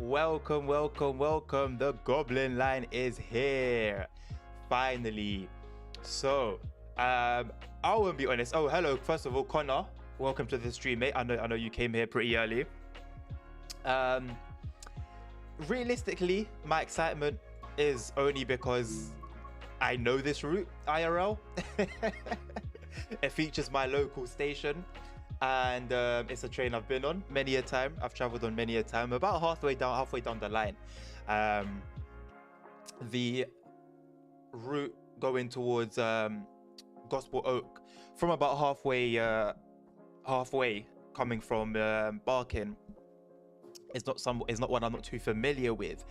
Welcome, welcome, welcome. The Goblin line is here. Finally. So, I will be honest. Oh, hello. First of all, Connor. Welcome to the stream, mate. I know you came here pretty early. Realistically, my excitement is only because I know this route, IRL. It features my local station. And it's a train I've been on many a time. I've traveled on many a time. About halfway down the line, the route going towards Gospel Oak, from about halfway coming from Barking, is not one I'm not too familiar with.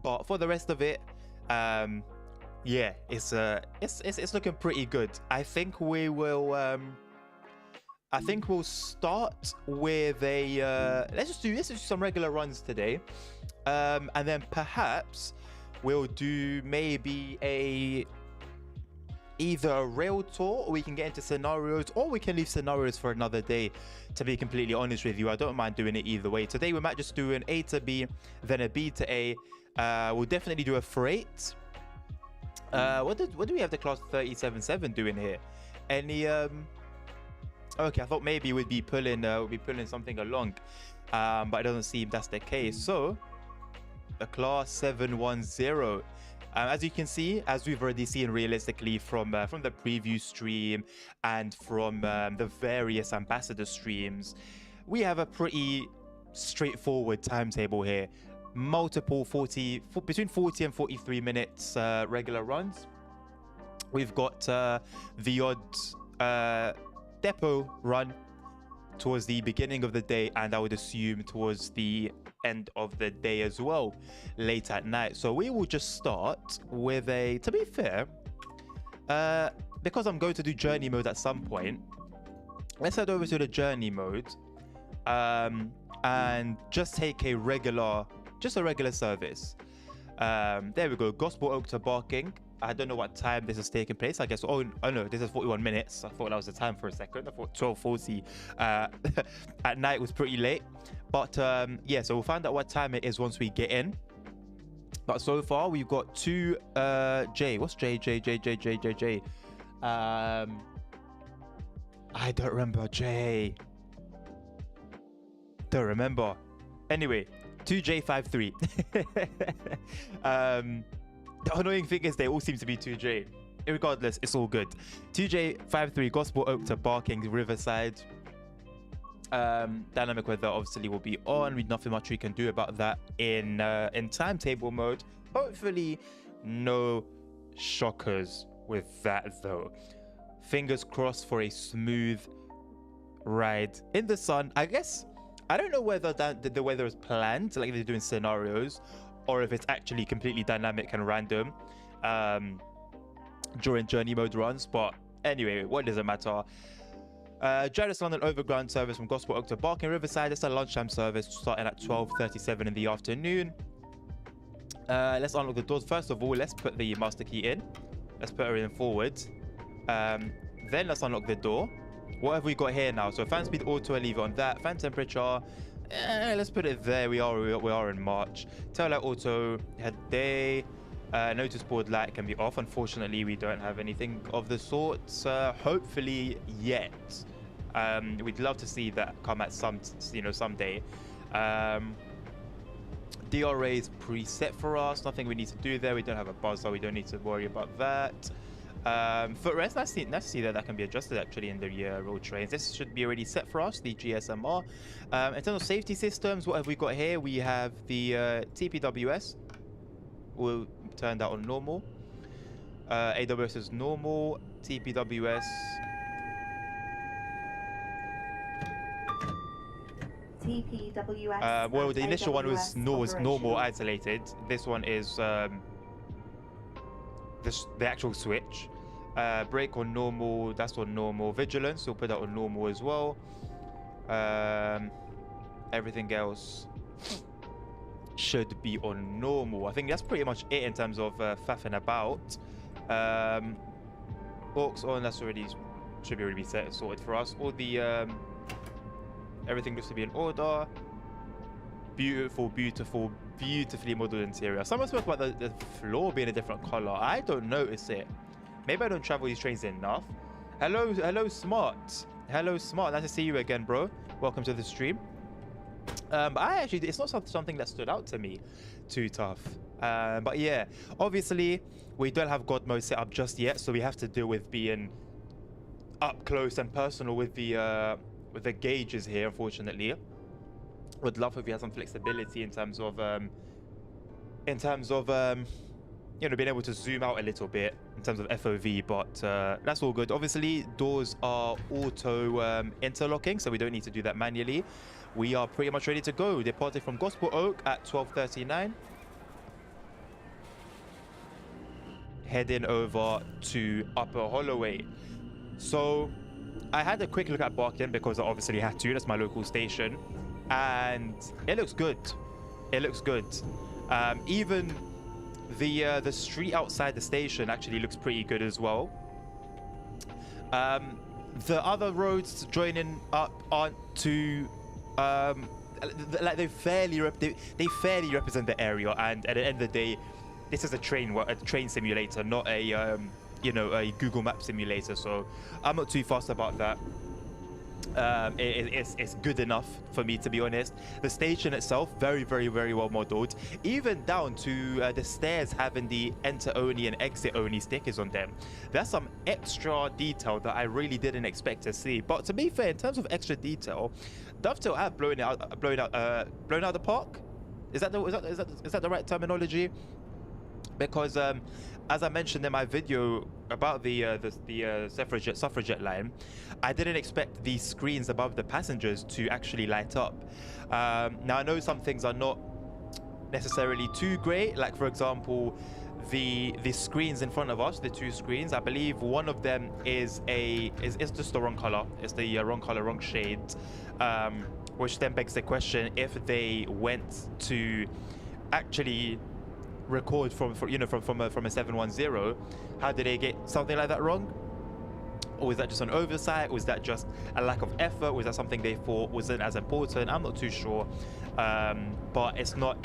But for the rest of it, yeah, it's looking pretty good. I think we will. I think we'll start with a let's do some regular runs today, and then perhaps we'll do maybe either a rail tour, or we can get into scenarios, or we can leave scenarios for another day. To be completely honest with you, I don't mind doing it either way. Today we might just do an A to B, then a B to A. We'll definitely do a freight. What do we have the class 37.7 doing here? Any Okay, I thought maybe we'd be pulling something along, but it doesn't seem that's the case. So, a class 710. As you can see, as we've already seen realistically from the preview stream and from the various ambassador streams, we have a pretty straightforward timetable here. Multiple between 40 and 43 minutes regular runs. We've got the odd depot run towards the beginning of the day, and I would assume towards the end of the day as well, late at night. So we will just start with to be fair, because I'm going to do journey mode at some point, let's head over to the journey mode, and just take a regular service. There we go, Gospel Oak to Barking. I don't know what time this is taking place. I guess, oh no, this is 41 minutes. I thought that was the time for a second. I thought 12:40 at night was pretty late. But yeah, so we'll find out what time it is once we get in. But so far, we've got two J. What's J? I don't remember J. Don't remember. Anyway, 2J53. The annoying thing is they all seem to be 2J. Regardless, it's all good. 2J53 Gospel Oak to Barking Riverside. Dynamic weather obviously will be on. Nothing much we can do about that in timetable mode. Hopefully, no shockers with that though. Fingers crossed for a smooth ride in the sun. I guess I don't know whether the weather is planned, like they're doing scenarios, or if it's actually completely dynamic and random during journey mode runs. But anyway, what does it matter? Jarvis London Overground service from Gospel Oak to Barking Riverside. It's a lunchtime service starting at 12:37 in the afternoon. Let's unlock the doors. First of all, let's put the master key in. Let's put her in forward. Then let's unlock the door. What have we got here now? So fan speed auto, leave it on that. Fan temperature, let's put it there. We are in March. Tail light auto, head day. Notice board light can be off. Unfortunately, we don't have anything of the sort. Hopefully yet. We'd love to see that come at someday. DRA is preset for us. Nothing we need to do there. We don't have a buzzer. We don't need to worry about that. Footrest, let's see that can be adjusted actually in the road trains. This should be already set for us, the GSMR. In terms of safety systems, what have we got here? We have the TPWS. We'll turn that on normal. AWS is normal. TPWS. TPWS. Well, the initial one was normal isolated. This one is the actual switch. Brake on normal, that's on normal. Vigilance, we'll put that on normal as well. Everything else should be on normal. I think that's pretty much it in terms of faffing about. Aux on, that's already should be already sorted for us. All the everything looks to be in order. Beautiful beautifully modeled interior. Someone spoke about the floor being a different color. I don't notice it. Maybe I don't travel these trains enough. Hello, Smart. Hello, Smart. Nice to see you again, bro. Welcome to the stream. But it's not something that stood out to me too tough. But yeah, obviously we don't have God mode set up just yet, so we have to deal with being up close and personal with the gauges here. Unfortunately, would love if we had some flexibility in terms of you know, being able to zoom out a little bit in terms of FOV, but that's all good. Obviously, doors are auto interlocking, so we don't need to do that manually. We are pretty much ready to go. Departing from Gospel Oak at 12:39. Heading over to Upper Holloway. So I had a quick look at Barking because I obviously had to. That's my local station, and it looks good. It looks good. Even the street outside the station actually looks pretty good as well. The other roads joining up aren't too like they fairly represent the area, and at the end of the day, this is a train simulator, not a you know, a Google Map simulator, so I'm not too fussed about that. It's good enough for me, to be honest. The station itself, very well modeled, even down to the stairs having the enter only and exit only stickers on them. That's some extra detail that I really didn't expect to see. But to be fair, in terms of extra detail, Dovetail have blown out the park. Is that the right terminology? Because as I mentioned in my video about the suffragette line, I didn't expect the screens above the passengers to actually light up. Now I know some things are not necessarily too great, like for example the screens in front of us, the two screens. I believe one of them is just the wrong color. It's the wrong color, wrong shade, which then begs the question, if they went to actually record from a 710, how did they get something like that wrong? Or was that just an oversight? Was that just a lack of effort? Was that something they thought wasn't as important? I'm not too sure, but it's not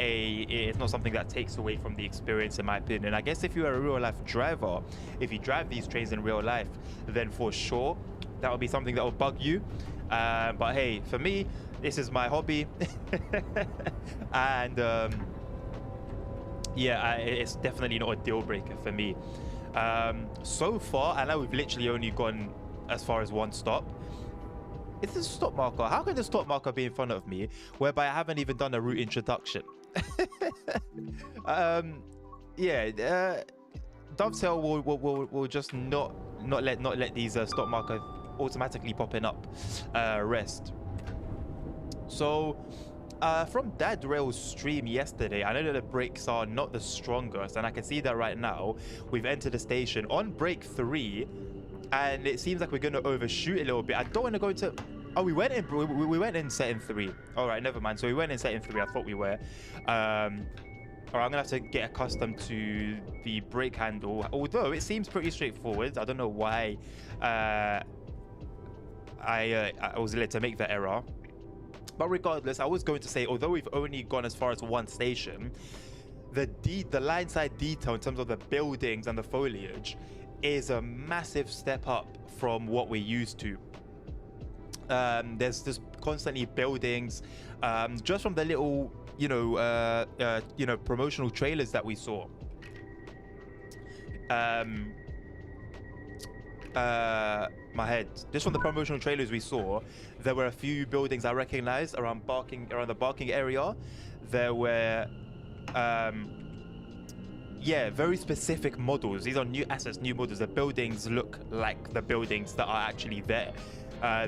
something that takes away from the experience, in my opinion. I guess if you're a real life driver, if you drive these trains in real life, then for sure that would be something that will bug you. But hey, for me, this is my hobby, and yeah, it's definitely not a deal breaker for me. So far, I know we've literally only gone as far as one stop. Is this a stop marker? How can the stop marker be in front of me, whereby I haven't even done a route introduction? Yeah, Dovetail will just not let these stop markers automatically popping up rest. So from Dad Rail's stream yesterday, I know that the brakes are not the strongest, and I can see that right now. We've entered the station on brake 3, and it seems like we're going to overshoot a little bit. I don't want to go into... Oh, we went in setting 3. All right, never mind. So we went in setting 3. I thought we were. All right, I'm gonna have to get accustomed to the brake handle, although it seems pretty straightforward. I don't know why I was led to make that error. But regardless, I was going to say, although we've only gone as far as one station, the line side detail in terms of the buildings and the foliage is a massive step up from what we're used to. There's just constantly buildings, just from the little, promotional trailers that we saw. My head. Just from the promotional trailers we saw, there were a few buildings I recognized around the Barking area. There were very specific models. These are new assets, new models. The buildings look like the buildings that are actually there.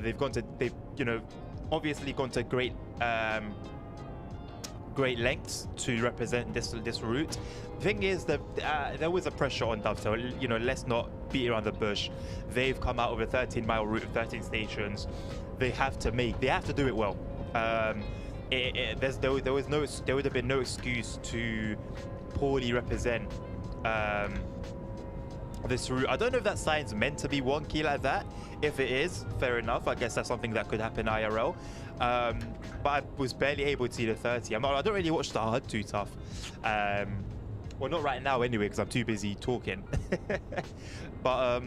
They've obviously gone to great lengths to represent this route. The thing is that there was a pressure on Dovetail. Let's not beat around the bush. They've come out with a 13-mile route of 13 stations. They have to do it well. There would have been no excuse to poorly represent this route. I don't know if that sign's meant to be wonky like that. If it is, fair enough. I guess that's something that could happen IRL. But I was barely able to see the 30. I don't really watch the HUD too tough. Well, not right now anyway, because I'm too busy talking. But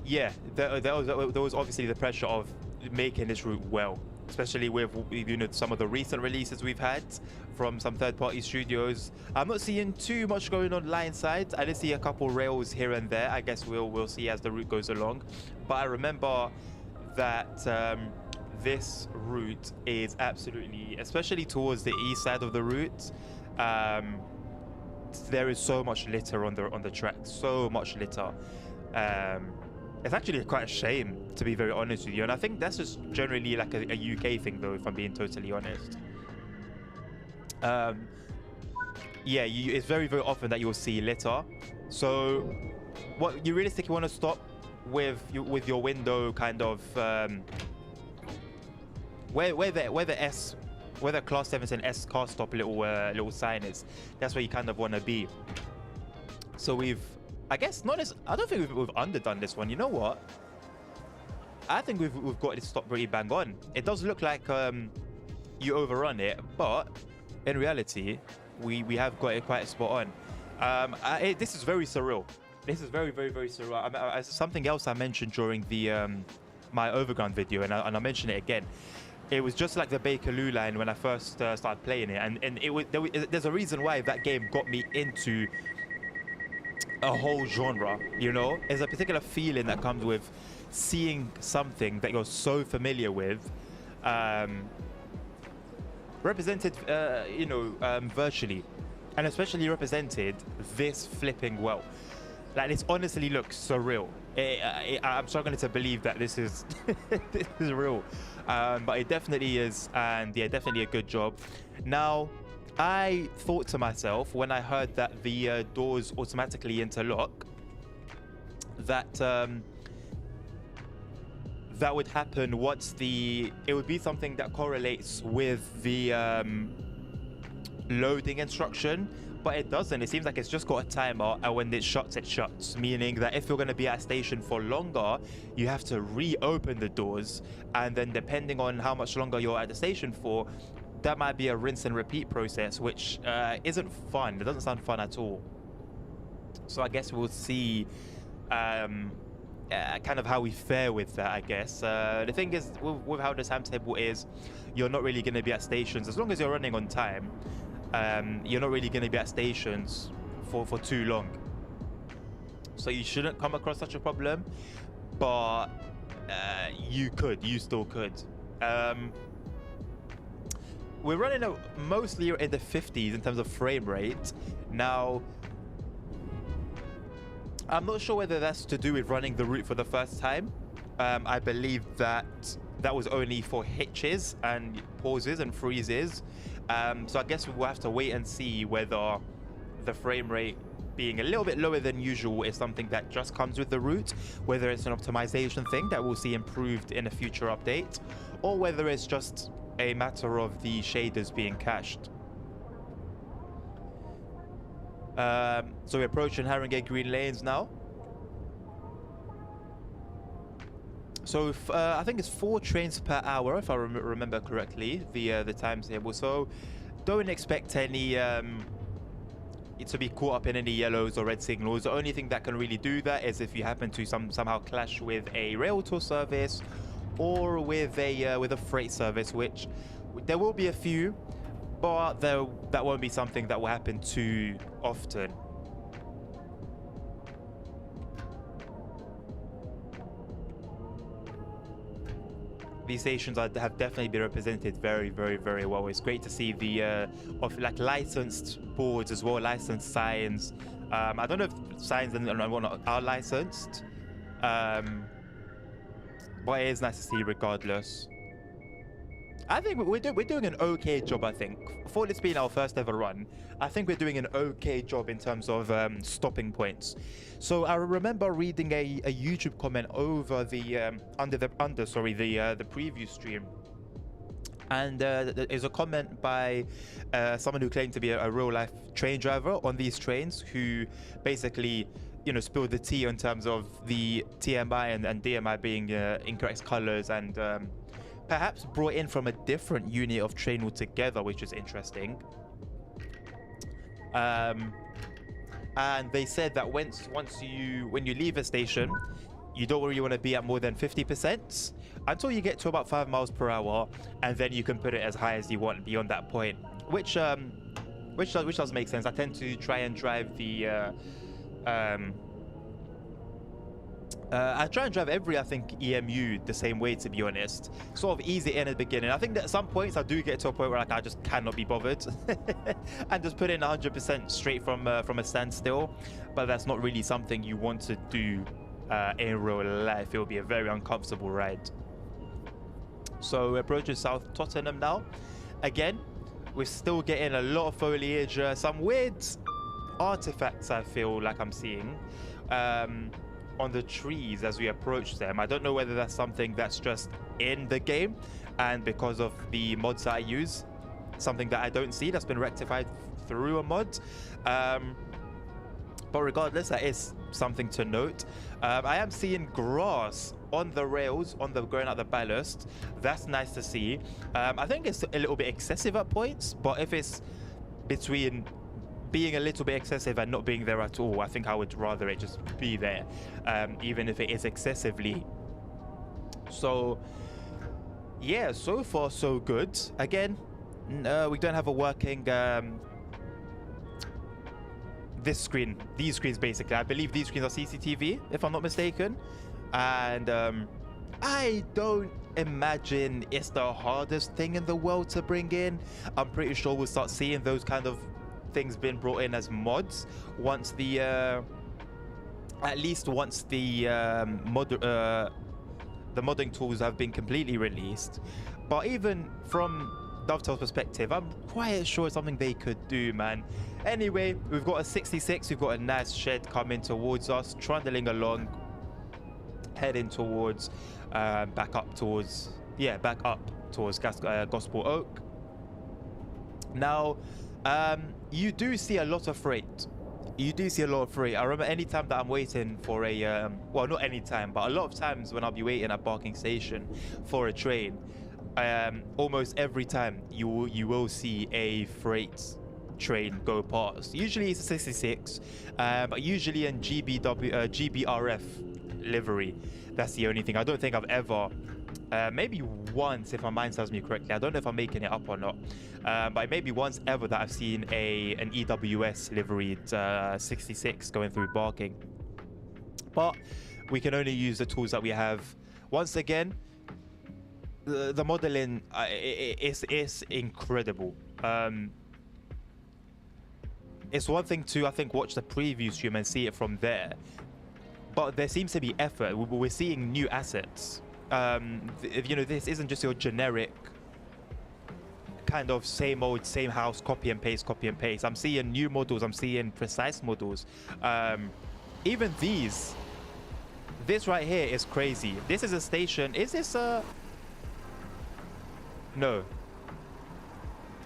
yeah, there was obviously the pressure of making this route well, especially with, you know, some of the recent releases we've had from some third-party studios. I'm not seeing too much going on line side. I did see a couple rails here and there. I guess we'll see as the route goes along. But I remember that this route is absolutely, especially towards the east side of the route, there is so much litter on the track, so much litter. It's actually quite a shame, to be very honest with you, and I think that's just generally like a UK thing, though, if I'm being totally honest. Yeah, it's very, very often that you'll see litter. So what you realistically want to stop with your window kind of where the class 17 S car stop little sign is. That's where you kind of want to be. So I guess not as, I don't think we've underdone this one. You know what? I think we've got it stopped pretty bang on. It does look like you overrun it, but in reality, we have got it quite spot on. This is very surreal. This is very, very, very surreal. Something else I mentioned during the my Overground video, and I mentioned it again. It was just like the Bakerloo line when I first started playing it, and there's a reason why that game got me into a whole genre. You know, there's a particular feeling that comes with seeing something that you're so familiar with represented, you know, virtually, and especially represented this flipping well. Like, this honestly looks surreal. I'm struggling to believe that this is this is real, but it definitely is, and yeah, definitely a good job. Now, I thought to myself when I heard that the doors automatically interlock, that that would happen once it would be something that correlates with the loading instruction, but it doesn't. It seems like it's just got a timer, and when it shuts, meaning that if you're going to be at a station for longer, you have to reopen the doors, and then depending on how much longer you're at the station for, that might be a rinse and repeat process, which isn't fun. It doesn't sound fun at all. So I guess we'll see kind of how we fare with that, I guess. The thing is, with how the timetable is, you're not really going to be at stations, as long as you're running on time, you're not really going to be at stations for too long. So you shouldn't come across such a problem, but you still could. We're running mostly in the 50s in terms of frame rate. Now, I'm not sure whether that's to do with running the route for the first time. I believe that was only for hitches and pauses and freezes. So I guess we'll have to wait and see whether the frame rate being a little bit lower than usual is something that just comes with the route, whether it's an optimization thing that we'll see improved in a future update, or whether it's just a matter of the shaders being cached. So we're approaching Haringey Green Lanes now. So I think it's 4 trains per hour, if I remember correctly, the timetable. So don't expect any to be caught up in any yellows or red signals. The only thing that can really do that is if you happen to somehow clash with a rail tour service or with a freight service, which there will be a few, but that won't be something that will happen too often. These stations have definitely been represented very, very, very well. It's great to see the like licensed boards as well, licensed signs. I don't know if signs and whatnot are licensed, but it is nice to see regardless. I think we're doing an okay job, I think. For this being our first ever run, I think we're doing an okay job in terms of stopping points. So I remember reading a YouTube comment over the under the preview stream, And there's a comment by someone who claimed to be a real life train driver on these trains, who basically, you know, spilled the tea in terms of the TMI and DMI being incorrect colors, and perhaps brought in from a different unit of train altogether, which is interesting. And they said that when you leave a station, you don't really want to be at more than 50% until you get to about 5 miles per hour, and then you can put it as high as you want beyond that point, which does make sense. I tend to try and drive the I try and drive every, I think, EMU the same way, to be honest. Sort of ease it in at the beginning. I think that at some points I do get to a point where like I just cannot be bothered and just put in 100% straight from a standstill. But that's not really something you want to do in real life. It will be a very uncomfortable ride. So we're approaching South Tottenham now. Again, we're still getting a lot of foliage, some weird artifacts I feel like I'm seeing on the trees as we approach them. I don't know whether that's something that's just in the game, and because of the mods that I use, something that I don't see that's been rectified through a mod. But regardless, that is something to note. I am seeing grass on the rails, going out the ballast. That's nice to see. I think it's a little bit excessive at points, but if it's between being a little bit excessive and not being there at all, I think I would rather it just be there, even if it is excessively. So yeah, so far so good. Again, we don't have a working these screens basically. I believe these screens are CCTV, if I'm not mistaken, and I don't imagine it's the hardest thing in the world to bring in. I'm pretty sure we'll start seeing those kind of things being brought in as mods once the at least once the modding tools have been completely released. But even from Dovetail's perspective, I'm quite sure it's something they could do, man. Anyway, we've got a 66, we've got a nice shed coming towards us, trundling along, heading towards back up towards Gospel Oak. Now you do see a lot of freight. I remember any time that I'm waiting for a well, not any time, but a lot of times when I'll be waiting at Barking Station for a train, almost every time you will see a freight train go past. Usually it's a 66, but usually in GBRF livery. That's the only thing. I don't think I've ever, maybe once, if my mind serves me correctly, I don't know if I'm making it up or not, but maybe once ever that I've seen an EWS liveried 66 going through Barking. But we can only use the tools that we have. Once again, the modeling is incredible. It's one thing to, I think, watch the preview stream and see it from there, but there seems to be effort. We're seeing new assets. You know, this isn't just your generic kind of same old, same house, copy and paste. I'm seeing new models. I'm seeing precise models. Even this right here is crazy. This is a station. Is this a... No.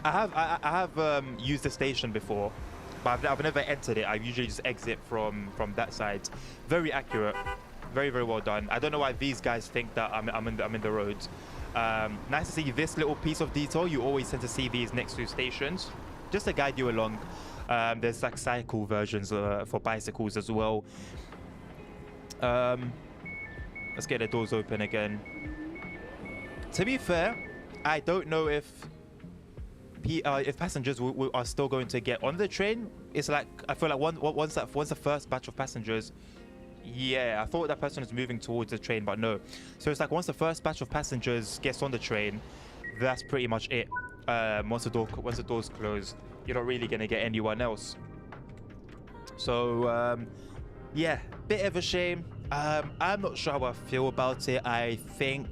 I have used the station before, but I've never entered it. I usually just exit from that side. Very accurate, very well done. I don't know why these guys think that I'm in the road. Nice to see this little piece of detail. You always tend to see these next to stations, just to guide you along. There's like cycle versions for bicycles as well. Let's get the doors open again. To be fair, I don't know if passengers are still going to get on the train. It's like, I feel like once the first batch of passengers, yeah, I thought that person was moving towards the train, but no. So it's like once the first batch of passengers gets on the train, that's pretty much it. Once the doors close, you're not really gonna get anyone else. So yeah, bit of a shame. I'm not sure how I feel about it. I think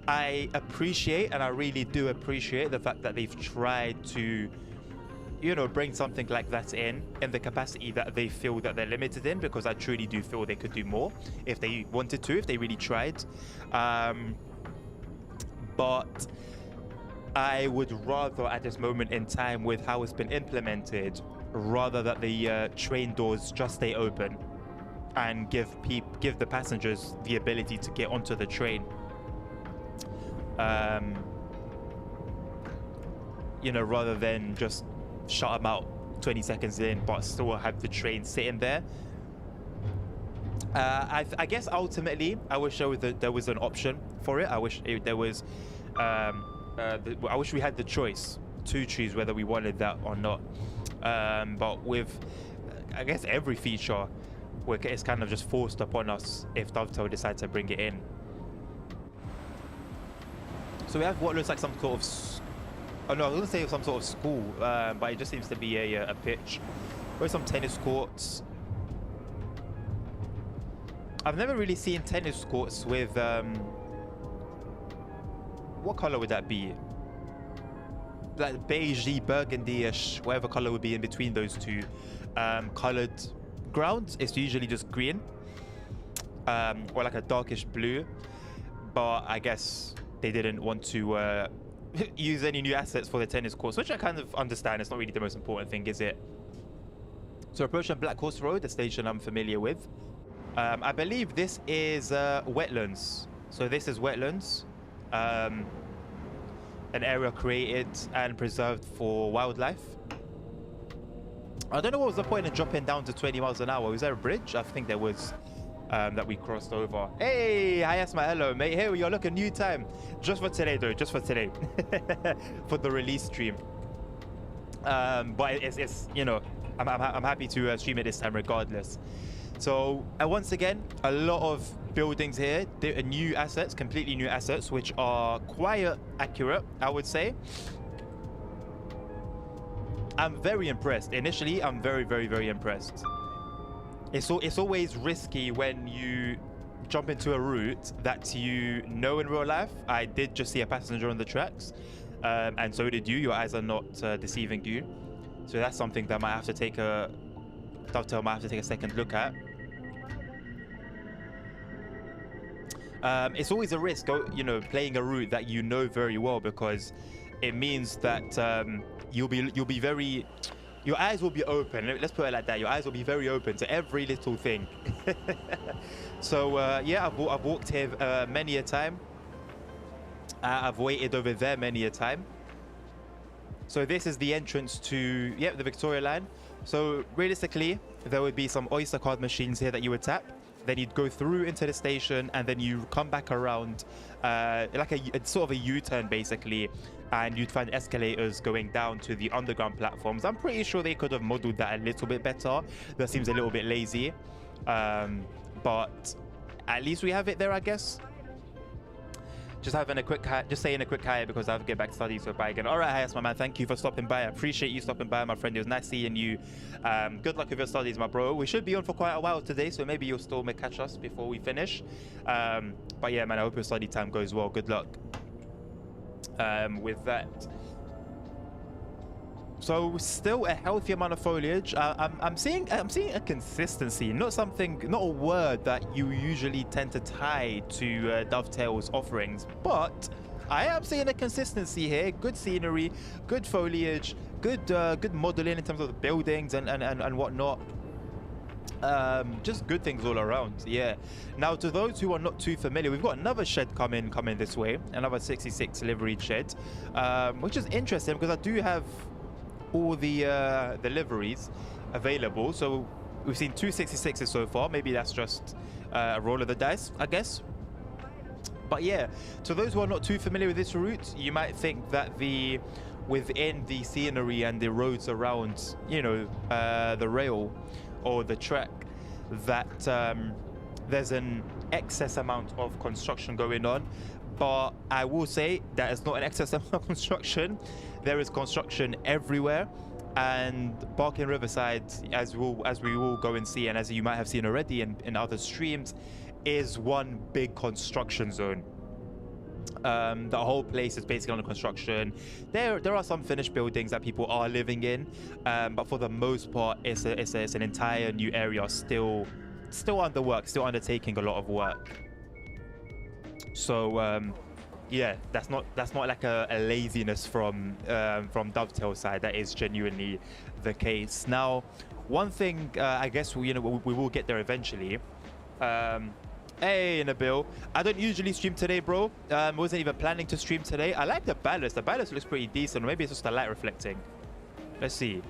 I appreciate, and I really do appreciate, the fact that they've tried to, you know, bring something like that in the capacity that they feel that they're limited in, because I truly do feel they could do more if they wanted to, if they really tried. But I would rather at this moment in time, with how it's been implemented, rather that the train doors just stay open and give the passengers the ability to get onto the train. You know, rather than just shut them out 20 seconds in, but still have the train sitting there. I guess ultimately, I wish there was an option for it. I wish there was. I wish we had the choice to choose whether we wanted that or not. But with, I guess, every feature, it's kind of just forced upon us if Dovetail decides to bring it in. So we have what looks like some sort of, oh no, I was going to say some sort of school, but it just seems to be a pitch. There's some tennis courts. I've never really seen tennis courts with, what color would that be? Like beigey, burgundy-ish, whatever color would be in between those two colored grounds. It's usually just green, or like a darkish blue. But I guess they didn't want to use any new assets for the tennis courts, which I kind of understand. It's not really the most important thing, is it? So approaching Black Horse Road, the station I'm familiar with. I believe this is wetlands. So this is wetlands. An area created and preserved for wildlife. I don't know what was the point of dropping down to 20 miles an hour. Was there a bridge? I think there was, that we crossed over. Hey, hi, Asma, hello, mate. Hey, you're looking new time. Just for today, though. Just for today. For the release stream. But it's you know, I'm happy to stream it this time regardless. So, once again, a lot of buildings here, new assets, completely new assets, which are quite accurate, I would say. I'm very impressed. Initially, I'm very, very, very impressed. It's always risky when you jump into a route that you know in real life. I did just see a passenger on the tracks, and so did you. Your eyes are not deceiving you. So that's something that might have to take Dovetail might have to take a second look at. It's always a risk, you know, playing a route that you know very well, because it means that you'll be very, your eyes will be open. Let's put it like that. Your eyes will be very open to every little thing. So yeah, I've walked here many a time. I've waited over there many a time. So this is the entrance to the Victoria line. So realistically, there would be some Oyster card machines here that you would tap. Then you'd go through into the station, and then you come back around, like a sort of a U-turn basically, and you'd find escalators going down to the underground platforms. I'm pretty sure they could have modeled that a little bit better. That seems a little bit lazy, but at least we have it there, I guess. Just having a quick hi, just saying a quick hi because I have to get back to study. So bye again. All right, hi, my man. Thank you for stopping by. I appreciate you stopping by, my friend. It was nice seeing you. Good luck with your studies, my bro. We should be on for quite a while today, so maybe you'll still catch us before we finish. But yeah, man, I hope your study time goes well. Good luck with that. So still a healthy amount of foliage. I'm seeing a consistency, not a word that you usually tend to tie to Dovetail's offerings, but I am seeing a consistency here. Good scenery, good foliage, good modeling in terms of the buildings and whatnot. Just good things all around. Yeah. Now, to those who are not too familiar, we've got another shed coming this way, another 66 livery shed, which is interesting because I do have all the liveries available. So we've seen 2 66s so far. Maybe that's just a roll of the dice, I guess. But yeah, to those who are not too familiar with this route, you might think that within the scenery and the roads around, you know, the rail or the track, that there's an excess amount of construction going on. But I will say that it's not an excess amount of construction. There is construction everywhere, and Barking Riverside, as we will go and see, and as you might have seen already in other streams, is one big construction zone. The whole place is basically under construction. There are some finished buildings that people are living in, but for the most part, it's an entire new area still under work, still undertaking a lot of work. So yeah, that's not like a laziness from Dovetail side. That is genuinely the case. Now, one thing I guess we will get there eventually. Hey, Nabil. I don't usually stream today, bro. Wasn't even planning to stream today. I like the ballast. The ballast looks pretty decent. Maybe it's just the light reflecting. Let's see.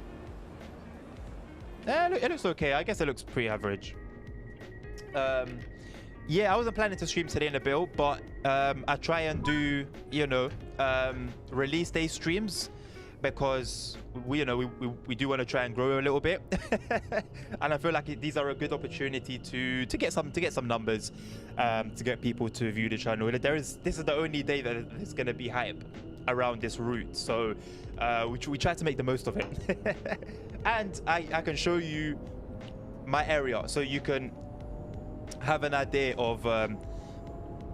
It looks okay. I guess it looks pretty average. Yeah, I wasn't planning to stream today in the build, but I try and do, release day streams because we do want to try and grow a little bit, and I feel like these are a good opportunity to get some numbers, to get people to view the channel. This is the only day that there's gonna be hype around this route, so we try to make the most of it. And I can show you my area so you can have an idea of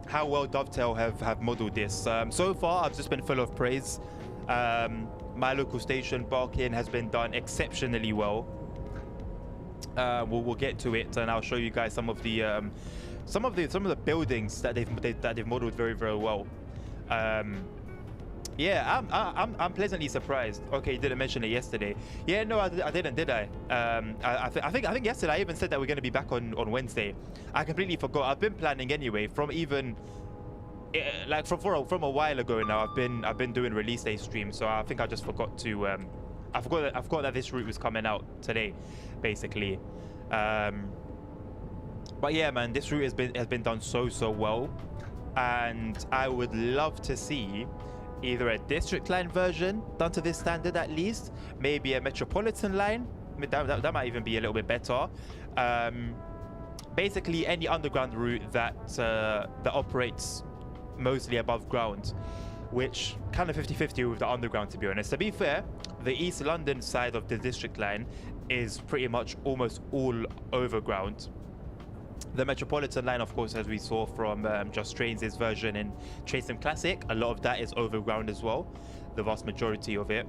how well Dovetail have modeled this. So far I've just been full of praise. My local station Barkin has been done exceptionally well. We'll get to it, and I'll show you guys some of the buildings that they've modeled very, very well. Yeah, I'm pleasantly surprised. Okay, you didn't mention it yesterday. Yeah, no, I didn't, did I? I think yesterday I even said that we're going to be back on Wednesday. I completely forgot. I've been planning anyway from even like from a while ago now. I've been doing release day streams, so I think I just forgot to I forgot that this route was coming out today, basically. But yeah, man, this route has been done so well, and I would love to see either a district line version done to this standard, at least maybe a metropolitan line. That might even be a little bit better. Basically any underground route that operates mostly above ground, which kind of 50-50 with the underground, to be honest. To be fair, the East London side of the district line is pretty much almost all overground. The Metropolitan line, of course, as we saw from Just Trains' version in Train Sim Classic, a lot of that is overground as well, the vast majority of it.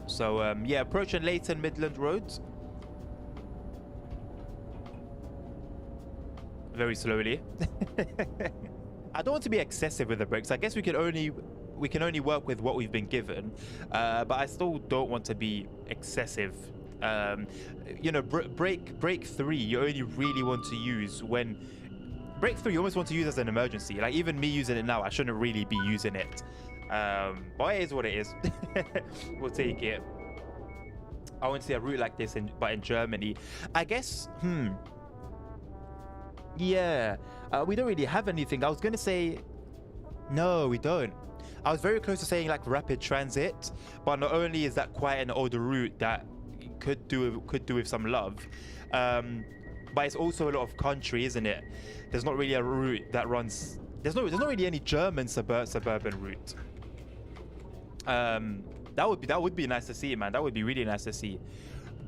So yeah, approaching Leighton Midland Road very slowly. I don't want to be excessive with the brakes. I guess we can only work with what we've been given, but I still don't want to be excessive. Brake 3 you only really want to use when brake 3 you almost want to use as an emergency. Like even me using it now, I shouldn't really be using it, but it is what it is. We'll take it. I want to see a route like this but in Germany, I guess. Yeah, we don't really have anything. I was gonna say no, we don't. I was very close to saying like rapid transit, but not only is that quite an older route that could do with some love, but it's also a lot of country, isn't it? There's not really a route that runs. There's not really any German suburban route. That would be nice to see, man. That would be really nice to see.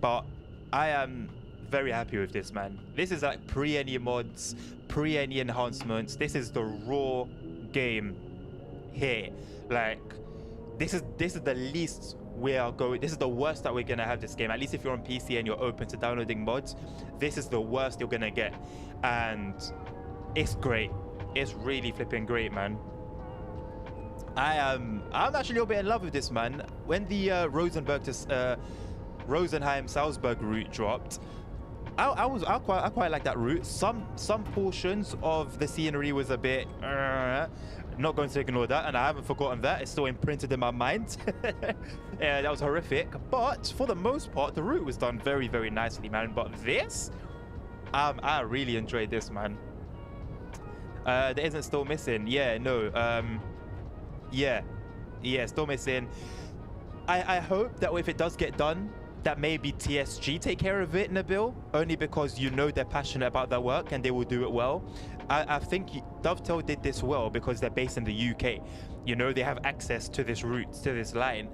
But I am very happy with this, man. This is like pre any mods, pre any enhancements. This is the raw game here. Like this is the least we are going. This is the worst that we're gonna have this game. At least if you're on PC and you're open to downloading mods, this is the worst you're gonna get, and it's great. It's really flipping great, man. I'm actually a little bit in love with this, man. When the Rosenheim-Salzburg route dropped, I quite like that route. Some portions of the scenery was a bit. Not going to ignore that, and I haven't forgotten that. It's still imprinted in my mind. Yeah, that was horrific, but for the most part the route was done very, very nicely, man. But this, I really enjoyed this, man. There isn't still missing. Yeah, no. Yeah, still missing. I hope that if it does get done, that maybe TSG take care of it, Nabil, only because they're passionate about their work and they will do it well. I think Dovetail did this well because they're based in the UK. They have access to this route, to this line.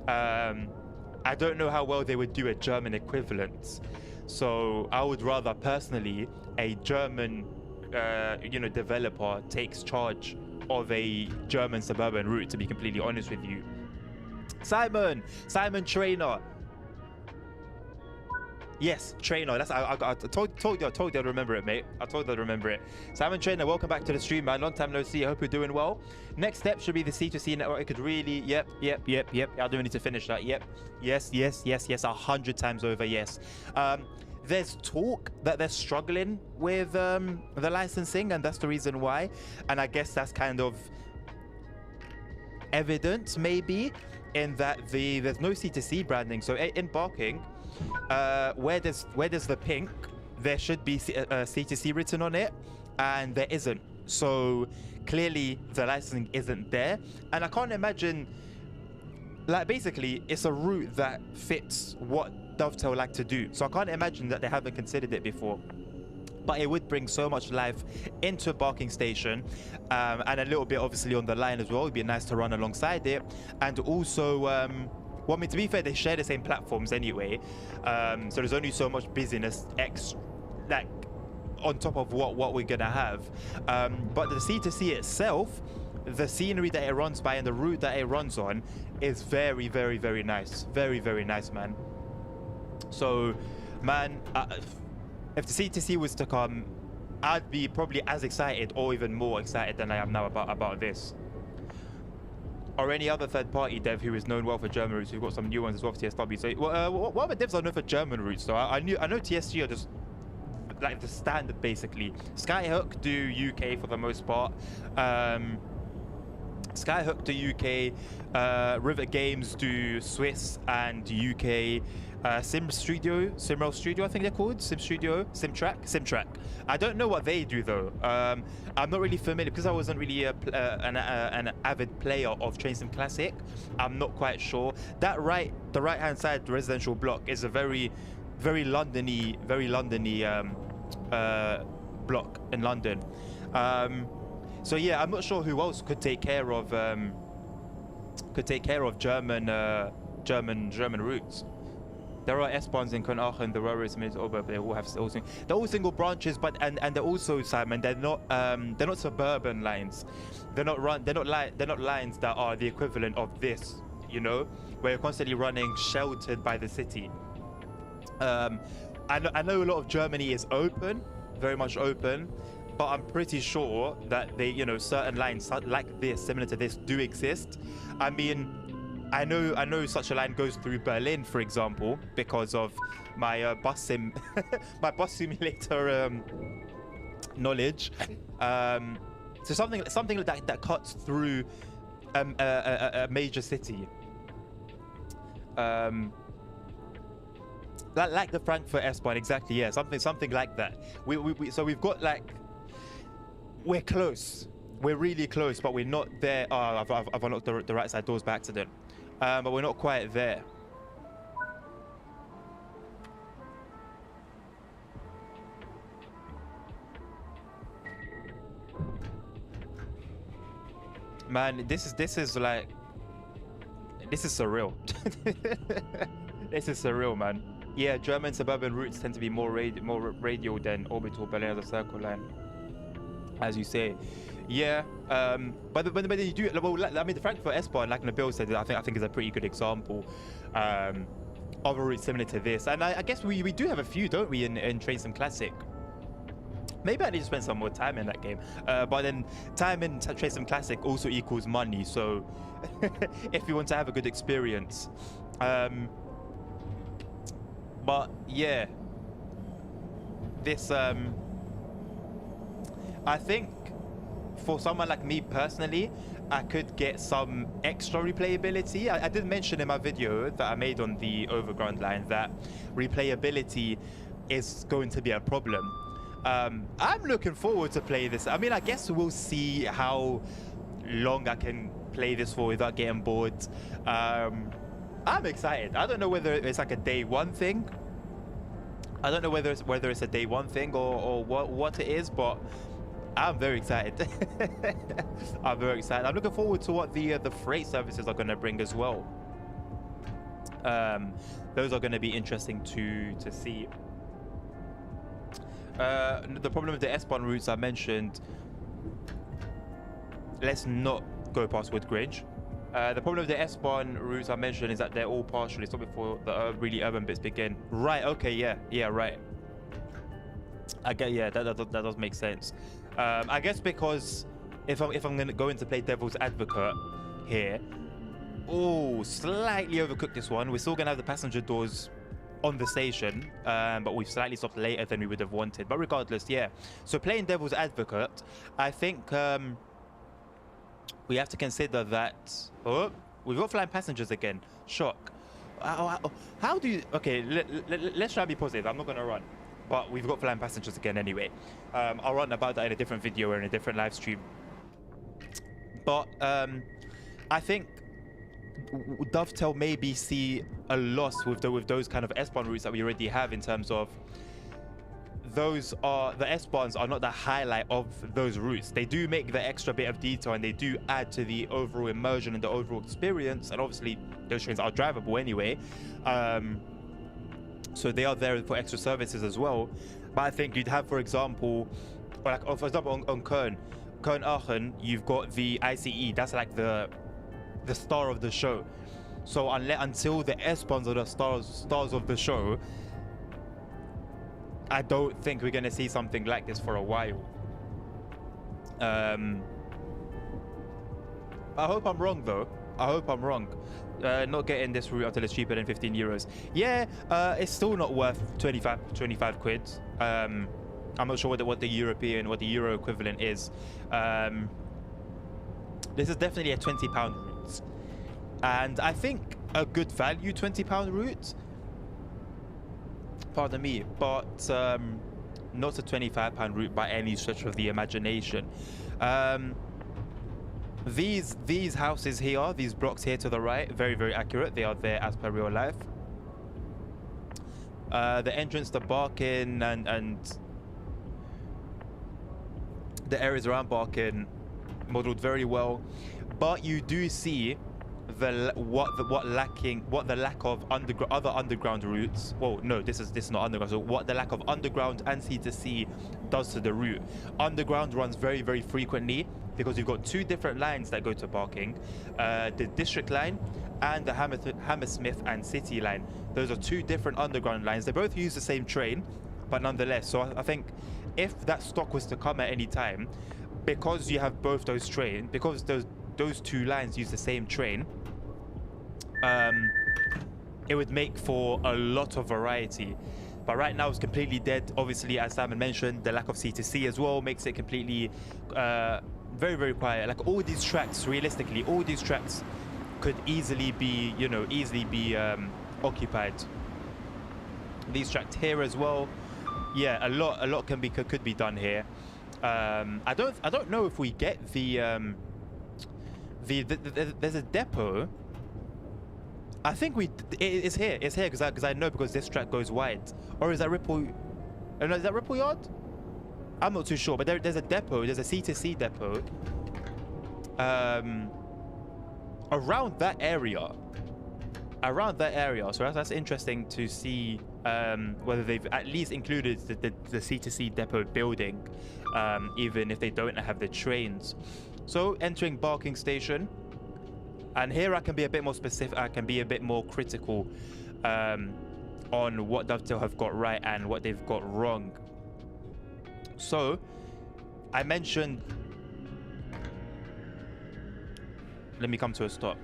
I don't know how well they would do a German equivalent. So I would rather personally a German developer takes charge of a German suburban route, to be completely honest with you. Simon Trainer. Yes, Trainer. That's I told you I'd remember it, mate. I told you I'd remember it. Simon Trainer, welcome back to the stream, man. Long time no see. I hope you're doing well. Next step should be the C2C network. It could really, yep. I do need to finish that. Yep. Yes. 100 times over. Yes. There's talk that they're struggling with the licensing, and that's the reason why. And I guess that's kind of evident, maybe, in that there's no C2C branding. So in Barking, where there's the pink, there should be C2C written on it, and there isn't. So clearly the licensing isn't there, and I can't imagine, like, basically it's a route that fits what Dovetail like to do, so I can't imagine that they haven't considered it before. But it would bring so much life into Barking Station, and a little bit obviously on the line as well. It'd be nice to run alongside it. And also, well, I mean, to be fair, they share the same platforms anyway, so there's only so much busyness like on top of what we're gonna have. But the C2C itself, the scenery that it runs by and the route that it runs on is very nice. Very nice, man. So, man, if the C2C was to come, I'd be probably as excited or even more excited than I am now about this. Or any other third-party dev who is known well for German routes. We've got some new ones as well for TSW. So, what other devs are known for German routes? So I know TSG are just like the standard, basically. Skyhook do UK for the most part. Skyhook do UK. Rivet Games do Swiss and UK. Simrail Studio, I think they're called. Simtrack. I don't know what they do though. I'm not really familiar because I wasn't really an avid player of Train Sim Classic. I'm not quite sure. The right hand side, the residential block, is a very Londony block in London. So yeah, I'm not sure who else could take care of German routes. There are S-Bahns in Köln-Aachen, the Röhre is over, but they all have they're all single branches, but and they're also, Simon, they're not suburban lines. They're not lines that are the equivalent of this, you know, where you're constantly running sheltered by the city. I know a lot of Germany is open, very much open, but I'm pretty sure that they, you know, certain lines like this, similar to this, do exist. I mean, I know such a line goes through Berlin, for example, because of my bus simulator knowledge. So something like that cuts through a major city. Like the Frankfurt S-Bahn, exactly. Yeah, something like that. So we've got, like, we're close. We're really close, but we're not there. Oh, I've unlocked the right side doors by accident. But we're not quite there. Man, this is like, this is surreal. This is surreal, man. Yeah, German suburban routes tend to be more radial than orbital Berlin as a circle line, as you say. Yeah, but you do, well, I mean, the Frankfurt S-Bahn, like Nabil said, I think is a pretty good example of a route similar to this. And I guess we do have a few, don't we, in Train Sim Classic? Maybe I need to spend some more time in that game. But then time in Train Sim Classic also equals money. So if you want to have a good experience. But yeah, this, I think, for someone like me personally, I could get some extra replayability. I did mention in my video that I made on the Overground line that replayability is going to be a problem. I'm looking forward to play this. I mean, I guess we'll see how long I can play this for without getting bored. I'm excited. I don't know whether it's like a day one thing. I don't know whether it's a day one thing or what it is, but I'm very excited. I'm very excited. I'm looking forward to what the freight services are going to bring as well. Those are going to be interesting to see. The problem with the S-Bahn routes I mentioned, let's not go past Woodgrange. The problem with the S-Bahn routes I mentioned is that they're all partial. It's not before the really urban bits begin. Right, okay, yeah, right. I get, yeah, that does make sense. I guess because if I'm going to go in to play devil's advocate here, oh, slightly overcooked this one. We're still going to have the passenger doors on the station, but we've slightly stopped later than we would have wanted. But regardless, yeah. So playing devil's advocate, I think we have to consider that. Oh, we've got flying passengers again. Shock. How do you? Okay, let's try and be positive. I'm not gonna run, but we've got flying passengers again anyway. I'll run about that in a different video or in a different live stream. But I think Dovetail maybe see a loss with those kind of S-Bahn routes that we already have, in terms of those are the S-Bahns are not the highlight of those routes. They do make the extra bit of detail and they do add to the overall immersion and the overall experience, and obviously those trains are drivable anyway, so they are there for extra services as well. But I think you'd have, for example, like for example on Köln-Aachen, you've got the ICE. That's like the star of the show. So until the S-Bahns are the stars of the show, I don't think we're going to see something like this for a while. I hope I'm wrong though. I hope I'm wrong. Not getting this route until it's cheaper than 15 euros. Yeah, it's still not worth 25 quid. I'm not sure what the euro equivalent is. This is definitely a £20 route, and I think a good value £20 route. Pardon me, but not a £25 route by any stretch of the imagination. These houses here, these blocks here to the right, very, very accurate. They are there as per real life. The entrance to Barking and the areas around Barking modeled very well, but you do see the lack of other underground routes. Well, no, this is not underground. So what the lack of underground and C2C does to the route. Underground runs very, very frequently because you've got two different lines that go to Barking, the District line and the Hammersmith and City line. Those are two different underground lines. They both use the same train, but nonetheless. So I think if that stock was to come at any time, because you have both those trains, because those two lines use the same train, it would make for a lot of variety. But right now it's completely dead. Obviously, as Simon mentioned, the lack of C2C as well makes it completely very, very quiet. Like all these tracks, realistically, all these tracks could easily be, occupied. These tracks here as well. Yeah, a lot could be done here. I don't know if we get there's a depot. I think it's here because I know, because this track goes wide. Or is that Ripple? Oh, no, is that Ripple Yard? I'm not too sure, but there's a depot. There's a C2C depot around that area. So that's interesting to see whether they've at least included the C2C depot building, even if they don't have the trains. So entering Barking Station, and here I can be a bit more specific. I can be a bit more critical on what Dovetail have got right and what they've got wrong. So I mentioned, let me come to a stop.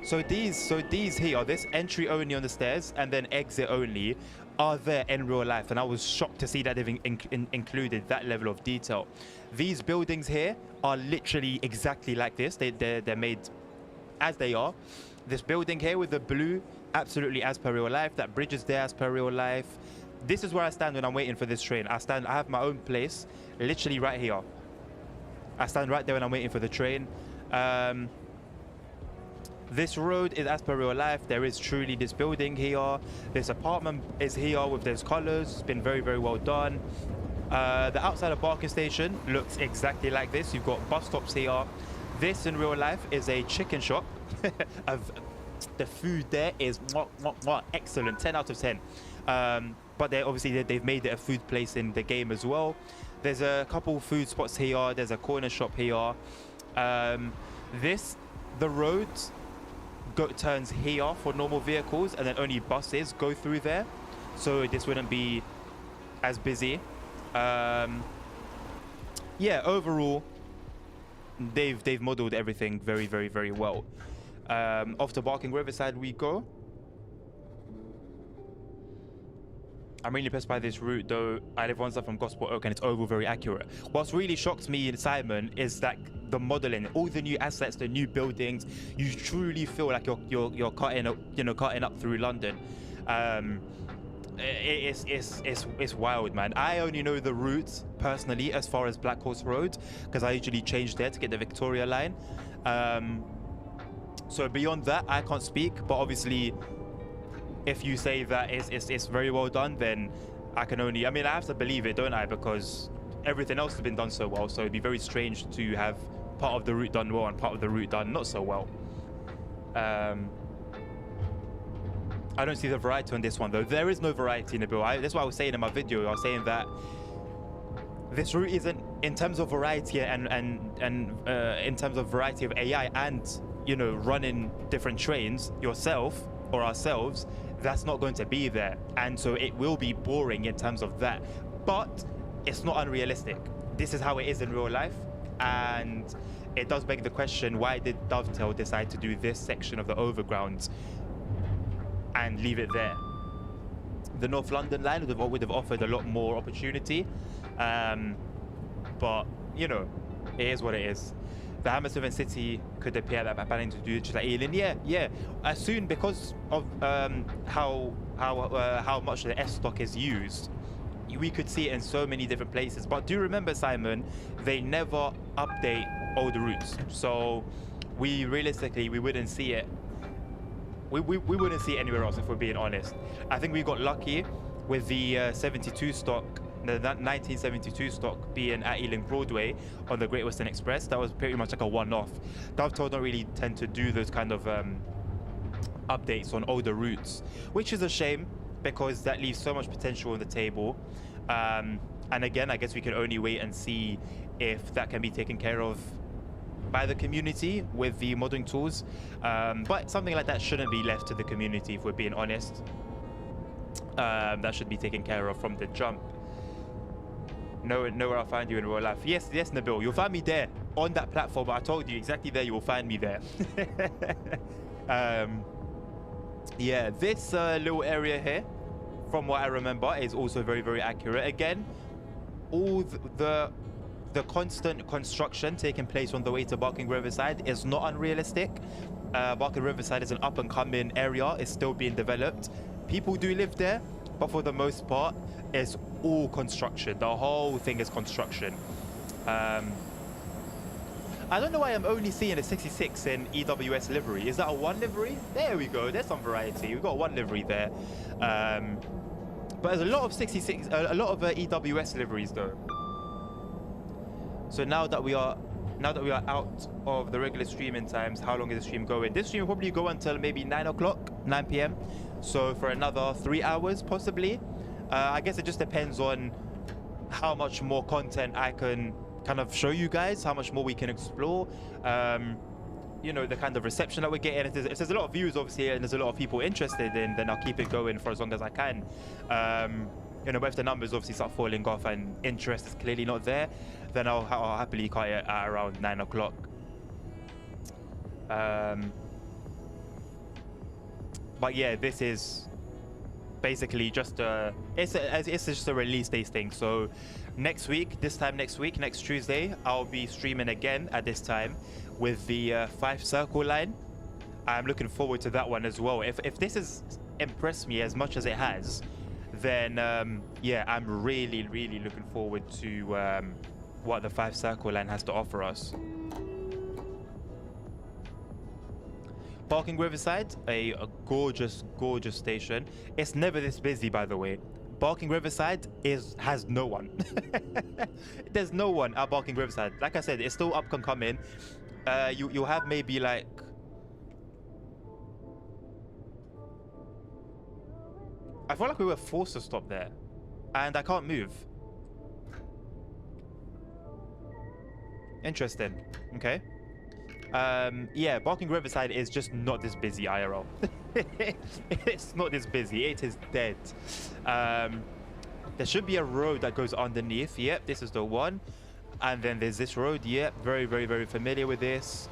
So these here, this entry only on the stairs and then exit only, are there in real life, and I was shocked to see that they've included that level of detail. These buildings here are literally exactly like this. They're made as they are. This building here with the blue, absolutely as per real life. That bridge is there as per real life. This is where I stand when I'm waiting for this train. I have my own place, literally right here. I stand right there when I'm waiting for the train. This road is as per real life. There is truly this building here. This apartment is here with those colors. It's been very, very well done. The outside of Barking Station looks exactly like this. You've got bus stops here. This in real life is a chicken shop. The food there is excellent, 10 out of 10. But they've made it a food place in the game as well. There's a couple food spots here. There's a corner shop here. The road turns here for normal vehicles, and then only buses go through there. So this wouldn't be as busy. Yeah, overall, they've modeled everything very, very, very well. Off to Barking Riverside we go. I'm really impressed by this route, though. I live one stop from Gospel Oak, and it's overall very accurate. What's really shocked me, Simon, is that the modeling, all the new assets, the new buildings, you truly feel like you're cutting up through London. It's wild, man. I only know the route personally as far as Black Horse Road, because I usually change there to get the Victoria line. So beyond that, I can't speak, but obviously, if you say that it's very well done, then I have to believe it, don't I? Because everything else has been done so well, so it'd be very strange to have part of the route done well and part of the route done not so well. I don't see the variety on this one, though. There is no variety in the bill. That's what I was saying in my video. I was saying that this route isn't, in terms of variety and in terms of variety of AI and, running different trains yourself or ourselves, that's not going to be there. And so it will be boring in terms of that. But it's not unrealistic. This is how it is in real life. And it does beg the question, why did Dovetail decide to do this section of the Overground and leave it there? The North London line would have offered a lot more opportunity, but it is what it is. The Hammersmith and City could appear that planning to do just like Ealing. Yeah. As soon, because of how much the S stock is used, we could see it in so many different places. But do remember, Simon, they never update all the routes, so we realistically wouldn't see it. We wouldn't see it anywhere else, if we're being honest. I think we got lucky with the 72 stock, the 1972 stock being at Ealing Broadway on the Great Western Express. That was pretty much like a one-off. Dovetail don't really tend to do those kind of updates on older routes, which is a shame, because that leaves so much potential on the table. And again, I guess we can only wait and see if that can be taken care of by the community with the modding tools. But something like that shouldn't be left to the community, if we're being honest. That should be taken care of from the jump. Know where I'll find you in real life. Yes, Nabil, you'll find me there on that platform. I told you exactly there. You will find me there. Yeah, this little area here, from what I remember, is also very, very accurate. Again, all the constant construction taking place on the way to Barking Riverside is not unrealistic. Barking Riverside is an up-and-coming area. It's still being developed. People do live there, but for the most part, it's all construction. The whole thing is construction. I don't know why I'm only seeing a 66 in EWS livery. Is that a 1 livery? There we go. There's some variety. We've got 1 livery there. But there's a lot of 66, a lot of EWS liveries though. So now that we are out of the regular streaming times, how long is the stream going? This stream will probably go until maybe 9 p.m. So for another 3 hours possibly. I guess it just depends on how much more content I can kind of show you guys, how much more we can explore. The kind of reception that we're getting. If there's a lot of views obviously and there's a lot of people interested in, then I'll keep it going for as long as I can. But if the numbers obviously start falling off and interest is clearly not there, then I'll happily cut it at around 9 o'clock. But yeah, this is basically just it's just a release day thing. So next Tuesday, I'll be streaming again at this time with the 5 circle line. I'm looking forward to that one as well. If this has impressed me as much as it has, then yeah, I'm really looking forward to what the 5 circle line has to offer us. Barking Riverside, a gorgeous station. It's never this busy, by the way. Barking Riverside has no one. There's no one at Barking Riverside. Like I said, it's still up and coming. You'll have maybe like, I feel like we were forced to stop there, and I can't move. Interesting. Okay. Yeah, Barking Riverside is just not this busy IRL. It's not this busy. It is dead. There should be a road that goes underneath. Yep, this is the one. And then there's this road. Yep, very, very, very familiar with this.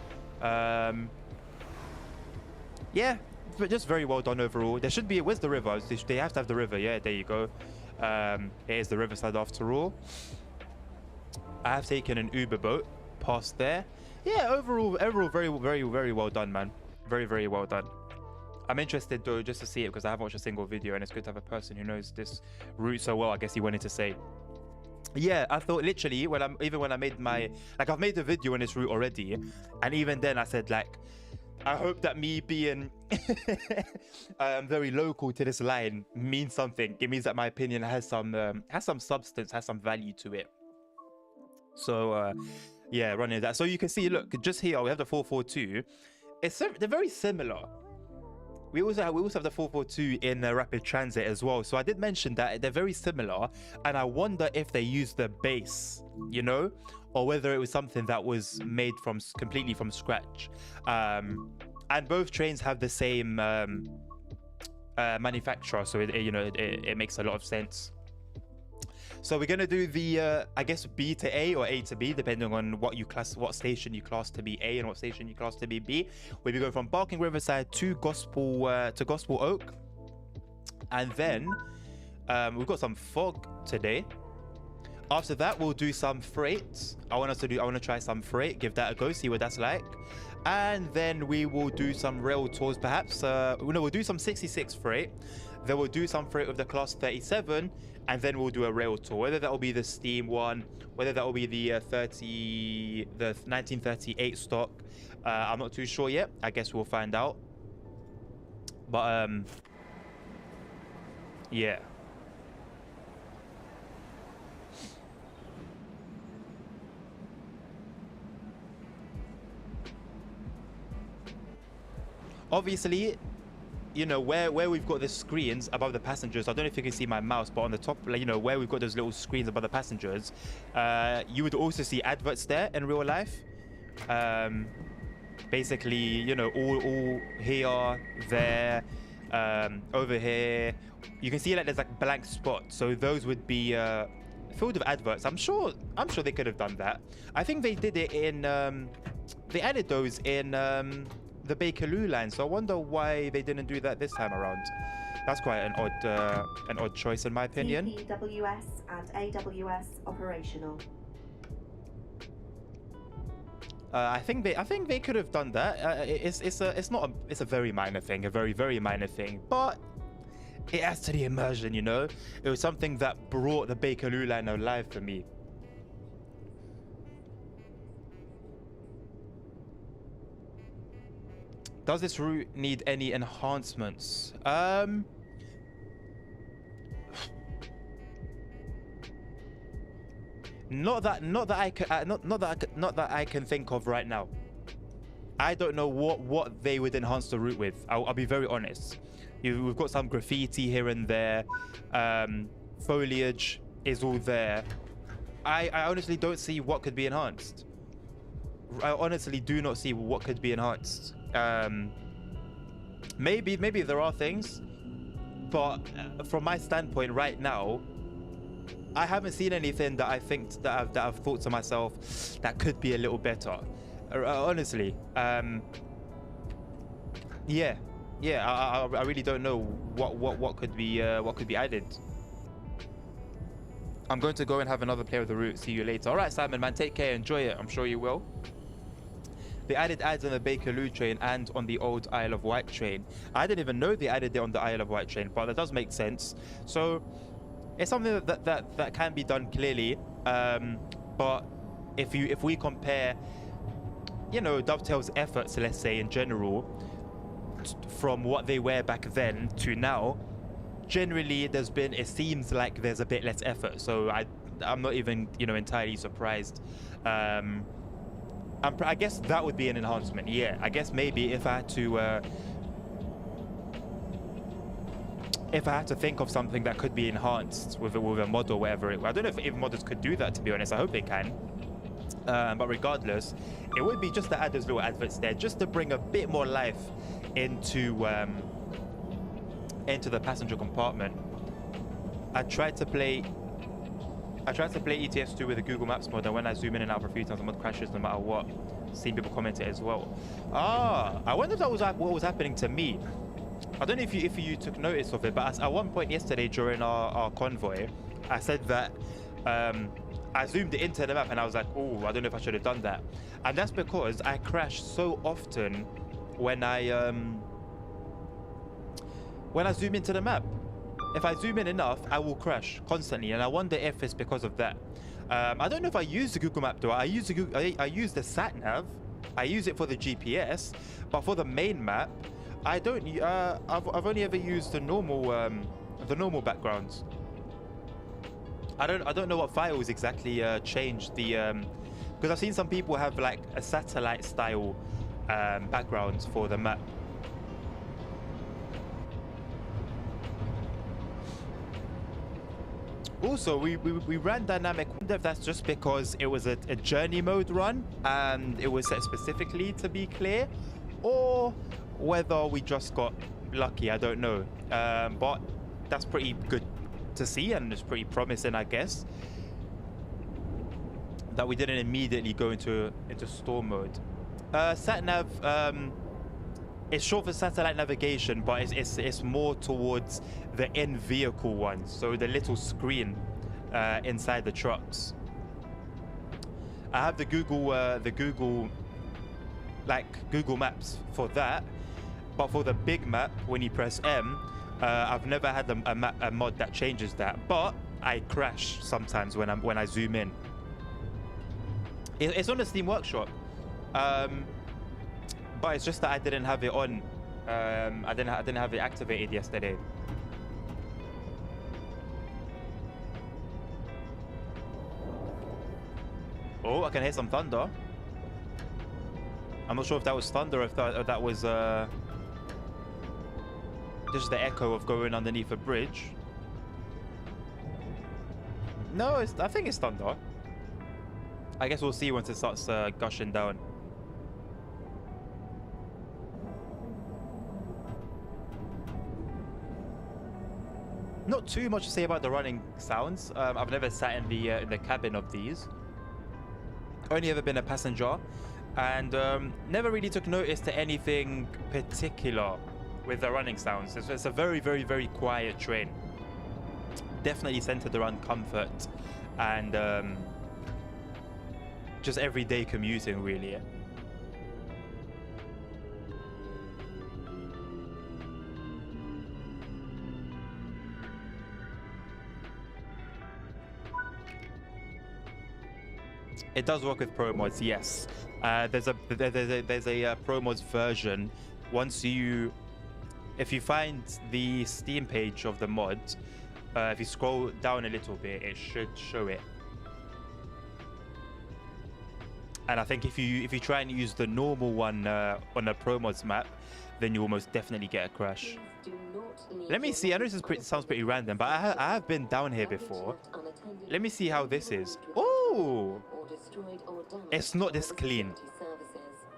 Yeah, but just very well done overall. There should be... Where's the river? They have to have the river. Yeah, there you go. It is the riverside after all. I have taken an Uber boat past there. Yeah, overall, very, very, very well done, man. Very, very well done. I'm interested though just to see it because I haven't watched a single video, and it's good to have a person who knows this route so well. I guess he wanted to say. Yeah, I thought literally when I made my I've made a video on this route already, and even then I said like, I hope that me being very local to this line means something. It means that my opinion has some substance, has some value to it. So yeah, running that. So you can see, look, just here we have the 442. They're very similar. We also have the 442 in rapid transit as well. So I did mention that they're very similar, and I wonder if they used the base, you know, or whether it was something that was made completely from scratch. And both trains have the same manufacturer, so it makes a lot of sense. So we're gonna do the I guess B to A or A to B, depending on what station you class to be A and what station you class to be B. We'll be going from Barking Riverside to Gospel Oak, and then we've got some fog today. After that, we'll do some freight. I want to try some freight, give that a go, see what that's like, and then we will do some rail tours, perhaps. We'll do some 66 freight. Then we'll do some freight with the class 37. And then we'll do a rail tour, whether that will be the steam one, whether that will be the 1938 stock. I'm not too sure yet. I guess we'll find out. But yeah. Obviously, you know, where we've got the screens above the passengers, I don't know if you can see my mouse, but on the top, like, you know, where we've got those little screens above the passengers, you would also see adverts there in real life. Basically, you know, all here, there, over here. You can see like there's like blank spots, so those would be filled with adverts. I'm sure they could have done that. I think they did it in they added those in the Bakerloo line, so I wonder why they didn't do that this time around. That's quite an odd choice in my opinion. TPWS and AWS operational. I think they could have done that. It's a very minor thing, a very, very minor thing, but it adds to the immersion, you know. It was something that brought the Bakerloo line alive for me. Does this route need any enhancements? Not that I can think of right now. I don't know what they would enhance the route with. I'll be very honest. We've got some graffiti here and there. Foliage is all there. I honestly don't see what could be enhanced. I honestly do not see what could be enhanced. Maybe there are things, but from my standpoint right now, I haven't seen anything that I think that I've thought to myself that could be a little better. Honestly, yeah. I really don't know what could be added. I'm going to go and have another play of the route. See you later. All right, Simon, man, take care. Enjoy it. I'm sure you will. They added ads on the Bakerloo train and on the old Isle of Wight train. I didn't even know they added it on the Isle of Wight train, but that does make sense. So it's something that can be done clearly. But if we compare, you know, Dovetail's efforts, let's say in general, from what they were back then to now, generally it seems like there's a bit less effort. So I'm not even, you know, entirely surprised. I guess that would be an enhancement. Yeah, I guess maybe if I had to think of something that could be enhanced with a mod or whatever. I don't know if modders could do that, to be honest. I hope they can. But regardless, it would be just to add those little adverts there, just to bring a bit more life into the passenger compartment. I tried to play ETS2 with the Google Maps mod, and when I zoom in and out for a few times, the mod crashes no matter what. Seen people comment it as well. I wonder if that was what was happening to me. I don't know if you took notice of it, but at one point yesterday during our convoy, I said that I zoomed it into the map and I was like, oh, I don't know if I should have done that. And that's because I crash so often when I zoom into the map. If I zoom in enough, I will crash constantly, and I wonder if it's because of that. I don't know if I use the Google Map though. I use the sat nav. I use it for the GPS, but for the main map, I don't. I've only ever used the normal backgrounds. I don't know what files exactly changed the because I've seen some people have like a satellite style backgrounds for the map. Also, we ran dynamic. I wonder if that's just because it was a journey mode run and it was set specifically to be clear, or whether we just got lucky. I don't know. But that's pretty good to see, and it's pretty promising, I guess, that we didn't immediately go into storm mode. Sat nav, it's short for satellite navigation, but it's more towards the in-vehicle ones, so the little screen inside the trucks. I have the Google Maps for that, but for the big map, when you press M, I've never had a mod that changes that, but I crash sometimes when I zoom in. It's on the Steam Workshop, but it's just that I didn't have it on. I didn't have it activated yesterday. Oh, I can hear some thunder. I'm not sure if that was thunder or if that was just the echo of going underneath a bridge. No, I think it's thunder. I guess we'll see once it starts gushing down. Not too much to say about the running sounds. I've never sat in the cabin of these. Only ever been a passenger, and never really took notice to anything particular with the running sounds. It's a very, very, very quiet train. Definitely centered around comfort and just everyday commuting, really. It does work with pro mods, yes. There's a pro mods version. If you find the Steam page of the mod, if you scroll down a little bit, it should show it. And I think if you try and use the normal one on a pro mods map, then you almost definitely get a crash. Let me see. I know this sounds pretty random, but I have been down here before. Let me see how this is. Oh! It's not this clean.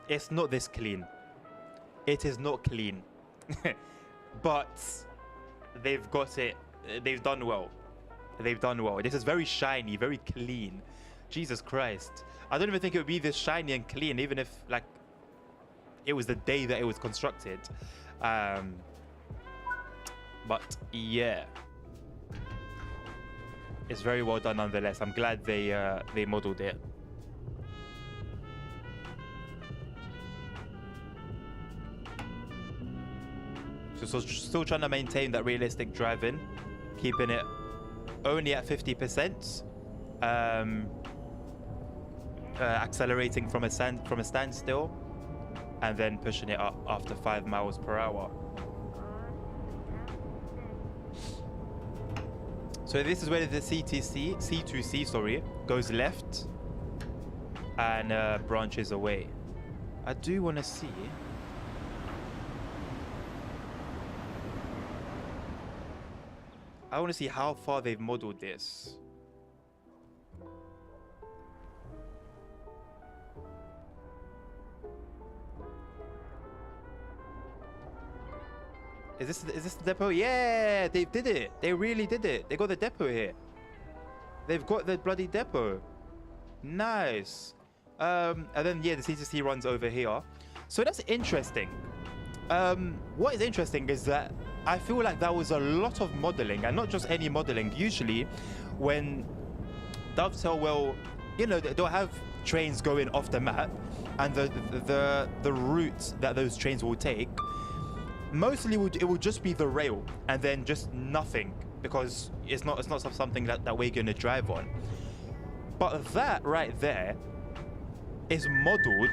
It's not this clean. It is not clean. But they've got it. They've done well. They've done well. This is very shiny, very clean. Jesus Christ. I don't even think it would be this shiny and clean, even if like it was the day that it was constructed. But yeah, it's very well done nonetheless. I'm glad they modeled it. So still trying to maintain that realistic driving, keeping it only at 50%, accelerating from a standstill, and then pushing it up after 5 miles per hour. So this is where the C2C goes left and branches away. I do want to see. I want to see how far they've modeled this. Is this the depot? Yeah, they did it. They really did it. They got the depot here. They've got the bloody depot. Nice. And then yeah, the C2C runs over here. So that's interesting. What is interesting is that I feel like that was a lot of modeling, and not just any modeling. Usually when Dovetail will, you know, they'll have trains going off the map, and the route that those trains will take mostly it will just be the rail and then just nothing, because it's not something that we're going to drive on. But that right there is modeled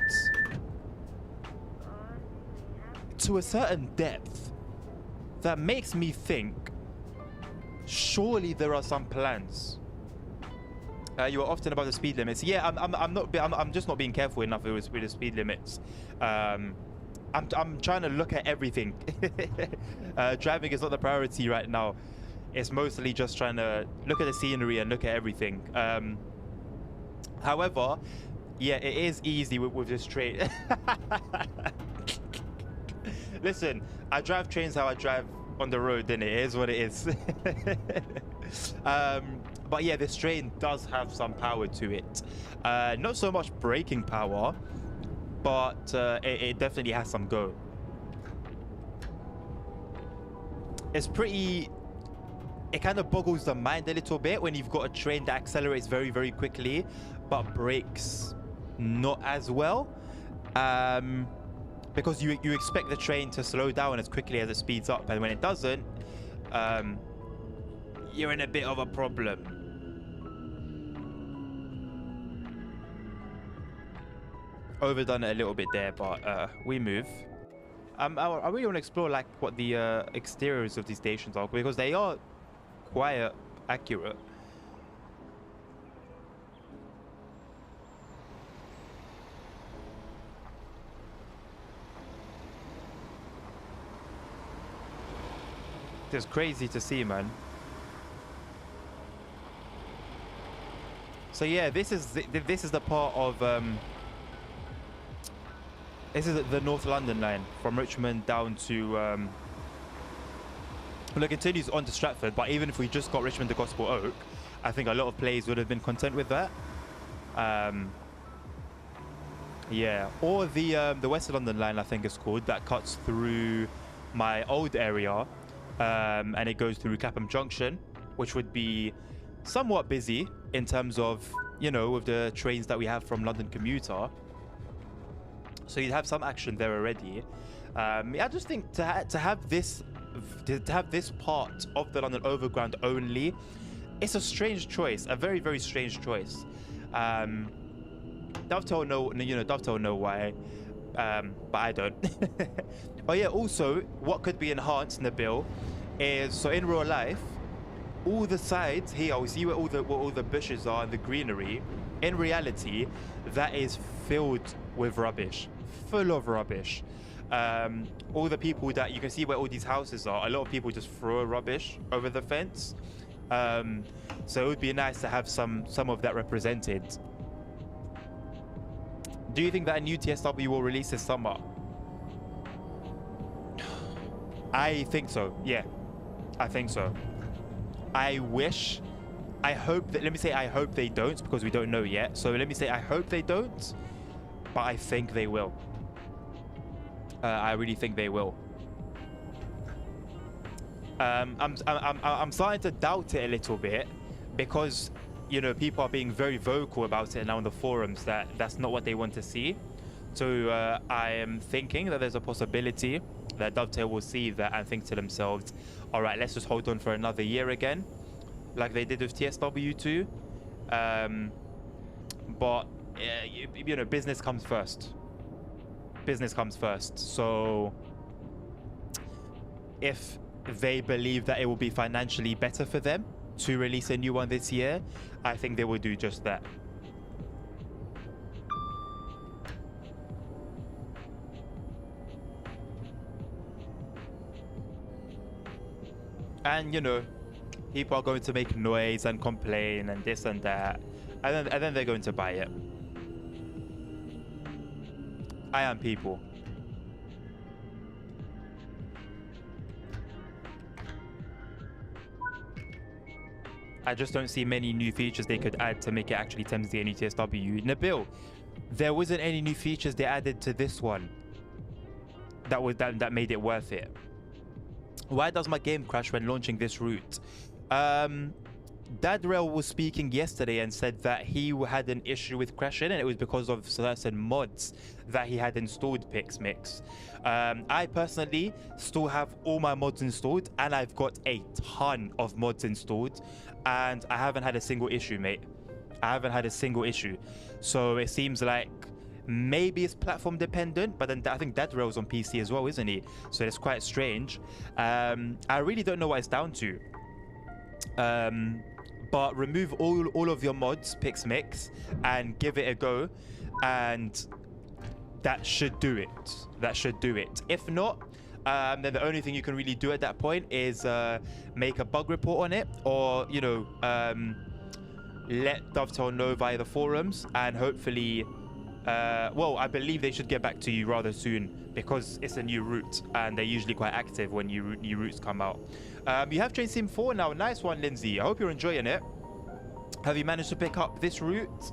to a certain depth that makes me think surely there are some plans. You are often above the speed limits. Yeah, I'm just not being careful enough with the speed limits. I'm trying to look at everything. Driving is not the priority right now. It's mostly just trying to look at the scenery and look at everything. However, yeah, it is easy with this train. Listen, I drive trains how I drive on the road, and it is what it is. But yeah, this train does have some power to it. Not so much braking power, but it definitely has some go. It's pretty... It kind of boggles the mind a little bit when you've got a train that accelerates very, very quickly, but brakes not as well. Because you expect the train to slow down as quickly as it speeds up, and when it doesn't, you're in a bit of a problem. Overdone it a little bit there, but we move. I really want to explore like what the exteriors of these stations are, because they are quite accurate. It's crazy to see, man. So yeah, this is the part of this is the North London line from Richmond down to well, it continues on to Stratford, but even if we just got Richmond to Gospel Oak, I think a lot of players would have been content with that. Yeah, or the West London line, I think it's called, that cuts through my old area, and it goes through Clapham Junction, which would be somewhat busy in terms of, you know, with the trains that we have from London Commuter. So you'd have some action there already. I just think to have this part of the London Overground only, it's a strange choice, a very, very strange choice. Dovetail know why, but I don't. Oh yeah, also what could be enhanced, Nabil, is so in real life, all the sides here, we see where all the bushes are and the greenery. In reality, that is filled with rubbish, full of rubbish. All the people that you can see where all these houses are, a lot of people just throw rubbish over the fence. So it would be nice to have some of that represented. Do you think that a new TSW will release this summer? I think so. Yeah, I think so. I hope that, let me say I hope they don't, because we don't know yet. So let me say I hope they don't, but I think they will. I really think they will. I'm starting to doubt it a little bit, because, you know, people are being very vocal about it now on the forums that that's not what they want to see. So I am thinking that there's a possibility that Dovetail will see that and think to themselves, all right, let's just hold on for another year again, like they did with TSW2. But you know, business comes first. Business comes first. So if they believe that it will be financially better for them to release a new one this year, I think they will do just that. And, you know, people are going to make noise and complain and this and that, and then they're going to buy it. I am people. I just don't see many new features they could add to make it actually Thames the NUTSW. Nabil, there wasn't any new features they added to this one that made it worth it. Why does my game crash when launching this route? Dadrail was speaking yesterday and said that he had an issue with crashing, and it was because of certain mods that he had installed, Pixmix. I personally still have all my mods installed, and I've got a ton of mods installed, and I haven't had a single issue, mate. I haven't had a single issue. So it seems like maybe it's platform dependent, but then I think Dadrail's on PC as well, isn't he? So it's quite strange. I really don't know what it's down to. But remove all of your mods, Pixmix, and give it a go, and that should do it. That should do it. If not, then the only thing you can really do at that point is make a bug report on it, or, you know, let Dovetail know via the forums, and hopefully, well, I believe they should get back to you rather soon, because it's a new route and they're usually quite active when new routes come out. You have Train Sim 4 now. Nice one, Lindsay. I hope you're enjoying it. Have you managed to pick up this route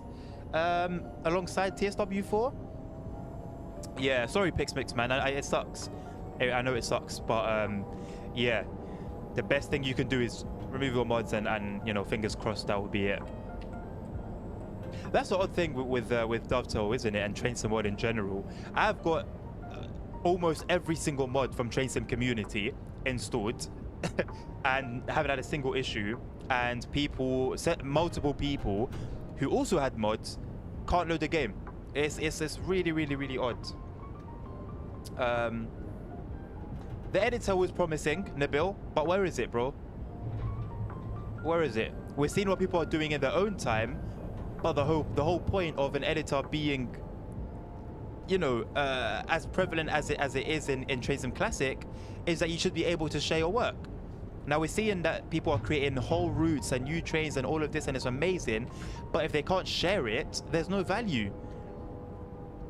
alongside TSW4? Yeah, sorry, Pixmix, man. It sucks. I know it sucks, but yeah, the best thing you can do is remove your mods, and you know, fingers crossed that will be it. That's the odd thing with Dovetail, isn't it? And Train Sim mod in general. I've got almost every single mod from Train Sim community installed and haven't had a single issue, and multiple people who also had mods can't load the game. It's really odd. The editor was promising, Nabil, but where is it, bro? Where is it? We're seeing what people are doing in their own time, but the whole point of an editor being, you know, as prevalent as it is in Train Sim Classic, is that you should be able to share your work. Now we're seeing that people are creating whole routes and new trains and all of this, and it's amazing, but if they can't share it, there's no value.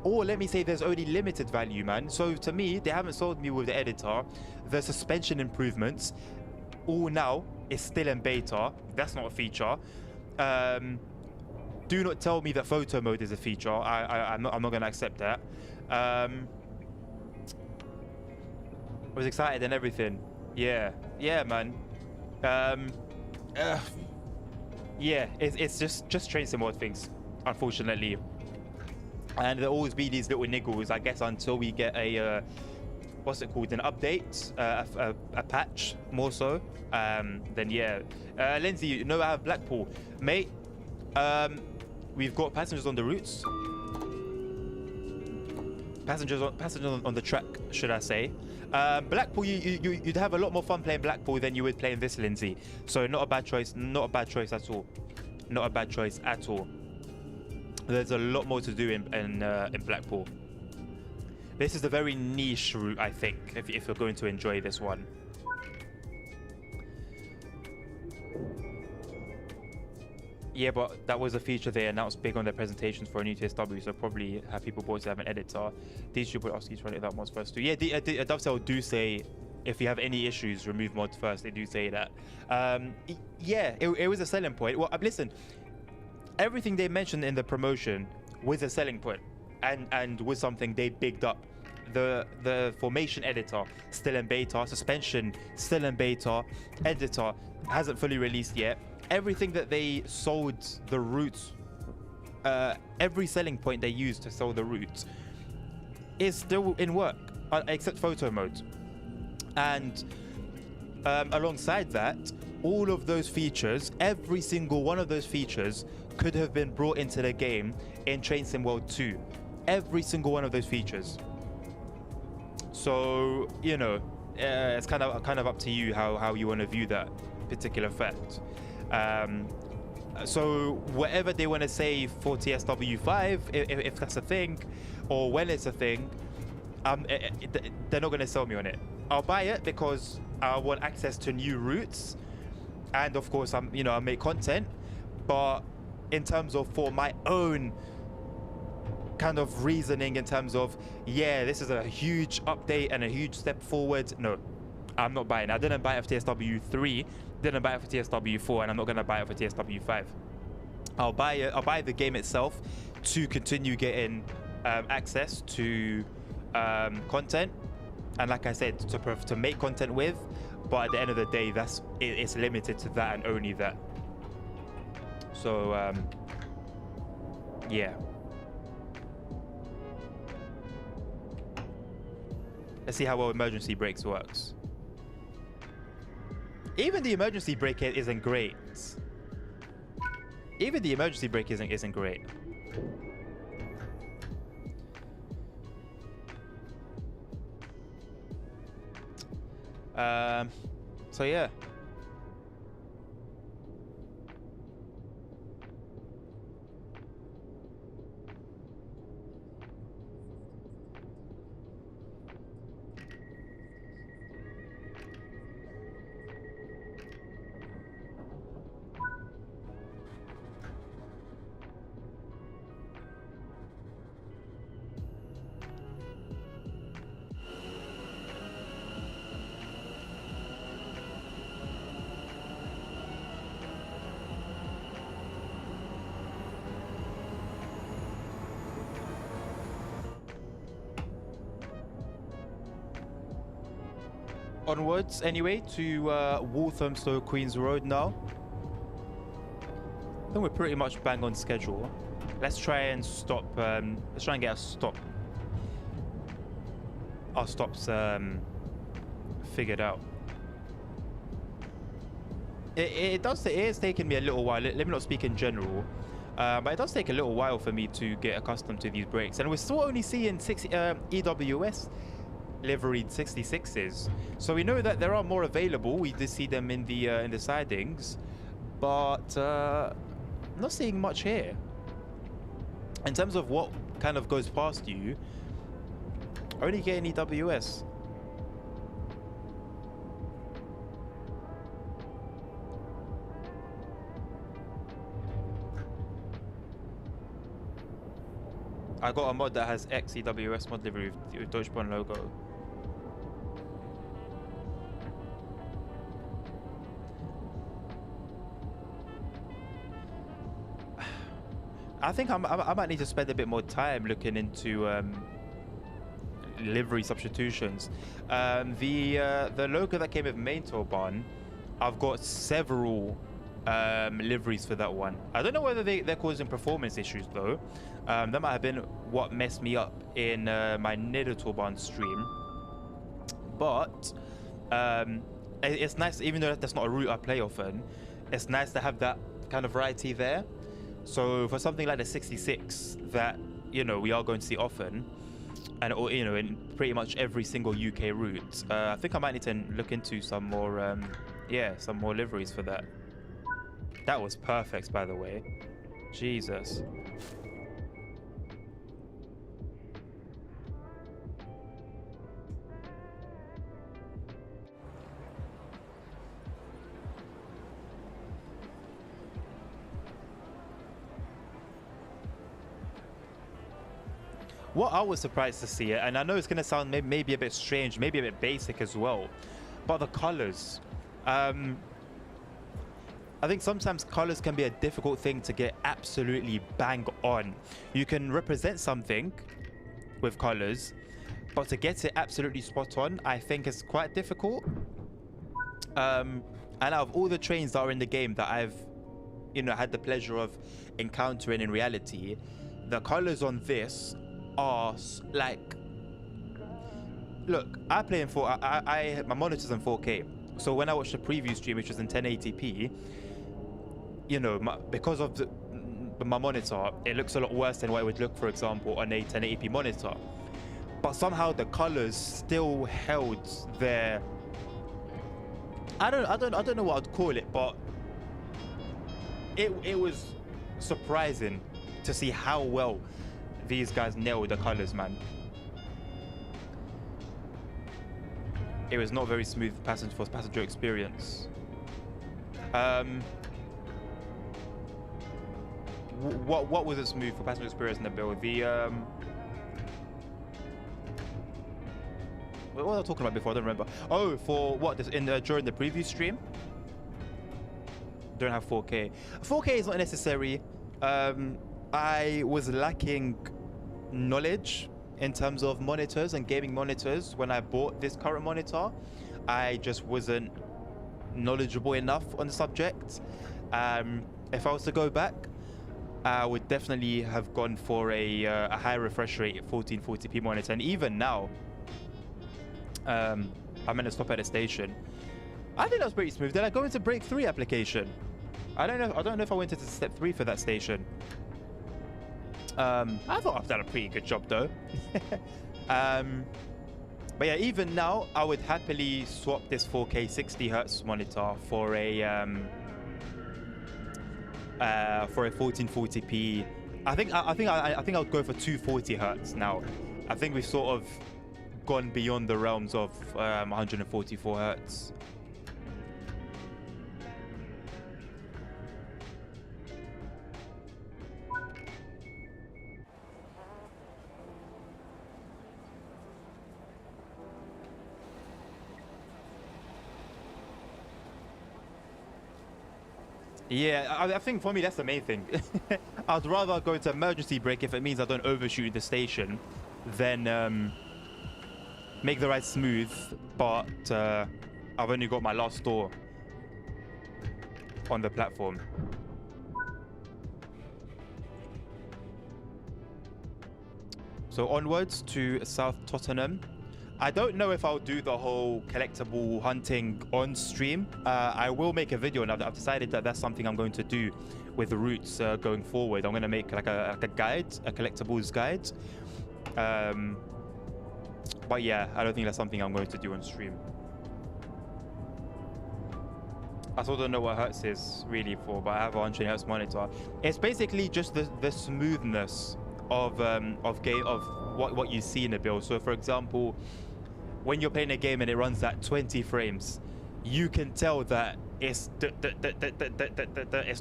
Or let me say there's only limited value, man. So to me, they haven't sold me with the editor. The suspension improvements, all now is still in beta. That's not a feature. Do not tell me that photo mode is a feature. I'm not going to accept that. I was excited and everything. Yeah, man. Yeah, it's just Train Sim mod things, unfortunately. And there'll always be these little niggles, I guess, until we get a what's it called, an update, a patch, more so. Then yeah, Lindsay, you know I have Blackpool, mate. We've got passengers on the routes. Passengers on the track, should I say. Blackpool, you'd have a lot more fun playing Blackpool than you would playing this, Lindsay. So not a bad choice. Not a bad choice at all. Not a bad choice at all. There's a lot more to do in Blackpool. This is a very niche route, I think, if you're going to enjoy this one. Yeah, but that was a feature they announced big on their presentations for a new TSW, so probably have people bought to have an editor. These should ask you to run it that mods first too. Yeah, Dovetail do say if you have any issues, remove mods first. They do say that. Yeah, it was a selling point. Well, listen, everything they mentioned in the promotion was a selling point, and was something they bigged up. The formation editor still in beta, suspension still in beta, editor hasn't fully released yet. Everything that they sold the routes, every selling point they used to sell the routes is still in work, except photo mode. And alongside that, all of those features, every single one of those features could have been brought into the game in Train Sim World 2. Every single one of those features. So, you know, it's kind of up to you how you want to view that particular fact. So whatever they want to say for TSW5, if that's a thing, or when it's a thing, they're not going to sell me on it. I'll buy it because I want access to new routes, and of course I make content. But in terms of for my own kind of reasoning, in terms of, yeah, this is a huge update and a huge step forward, no, I'm not buying. I didn't buy it for TSW 3, didn't buy it for TSW 4, and I'm not gonna buy it for TSW 5. I'll buy the game itself to continue getting access to content, and like I said, to make content with. But at the end of the day, it's limited to that and only that. So yeah. Let's see how well emergency brakes works. Even the emergency brake isn't great. Even the emergency brake isn't great. So yeah. Onwards anyway to Walthamstow Queens Road now. I think we're pretty much bang on schedule. Let's try and stop. Let's try and get our stops figured out. It is taking me a little while. Let me not speak in general, but it does take a little while for me to get accustomed to these brakes, and we're still only seeing EWS liveried 66s, so we know that there are more available. We did see them in the sidings, but I'm not seeing much here in terms of what kind of goes past you. Only getting EWS. I got a mod that has XEWS mod livery with Deutsche Bahn logo. I think I might need to spend a bit more time looking into livery substitutions. The logo that came with main Autobahn, I've got several liveries for that one. I don't know whether they're causing performance issues though. That might have been what messed me up in my Autobahn stream. But it's nice, even though that's not a route I play often, it's nice to have that kind of variety there. So for something like the 66 that, you know, we are going to see often, and you know, in pretty much every single UK route, I think I might need to look into some more some more liveries for that. That was perfect, by the way. Jesus. What I was surprised to see it, and I know it's going to sound maybe a bit strange, maybe a bit basic as well, but the colors. I think sometimes colors can be a difficult thing to get absolutely bang on. You can represent something with colors, but to get it absolutely spot on, I think is quite difficult. And out of all the trains that are in the game that I've, you know, had the pleasure of encountering in reality, the colors on this are like, look, I play in my monitor's in 4K, so when I watch the preview stream, which was in 1080p, you know, because of my monitor, it looks a lot worse than what it would look, for example, on a 1080p monitor. But somehow the colors still held their, I don't know what I'd call it, but it was surprising to see how well these guys nailed the colors, man. It was not very smooth passenger experience. What was it smooth for passenger experience in the build? What was I talking about before? I don't remember. Oh, for what? This during the preview stream. Don't have 4K. 4K is not necessary. I was lacking knowledge in terms of monitors and gaming monitors when I bought this current monitor. I just wasn't knowledgeable enough on the subject. If I was to go back, I would definitely have gone for a high refresh rate 1440p monitor. And even now, I'm gonna stop at a station. I think that was pretty smooth. Did I go into break 3 application? I don't know if I went into step 3 for that station. I thought I've done a pretty good job though. But yeah, even now, I would happily swap this 4K 60 Hz monitor for a 1440p. I think I would go for 240 Hz now. I think we've sort of gone beyond the realms of 144 Hz. Yeah, I think for me that's the main thing. I'd rather go into emergency brake if it means I don't overshoot the station than make the ride smooth, but I've only got my last store on the platform. So onwards to South Tottenham. I don't know if I'll do the whole collectible hunting on stream. I will make a video, and I've decided that that's something I'm going to do with the routes going forward. I'm going to make like a guide, a collectibles guide. But yeah, I don't think that's something I'm going to do on stream. I still don't know what Hertz is really for, but I have a 100 Hertz monitor. It's basically just the smoothness of what you see in the build. So for example, when you're playing a game and it runs at 20 frames, you can tell that it's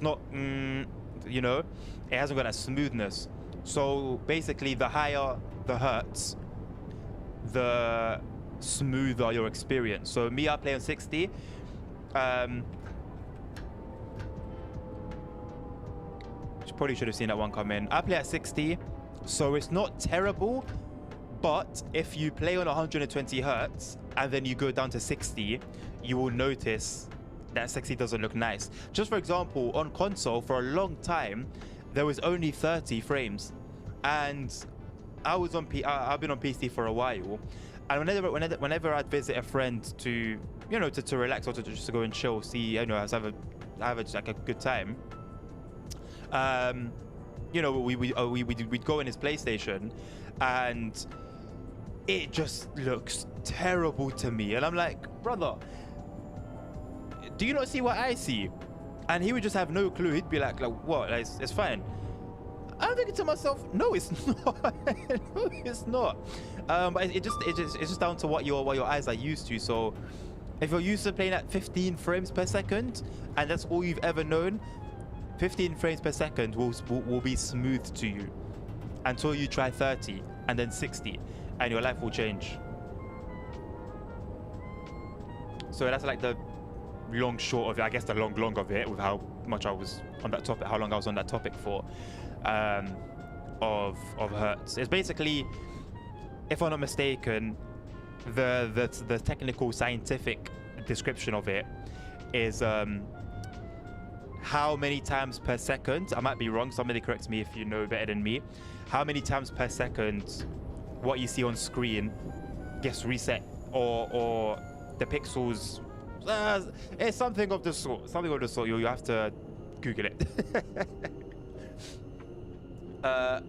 not, you know, it hasn't got that smoothness. So basically, the higher the hertz, the smoother your experience. So me, I play on 60. Probably should have seen that one come in. I play at 60, so it's not terrible. But if you play on 120 hertz and then you go down to 60, you will notice that 60 doesn't look nice. Just for example, on console for a long time, there was only 30 frames, and I've been on PC for a while, and whenever I'd visit a friend to, you know, to relax or to just to go and chill, see, you know, have like a good time. You know, we'd go in his PlayStation, and it just looks terrible to me, and I'm like, brother, do you not see what I see? And he would just have no clue. He'd be like what? Like, it's fine. I'm thinking to myself, no, it's not. No, it's not. But it's just down to what your eyes are used to. So if you're used to playing at 15 frames per second, and that's all you've ever known, 15 frames per second will be smooth to you until you try 30 and then 60, and your life will change. So that's like the long short of it, I guess, the long of it, with how much I was on that topic, how long I was on that topic for, of hertz. It's basically, if I'm not mistaken, the technical scientific description of it is how many times per second, I might be wrong, somebody correct me if you know better than me, how many times per second what you see on screen gets reset, or the pixels, it's something of the sort. You have to Google it.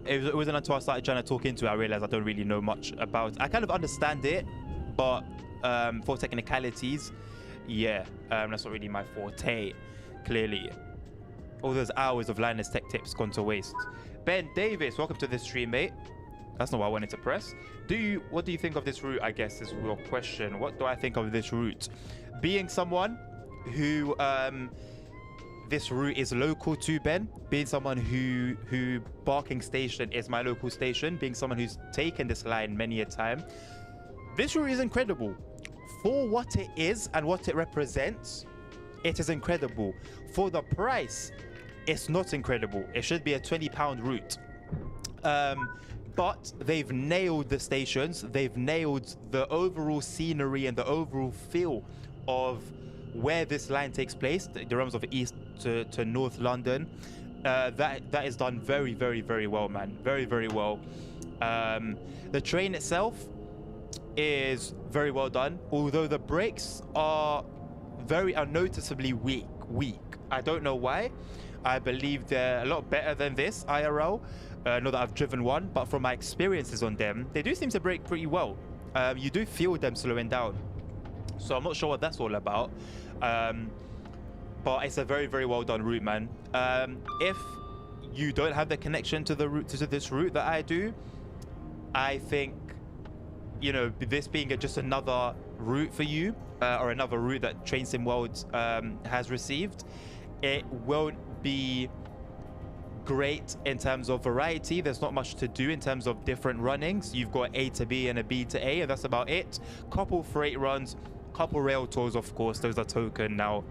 It wasn't until I started trying to talk into it I realized I don't really know much about it. I kind of understand it, but for technicalities, yeah, that's not really my forte, clearly. All those hours of Linus Tech Tips gone to waste. Ben Davis, welcome to the stream, mate. That's not what I wanted to press. What do you think of this route, I guess, is your question. What do I think of this route? Being someone who this route is local to, Ben, being someone who Barking Station is my local station, being someone who's taken this line many a time, This route is incredible. For what it is and what it represents, it is incredible. For the price, it's not incredible. It should be a £20 route. But they've nailed the stations. They've nailed the overall scenery and the overall feel of where this line takes place, the realms of East to North London. That is done very, very, very well, man. Very, very well. The train itself is very well done, although the brakes are noticeably weak. I don't know why. I believe they're a lot better than this IRL. Not that I've driven one, but from my experiences on them, they do seem to brake pretty well. You do feel them slowing down, so I'm not sure what that's all about. But it's a very, very well done route, man. If you don't have the connection to the route, to this route that I do, I think, you know, this being just another route for you, or another route that Train Sim World has received, it won't be great in terms of variety. There's not much to do in terms of different runnings. You've got A to B and a B to A, and that's about it. Couple freight runs, couple rail tours, of course. Those are token now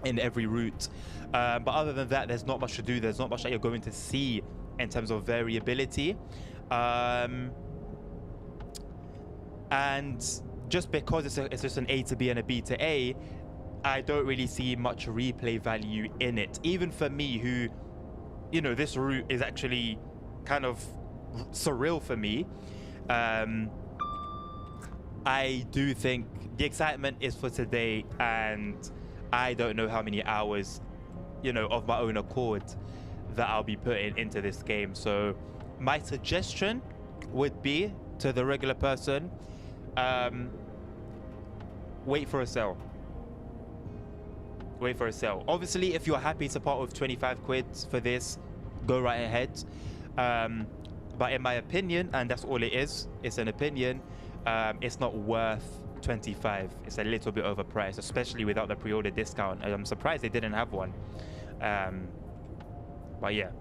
in every route. But other than that, there's not much to do. There's not much that you're going to see in terms of variability. And just because it's just an A to B and a B to A, I don't really see much replay value in it. Even for me, who, you know, this route is actually kind of surreal for me. I do think the excitement is for today, and I don't know how many hours, you know, of my own accord that I'll be putting into this game. So my suggestion would be to the regular person, wait for a sale. Wait for a sale. Obviously, if you're happy to part with 25 quid for this, go right ahead. But in my opinion, and that's all it is, it's an opinion, it's not worth 25. It's a little bit overpriced, especially without the pre-order discount. I'm surprised they didn't have one. But yeah,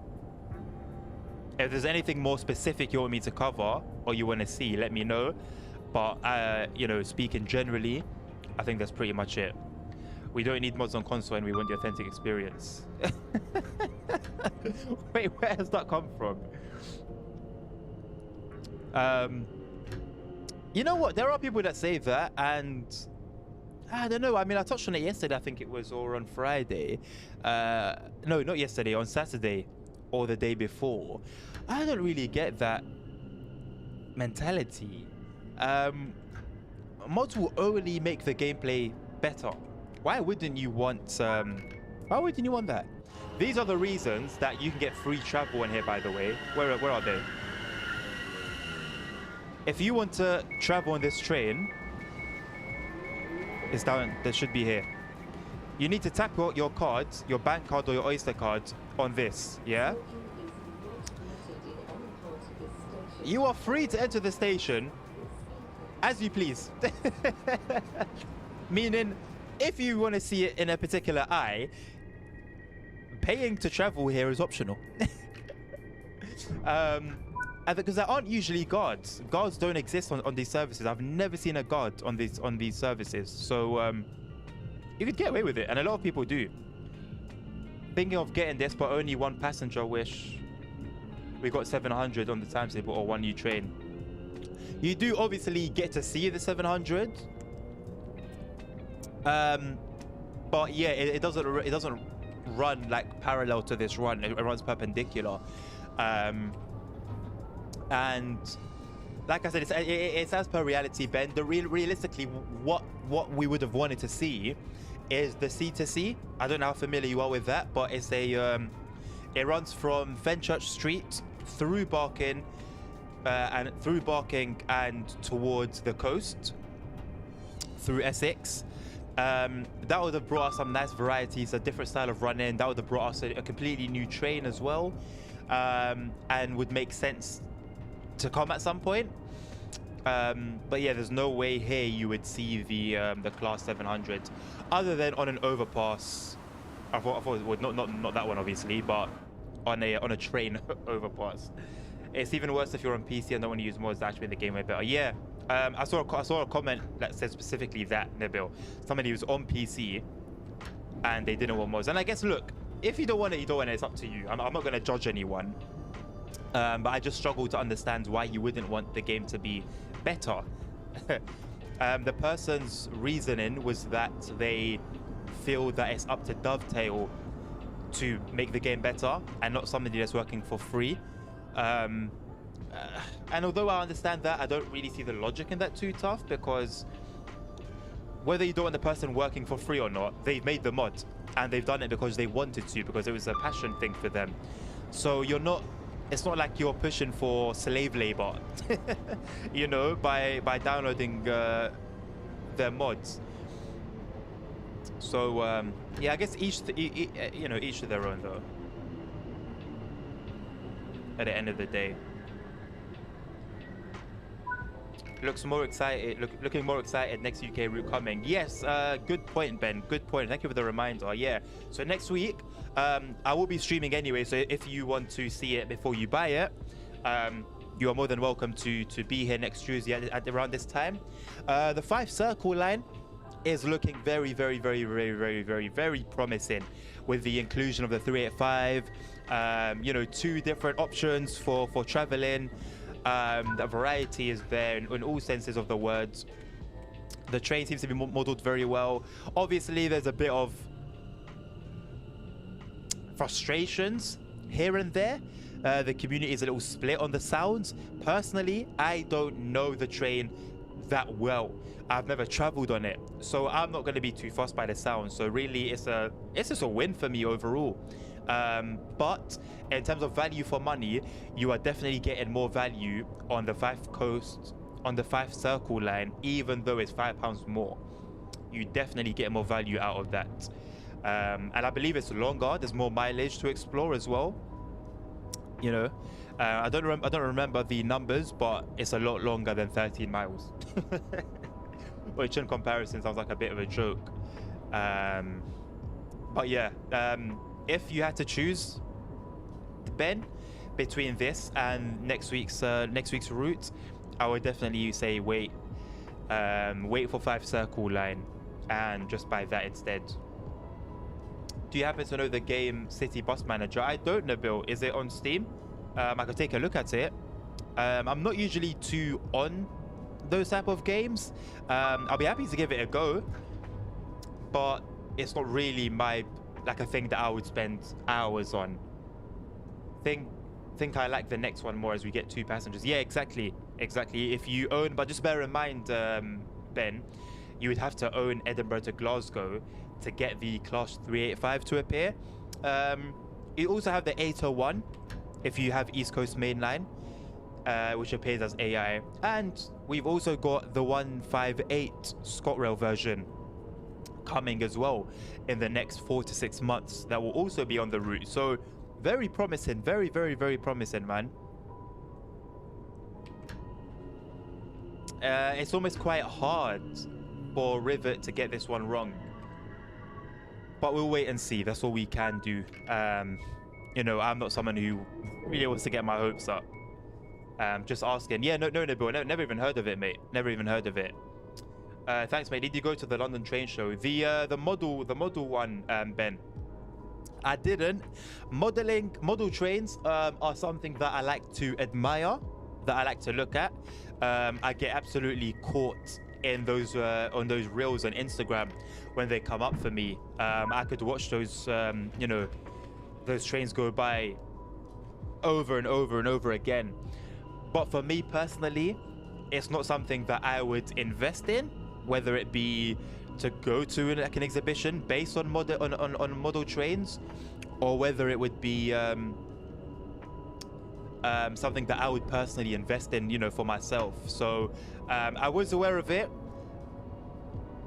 if there's anything more specific you want me to cover or you want to see, let me know. But you know, speaking generally, I think that's pretty much it. We don't need mods on console and we want the authentic experience. Wait, where has that come from? You know what? There are people that say that, and I don't know. I mean, I touched on it yesterday, I think it was, or on Friday. No, not yesterday, on Saturday or the day before. I don't really get that mentality. Mods will only make the gameplay better. Why wouldn't you want that? These are the reasons that you can get free travel in here, by the way. Where are they? If you want to travel on this train, it's down, they should be here. You need to tap your card, your bank card or your Oyster card on this, yeah? You are free to enter the station as you please. Meaning, if you want to see it in a particular eye, paying to travel here is optional. And because there aren't usually guards. Guards don't exist on these services. I've never seen a guard on these services. So you could get away with it, and a lot of people do. Thinking of getting this, but only one passenger. Wish we got 700 on the timetable or one new train. You do obviously get to see the 700. But yeah, it doesn't run like parallel to this run. It runs perpendicular. And like I said, it's as per reality, Ben. Realistically, what we would have wanted to see is the C2C. I don't know how familiar you are with that, but it's a it runs from Fenchurch Street through Barking and towards the coast through Essex. That would have brought us some nice varieties, a different style of running. That would have brought us a completely new train as well, and would make sense to come at some point. But yeah, there's no way here you would see the class 700 other than on an overpass. I thought it would not that one obviously, but on a train overpass. It's even worse if you're on PC and don't want to use mods to actually make the game way better. Yeah, I saw a comment that said specifically that, Nabil, somebody was on PC and they didn't want mods. And I guess, look, if you don't want it, you don't want it. It's up to you. I'm not going to judge anyone. But I just struggle to understand why you wouldn't want the game to be better. The person's reasoning was that they feel that it's up to Dovetail to make the game better and not somebody that's working for free. And although I understand that, I don't really see the logic in that too tough, because whether you don't want the person working for free or not, they've made the mod and they've done it because they wanted to, because it was a passion thing for them. So it's not like you're pushing for slave labor, you know, by downloading their mods. So yeah, I guess each to their own though. At the end of the day, looking more excited. Next UK route coming. Yes, good point, Ben. Good point. Thank you for the reminder. Yeah. So next week, I will be streaming anyway. So if you want to see it before you buy it, you are more than welcome to be here next Tuesday at around this time. The 5 circle line is looking very, very, very, very, very, very, very promising with the inclusion of the 385. You know, 2 different options for traveling. The variety is there in all senses of the words. The train seems to be modeled very well. Obviously, there's a bit of frustrations here and there. The community is a little split on the sounds. Personally, I don't know the train that well. I've never traveled on it, so I'm not going to be too fussed by the sound. So really, it's just a win for me overall. But in terms of value for money, you are definitely getting more value on the 5 circle line, even though it's £5 more. You definitely get more value out of that. And I believe it's longer. There's more mileage to explore as well. You know, I don't remember the numbers, but it's a lot longer than 13 miles. Which in comparison sounds like a bit of a joke. But yeah, if you had to choose, Ben, between this and next week's route, I would definitely say wait for 5 circle line and just buy that instead. Do you happen to know the game City Bus Manager? I don't know, Bill. Is it on Steam? I could take a look at it. I'm not usually too on those type of games. I'll be happy to give it a go, but it's not really like a thing that I would spend hours on. Think I like the next one more as we get 2 passengers. Yeah, exactly. If you own, but just bear in mind, Ben, you would have to own Edinburgh to Glasgow to get the Class 385 to appear. You also have the 801 if you have East Coast Mainline, which appears as AI, and we've also got the 158 ScotRail version coming as well in the next 4 to 6 months. That will also be on the route. So very promising, very, very, very promising, man. It's almost quite hard for Rivet to get this one wrong, but we'll wait and see. That's all we can do. You know, I'm not someone who really wants to get my hopes up. Just asking. Yeah, no, bro. Never even heard of it, mate. Never even heard of it. Thanks, mate. Did you go to the London train show? The model one, Ben. I didn't. Model trains are something that I like to admire, that I like to look at. I get absolutely caught in those on those reels on Instagram when they come up for me. I could watch those, you know, those trains go by over and over and over again. But for me personally, it's not something that I would invest in, whether it be to go to like an exhibition based on model trains, or whether it would be something that I would personally invest in, you know, for myself. So I was aware of it,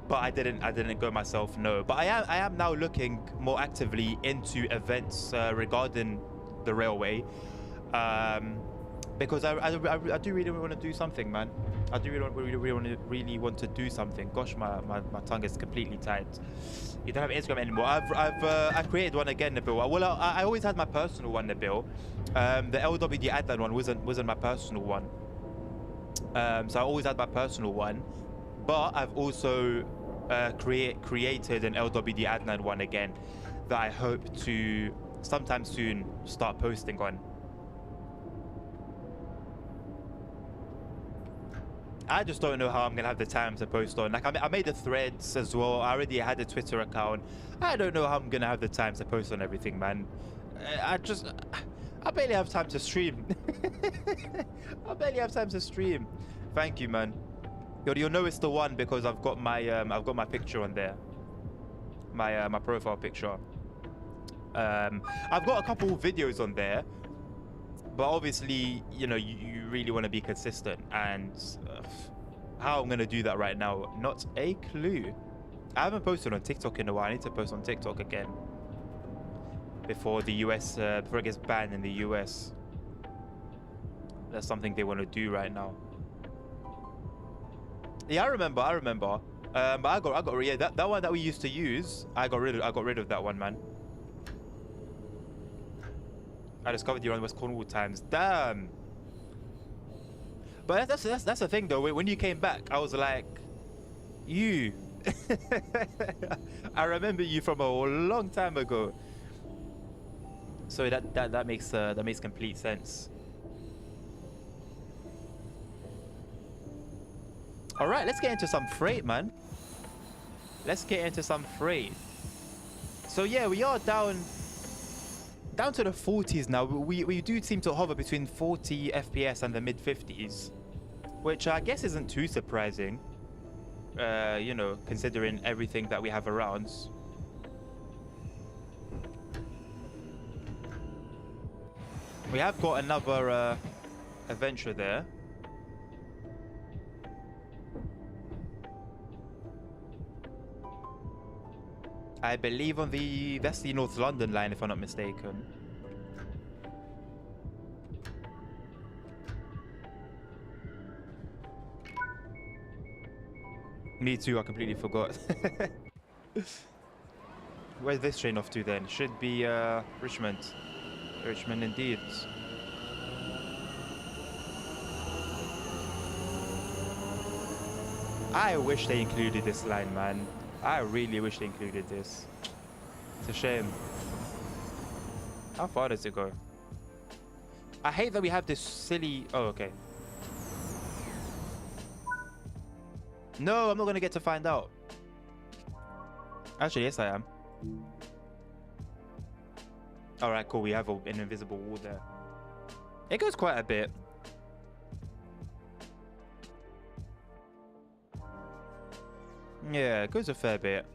but I didn't go myself, no. But I am now looking more actively into events regarding the railway, because I do really want to do something, man. I do really want to do something. Gosh, my tongue is completely tied. You don't have Instagram anymore. I've created one again, Nabil. Well, I always had my personal one, Nabil. The LWD Adlan one wasn't my personal one. So I always had my personal one, but I've also created an LWD Adnan one again that I hope to sometime soon start posting on. I just don't know how I'm gonna have the time to post on. Like, I made the threads as well. I already had a Twitter account. I don't know how I'm gonna have the time to post on everything, man. I barely have time to stream. I barely have time to stream. Thank you, man. You'll know it's the one because I've got my picture on there. My profile picture. I've got a couple of videos on there, but obviously, you know, you really want to be consistent, and how I'm gonna do that right now, not a clue. I haven't posted on TikTok in a while. I need to post on TikTok again before the US, before it gets banned in the US. That's something they want to do right now. Yeah, I remember. But I got yeah, that one that we used to use. I got rid of that one, man. I discovered you on West Cornwall times. Damn. But that's the thing though. When you came back, I was like, you. I remember you from a long time ago. So that makes complete sense. All right, let's get into some freight, man. Let's get into some freight. So yeah, we are down to the 40s now. We do seem to hover between 40 FPS and the mid 50s, which I guess isn't too surprising. You know, considering everything that we have around. We have got another adventure there. I believe on that's the North London line, if I'm not mistaken. Me too, I completely forgot. Where's this train off to then? Should be Richmond. Richmond indeed. I wish they included this line, man. I really wish they included this. It's a shame. How far does it go? I hate that we have this silly... Oh, okay. No, I'm not going to get to find out. Actually, yes, I am. Alright, cool. We have an invisible wall there. It goes quite a bit. Yeah, it goes a fair bit.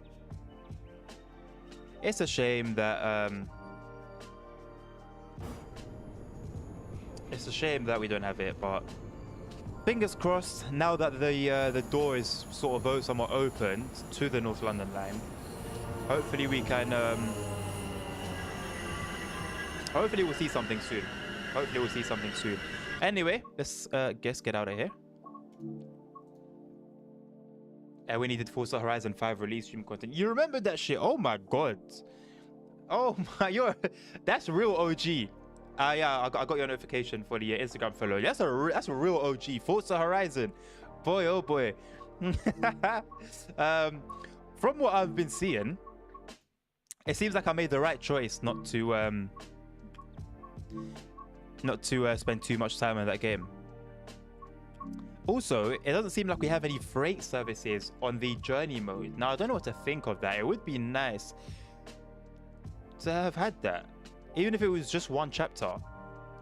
It's a shame that we don't have it, but fingers crossed. Now that the door is sort of somewhat opened to the North London line, hopefully we can. Hopefully we'll see something soon. Anyway, let's get out of here. And we needed Forza Horizon 5 release stream content. You remember that shit? Oh my god. Oh my, that's real OG. Yeah, I got your notification for the Instagram follow. That's a real OG. Forza Horizon. Boy, oh boy. From what I've been seeing, it seems like I made the right choice not to spend too much time on that game. Also, it doesn't seem like we have any freight services on the journey mode. Now, I don't know what to think of that. It would be nice to have had that. Even if it was just one chapter,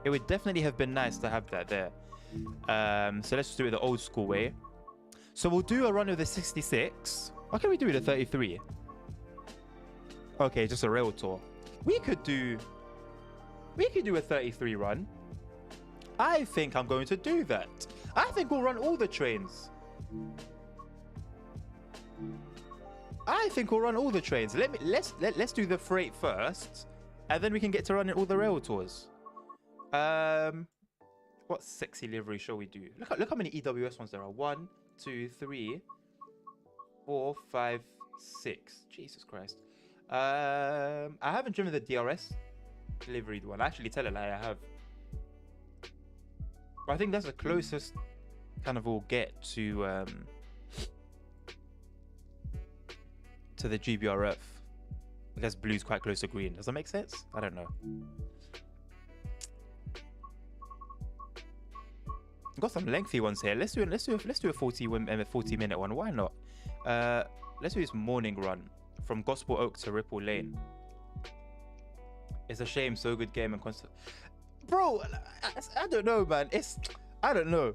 it would definitely have been nice to have that there. So let's just do it the old school way. So we'll do a run of the 66. What can we do with the 33? Okay, just a rail tour. We could do a 33 run. I think I'm going to do that. I think we'll run all the trains. Let's do the freight first, and then we can get to running all the rail tours. What sexy livery shall we do? Look how many EWS ones there are. 1, 2, 3, 4, 5, 6. Jesus Christ. I haven't driven the DRS liveried one. Actually, tell a lie, I have. But I think that's the closest kind of all get to the GBRF. I guess blue's quite close to green. Does that make sense? I don't know. Got some lengthy ones here. Let's do a 40-minute one. Why not? Let's do this morning run from Gospel Oak to Ripple Lane. It's a shame, so good game and constant. Bro, I don't know, man. I don't know.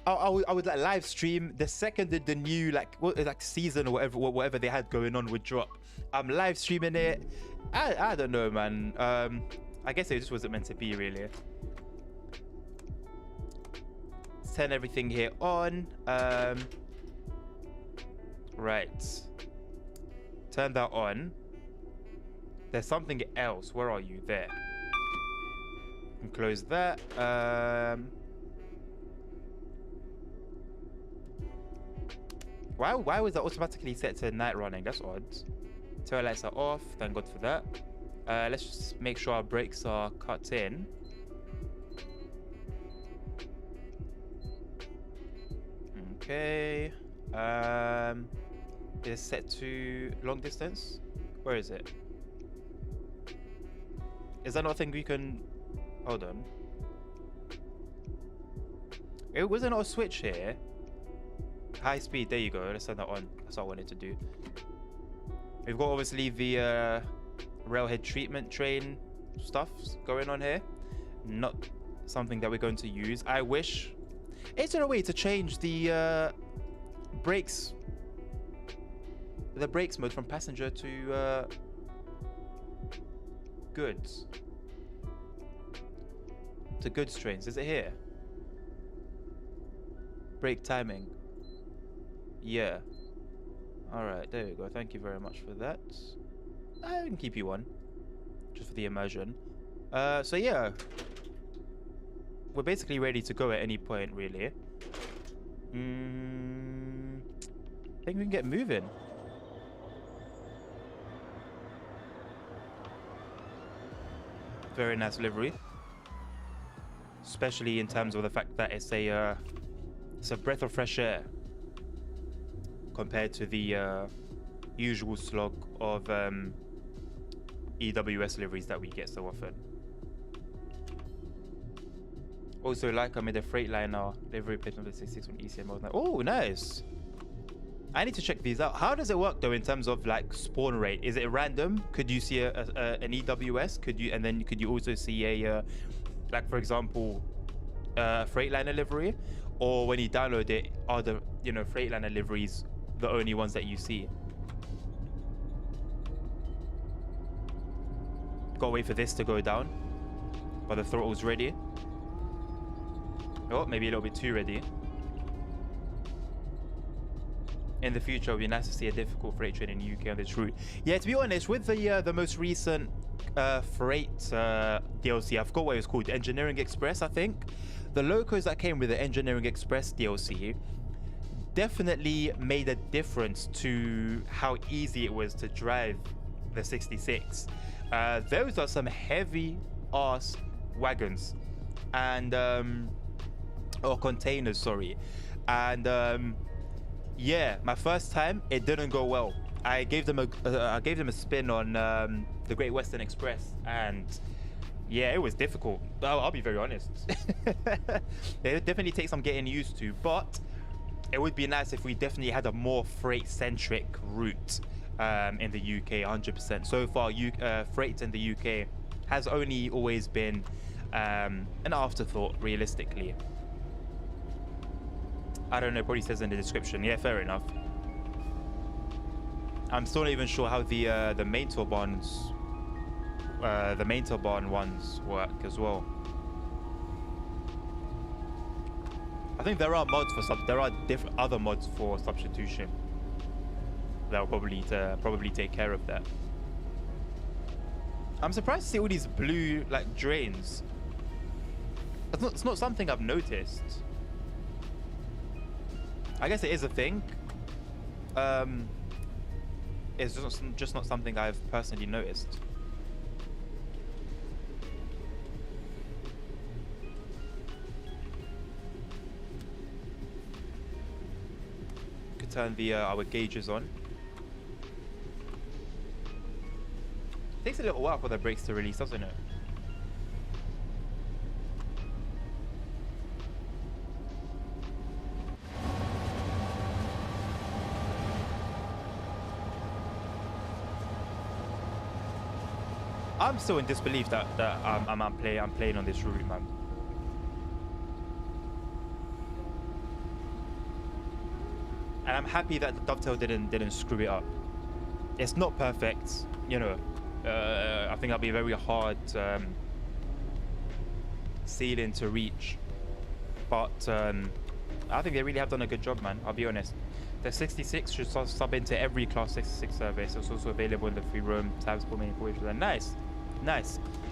I would like live stream the second the new like season or whatever they had going on would drop. I'm live streaming it. I don't know, man. I guess it just wasn't meant to be, really. Let's turn everything here on. Right. Turn that on. There's something else. Where are you? There. And close that. Why was that automatically set to night running? That's odd. Tail lights are off. Thank God for that. Let's just make sure our brakes are cut in. Okay. It's set to long distance. Where is it? Is that not a thing we can... Hold on. It wasn't a switch here. High speed, there you go. Let's turn that on. That's what I wanted to do. We've got obviously the railhead treatment train stuff going on here. Not something that we're going to use. I wish... Is there a way to change the brakes mode from passenger to goods? To goods trains. Is it here? Brake timing. Yeah. Alright, there we go. Thank you very much for that. I can keep you on. Just for the immersion. So yeah. We're basically ready to go at any point, really. I think we can get moving. Very nice livery. Especially in terms of the fact that it's a breath of fresh air compared to the usual slog of EWS liveries that we get so often. Also, like I made a Freightliner livery plate number 66 on ECM. Oh, nice. I need to check these out. How does it work though in terms of like spawn rate? Is it random? Could you see an EWS? Could you also see a like, for example, Freightliner livery? Or when you download it, are the Freightliner liveries the only ones that you see? Gotta wait for this to go down, but the throttle's ready. Oh, maybe a little bit too ready. In the future, it would be nice to see a difficult freight train in the UK on this route. Yeah, to be honest, with the most recent freight DLC, I forgot what it was called, Engineering Express, I think. The locos that came with the Engineering Express DLC definitely made a difference to how easy it was to drive the 66. Those are some heavy ass wagons and or containers, sorry. And yeah, my first time it didn't go well. I gave them a spin on the Great Western Express, and yeah, it was difficult. I'll be very honest. It definitely takes some getting used to, but it would be nice if we definitely had a more freight-centric route in the UK. 100%. So far, freight in the UK has only always been an afterthought, realistically. I don't know, probably says in the description. Yeah, fair enough. I'm still not even sure how the main turbine ones work as well. I think there are mods for there are different other mods for substitution that will probably take care of that. I'm surprised to see all these blue like drains. It's not something I've noticed. I guess it is a thing. It's just not something I've personally noticed. turn the our gauges on. Takes a little while for the brakes to release, doesn't it? I'm still in disbelief that I'm playing on this route, man. And I'm happy that the dovetail didn't screw it up. It's not perfect, you know. I think that'll be a very hard ceiling to reach, but I think they really have done a good job, man. I'll be honest. The 66 should sub into every Class 66 service. It's also available in the free roam tabs for many voyages. And nice.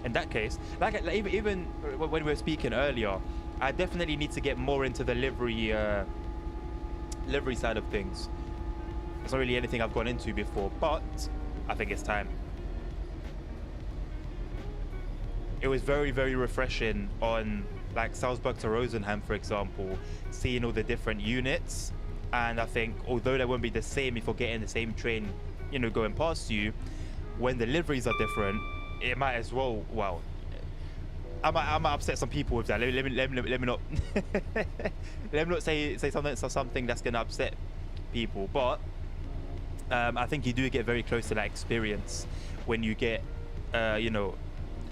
In that case, like even when we were speaking earlier, I definitely need to get more into the livery side of things. It's not really anything I've gone into before, but I think it's time. It was very, very refreshing on like Salzburg to Rosenheim, for example, seeing all the different units. And I think although they won't be the same if you're getting the same train, you know, going past you, when the liveries are different, it might as well. Well, I might upset some people with that. Let me not let me not say something that's gonna upset people. But I think you do get very close to that experience when you get you know,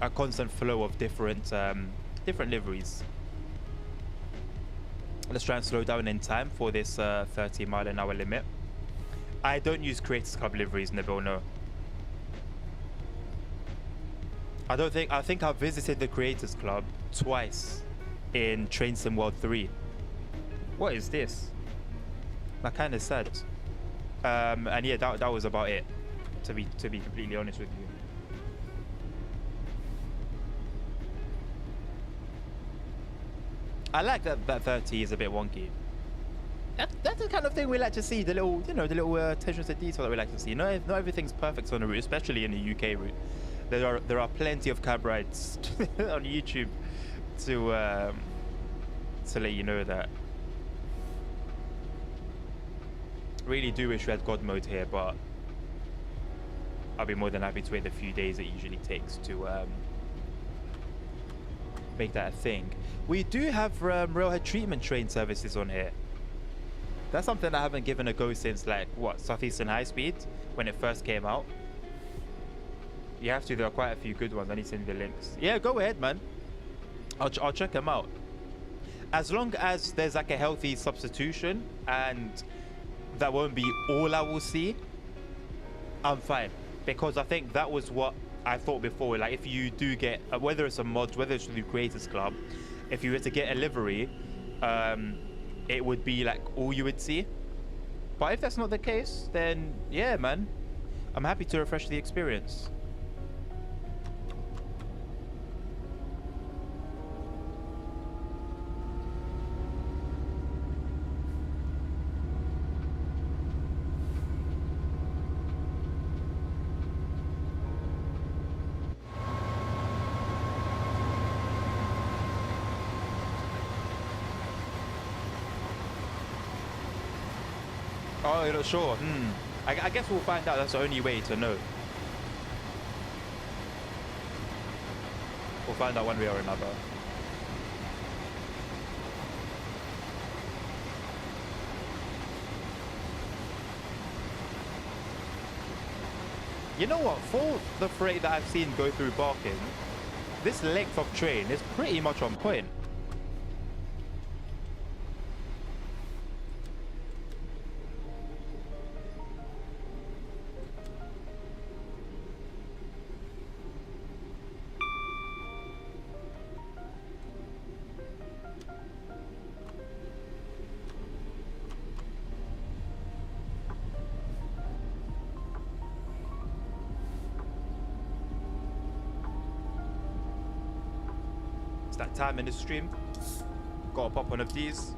a constant flow of different liveries. Let's try and slow down in time for this 30-mile-an-hour limit. I don't use Creators Club liveries, Nabil, no. I think I've visited the Creators Club twice in Train Sim World 3. What is this? That kind of sad. And yeah, that was about it, to be completely honest with you. I like that 30 is a bit wonky. That's the kind of thing we like to see, the little, you know, the little attention to detail that we like to see. Not everything's perfect on the route, especially in the UK route. There are plenty of cab rides on YouTube to let you know that. Really do wish we had God mode here, but I'll be more than happy to wait the few days it usually takes to make that a thing. We do have railhead treatment train services on here. That's something I haven't given a go since, like, what, Southeastern High Speed, when it first came out. You have to. There are quite a few good ones. I need to send you the links. Yeah, go ahead, man. I'll check them out. As long as there's like a healthy substitution and that won't be all I will see, I'm fine. Because I think that was what I thought before. Like, if you do get, whether it's a mod, whether it's through Creators Club, if you were to get a livery, it would be like all you would see. But if that's not the case, then yeah, man, I'm happy to refresh the experience. Oh, you're not sure? I guess we'll find out. That's the only way to know. We'll find out one way or another. You know what? For the freight that I've seen go through Barking, this length of train is pretty much on point. That time in the stream, gotta pop one of these.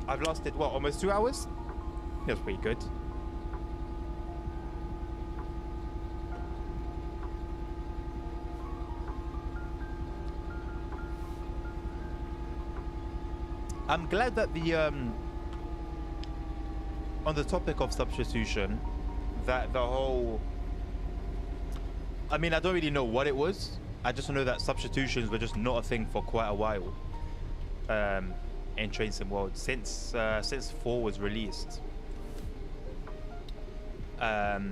I've lasted what, almost 2 hours? That's pretty good. I'm glad that the on the topic of substitution, that the whole, I mean, I don't really know what it was. I just know that substitutions were just not a thing for quite a while in Train Sim World since 4 was released. But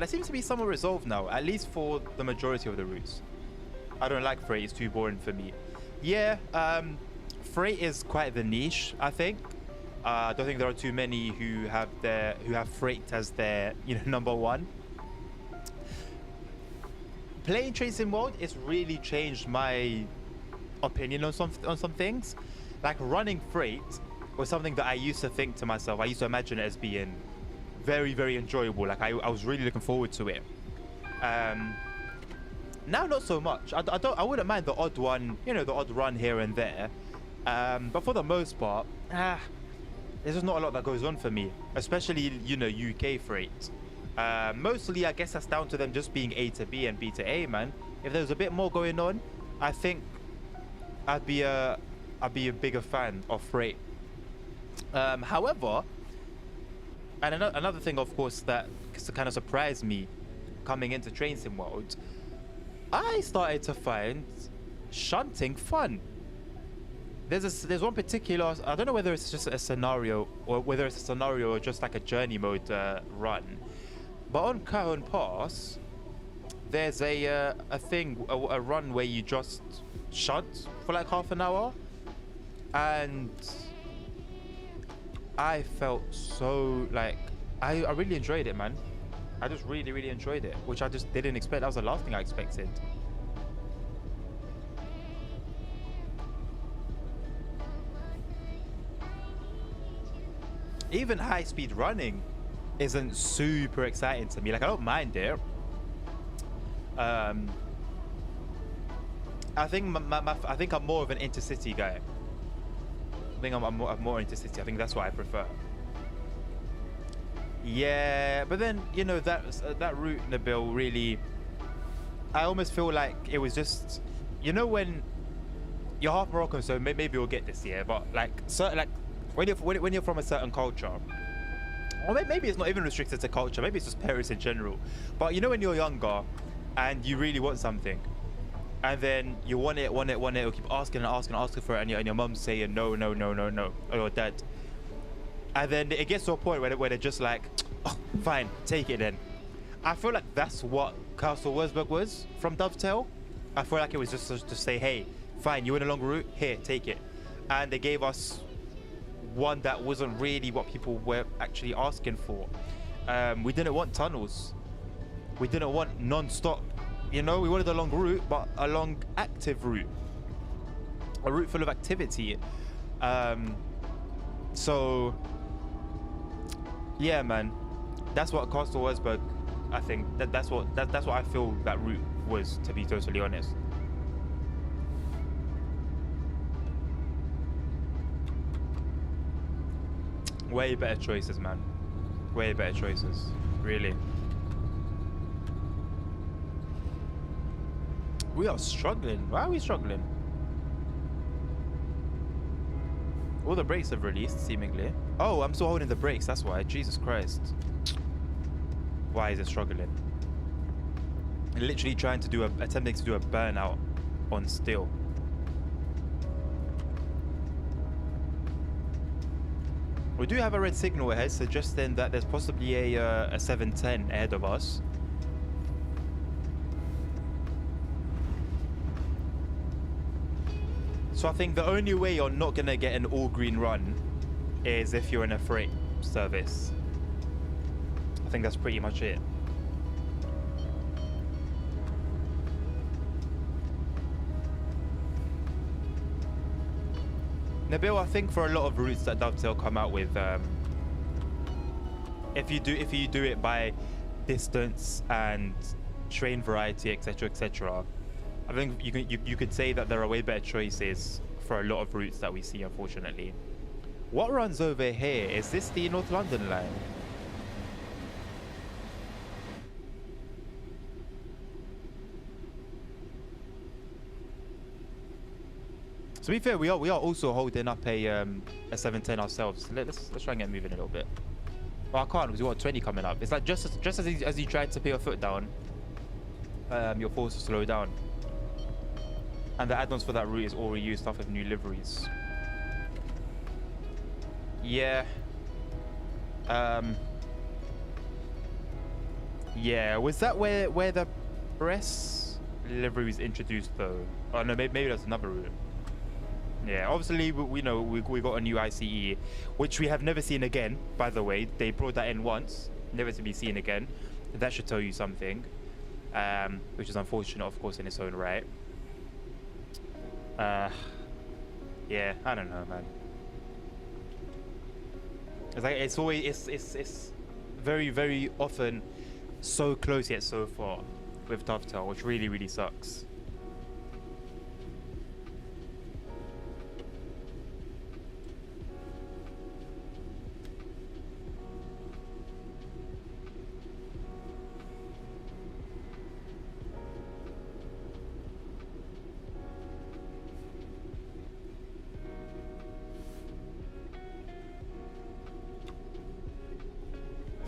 it seems to be somewhat resolved now, at least for the majority of the routes. I don't like Freight, it's too boring for me. Yeah, Freight is quite the niche, I think. I don't think there are too many who have Freight as their, number one. Playing Train Sim World, it's really changed my opinion on some things. Like running Freight was something that I used to think to myself. I used to imagine it as being very, very enjoyable. Like I was really looking forward to it. Now not so much. I wouldn't mind the odd one, the odd run here and there. But for the most part, there's just not a lot that goes on for me, especially UK Freight. Mostly, I guess that's down to them just being A to B and B to A, man. If there was a bit more going on, I think I'd be a bigger fan of Freight. However, and another thing, of course, that kind of surprised me coming into Train Sim World, I started to find shunting fun. There's one particular, I don't know whether it's just a scenario or whether it's a scenario or just like a journey mode run. But on Cajon Pass, there's a run where you just shunt for like half an hour, and I felt so like I really enjoyed it, man. I just really, really enjoyed it, which I just didn't expect. That was the last thing I expected. Even high-speed running isn't super exciting to me. Like, I don't mind it. I think I think I'm more of an intercity guy. I think I'm more intercity. I think that's what I prefer. Yeah, but then that route, Nabil, really, I almost feel like it was just, when you're half Moroccan, so maybe we'll get this year, but like certain, like when you're from a certain culture, or maybe it's not even restricted to culture, maybe it's just parents in general, but when you're younger and you really want something, and then you want it, you keep asking for it, and your mum's saying no, or your dad. And then it gets to a point where they're just like, oh, fine, take it then. I feel like that's what Castle Wurzburg was from Dovetail. I feel like it was just to say, hey, fine, you went a long route, here, take it. And they gave us one that wasn't really what people were actually asking for. We didn't want tunnels. We didn't want non-stop. We wanted a long route, but a long active route. A route full of activity. So... yeah, man, that's what Castle Wurzburg, I think that's what I feel that route was, to be totally honest. Way better choices, man. Way better choices, really. We are struggling. Why are we struggling? All the brakes have released, seemingly. Oh, I'm still holding the brakes, that's why. Jesus Christ. Why is it struggling? Literally attempting to do a burnout on steel. We do have a red signal ahead, suggesting that there's possibly a 710 ahead of us. So I think the only way you're not going to get an all-green run is if you're in a freight service. I think that's pretty much it. Nabil, I think for a lot of routes that Dovetail come out with, if you do it by distance and train variety, etc., I think you could say that there are way better choices for a lot of routes that we see, unfortunately. What runs over here? Is this the North London line? To be fair, we are also holding up a 710 ourselves. Let's try and get moving a little bit. Well, I can't because we got a 20 coming up. It's like just as you try to put your foot down, your force will slow down. And the add-ons for that route is all reused stuff with new liveries. Yeah. Yeah. Was that where the press livery was introduced though? Oh no, maybe that's another route. Yeah, obviously we know we got a new ICE, which we have never seen again. By the way, they brought that in once, never to be seen again. That should tell you something, which is unfortunate, of course, in its own right. Yeah, I don't know, man. It's like it's always it's very, very often so close yet so far with Dovetail, which really sucks.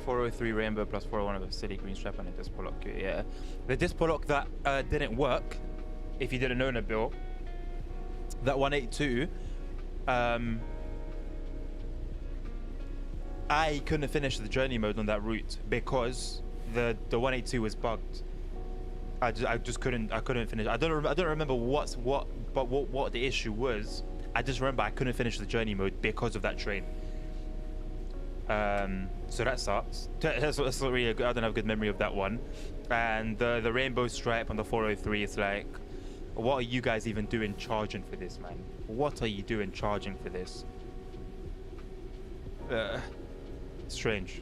.403 Rainbow plus 401 of the City Green Strap and a disc pull-lock. Yeah, the disc pull-lock that didn't work. If you didn't know, Nabil, that 182, I couldn't finish the journey mode on that route because the 182 was bugged. I just couldn't finish. I don't remember what the issue was. I just remember I couldn't finish the journey mode because of that train. So that sucks. That's not really I don't have a good memory of that one. And the rainbow stripe on the 403 is like, what are you guys even doing charging for this, man? What are you doing charging for this? Strange.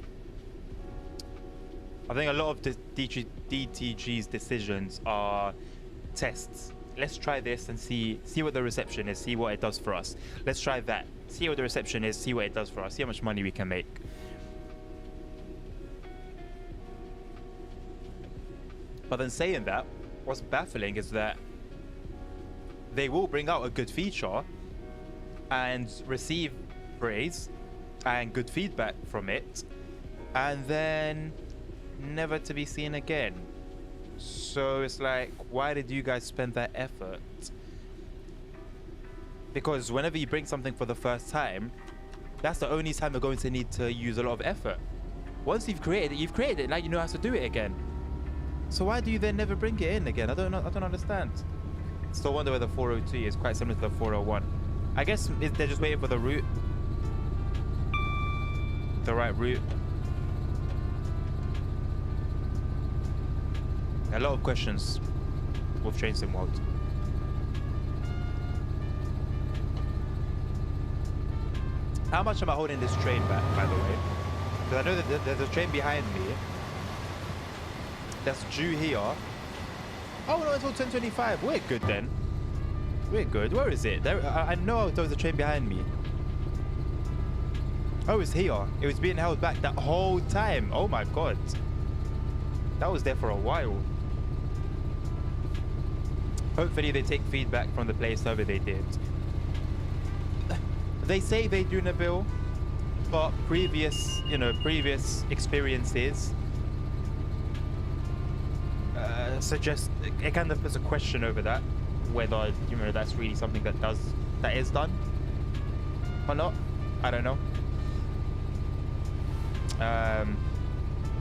I think a lot of the DTG's decisions are tests. Let's try this and see what the reception is, see what it does for us. Let's try that. See what the reception is, see what it does for us, see how much money we can make. But then saying that, what's baffling is that they will bring out a good feature and receive praise and good feedback from it, and then never to be seen again. So it's like, why did you guys spend that effort? Because whenever you bring something for the first time, that's the only time you're going to need to use a lot of effort. Once you've created it, now you know how to do it again. So why do you then never bring it in again? I don't understand. Still wonder whether 402 is quite similar to the 401. I guess they're just waiting for the route. The right route. A lot of questions with Train Sim World. How much am I holding this train back, by the way? Because I know that there's a train behind me that's due here. Oh no, until 10:25. We're good then. We're good. Where is it? There. I know there was a train behind me. Oh, it's here. It was being held back that whole time. Oh my god. That was there for a while. Hopefully they take feedback from the play server they did. They say they do, Nabil, but previous experiences suggest it kind of puts a question over that, whether that's really something that is done or not. I don't know.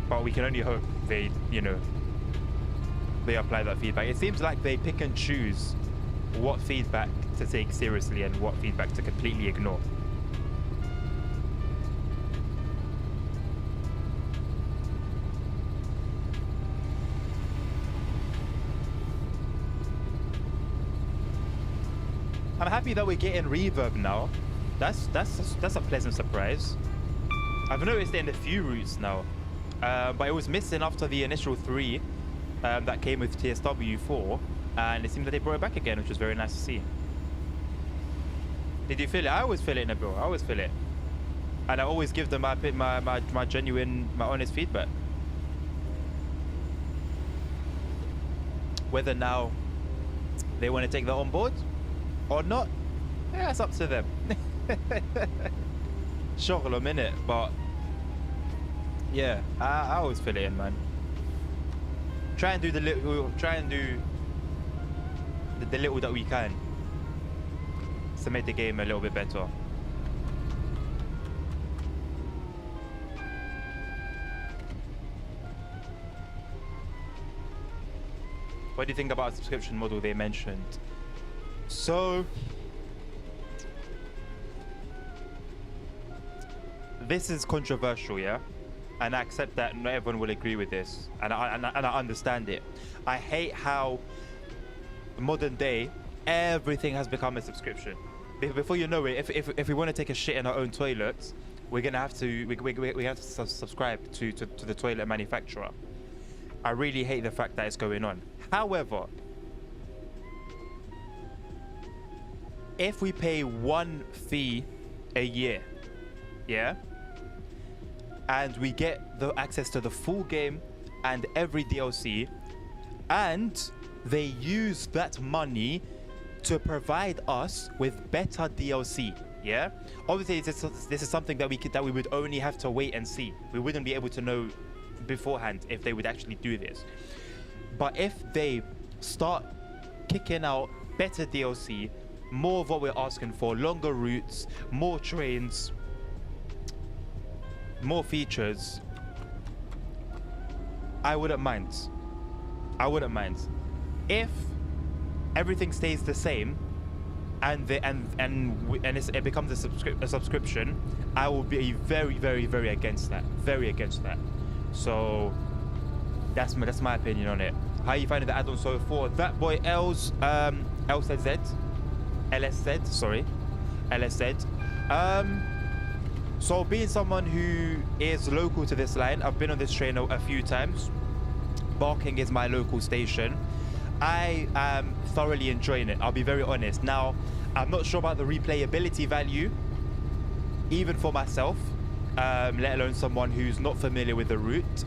But we can only hope they apply that feedback. It seems like they pick and choose what feedback to take seriously and what feedback to completely ignore. I'm happy that we're getting reverb now. That's a pleasant surprise. I've noticed it in a few routes now, but it was missing after the initial 3 that came with TSW4, and it seems that they brought it back again, which was very nice to see. Did you feel it? I always feel it, Nabil. I always feel it, and I always give them my genuine, my honest feedback. Whether now they want to take that on board or not, Yeah, it's up to them. Struggle a minute, but yeah, I always fill it in, man. Try and do the little, the little that we can to make the game a little bit better. What do you think about the subscription model they mentioned? So this is controversial, yeah, and I accept that not everyone will agree with this, and I understand it. I hate how modern day everything has become a subscription. Before you know it, if we want to take a shit in our own toilets, we're gonna have to we have to subscribe to the toilet manufacturer. I really hate the fact that it's going on. However, if we pay one fee a year, yeah, and we get the access to the full game and every DLC, and they use that money to provide us with better DLC, yeah. Obviously, this is something that we would only have to wait and see. We wouldn't be able to know beforehand if they would actually do this. But if they start kicking out better DLC, more of what we're asking for, longer routes, more trains, more features, I wouldn't mind. I wouldn't mind. If everything stays the same and it becomes a subscription, I will be very, very, very against that. Very against that. So that's my opinion on it. How are you finding the add-on so far? That boy LSZ. So being someone who is local to this line, I've been on this train a few times. Barking is my local station. I am thoroughly enjoying it, I'll be very honest. Now, I'm not sure about the replayability value, even for myself, let alone someone who's not familiar with the route.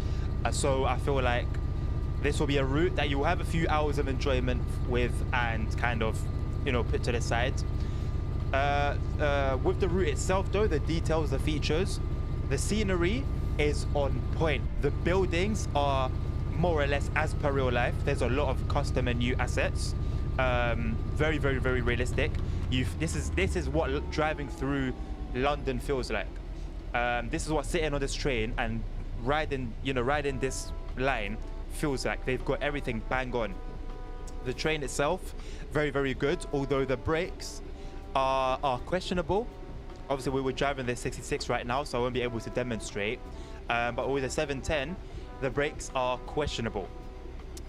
So I feel like this will be a route that you will have a few hours of enjoyment with and kind of, you know, put to the side. With the route itself though, the details, the features, the scenery is on point. The buildings are more or less as per real life. There's a lot of custom and new assets. Very, very, very realistic. This is what driving through London feels like. This is what sitting on this train and riding this line feels like. They've got everything bang on. The train itself, very, very good, although the brakes are questionable. Obviously, we were driving the 66 right now, so I won't be able to demonstrate. But with the 710, the brakes are questionable.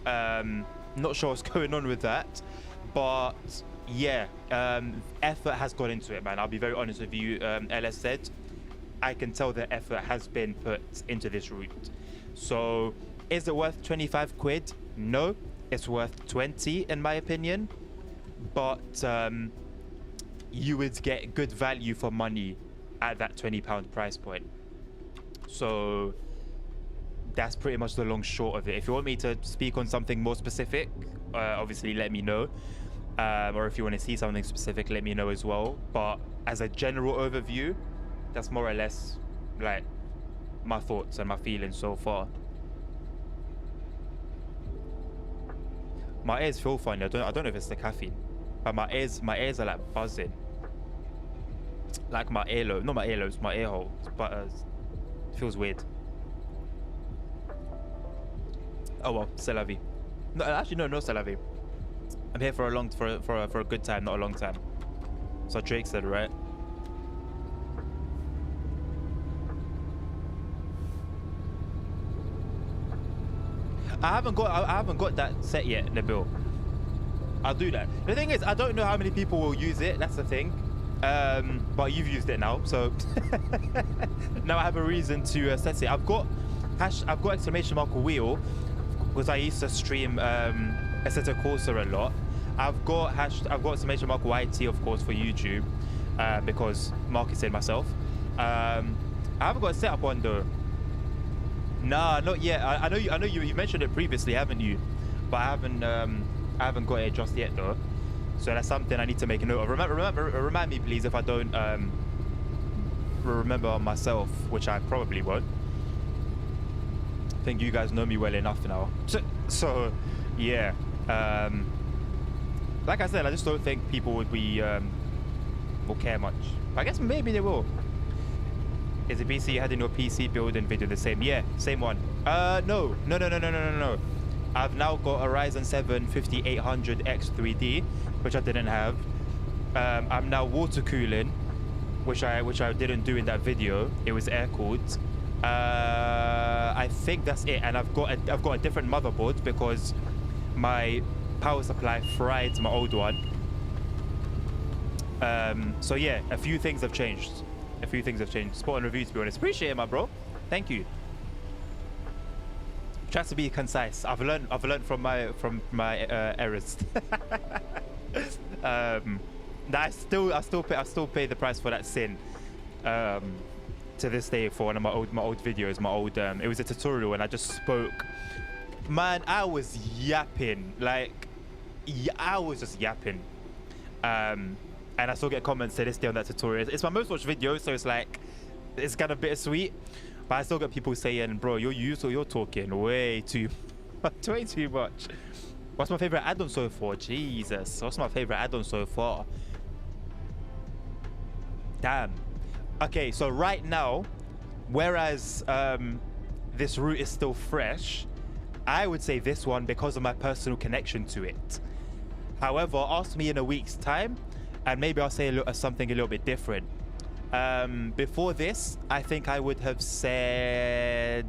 Not sure what's going on with that, but yeah, effort has gone into it, man. I'll be very honest with you, LSZ. I can tell the effort has been put into this route. So is it worth 25 quid? No, it's worth 20 in my opinion, but you would get good value for money at that £20 price point. So that's pretty much the long short of it. If you want me to speak on something more specific, obviously let me know, or if you want to see something specific, let me know as well. But as a general overview, that's more or less like my thoughts and my feelings so far. My ears feel funny. I don't know if it's the caffeine, but my ears are like buzzing, like my earlobe, not my earlobes, my ear holes, but it feels weird. Oh well, c'est la vie. No, actually no, c'est la vie. I'm here for a good time, not a long time. So Drake said, right? I haven't got that set yet, Nabil. I'll do that. The thing is, I don't know how many people will use it. That's the thing. But you've used it now, so now I have a reason to set it. I've got exclamation mark wheel because I used to stream Assetto Corsa a lot. I've got exclamation mark YT, of course, for YouTube because marketing myself. I haven't got a setup one though. Nah, not yet. I know you mentioned it previously, haven't you? But I haven't got it just yet though. So that's something I need to make a note of. Remind me, please, if I don't remember myself, which I probably won't. I think you guys know me well enough now. So yeah. Like I said, I just don't think people would be will care much. I guess maybe they will. Is the PC you had in your PC building video the same? Yeah, same one. No. I've now got a Ryzen 7 5800X 3D, which I didn't have. I'm now water cooling, which I didn't do in that video. It was air cooled. I think that's it. And I've got a different motherboard because my power supply fried my old one. So yeah, a few things have changed. Spot and review, to be honest. Appreciate it, my bro. Thank you. Try to be concise. I've learned from my errors. I still pay the price for that sin. To this day for one of my old videos. It was a tutorial and I just spoke. Man, I was yapping. Like, I was just yapping. And I still get comments to this day on that tutorial. It's my most watched video, so it's like, it's kind of bittersweet. But I still get people saying, bro, you're talking way too much. What's my favorite add-on so far? Jesus, what's my favorite add-on so far? Damn. Okay, so right now, whereas this route is still fresh, I would say this one because of my personal connection to it. However, ask me in a week's time, and maybe I'll say something a little bit different. Before this, I think I would have said...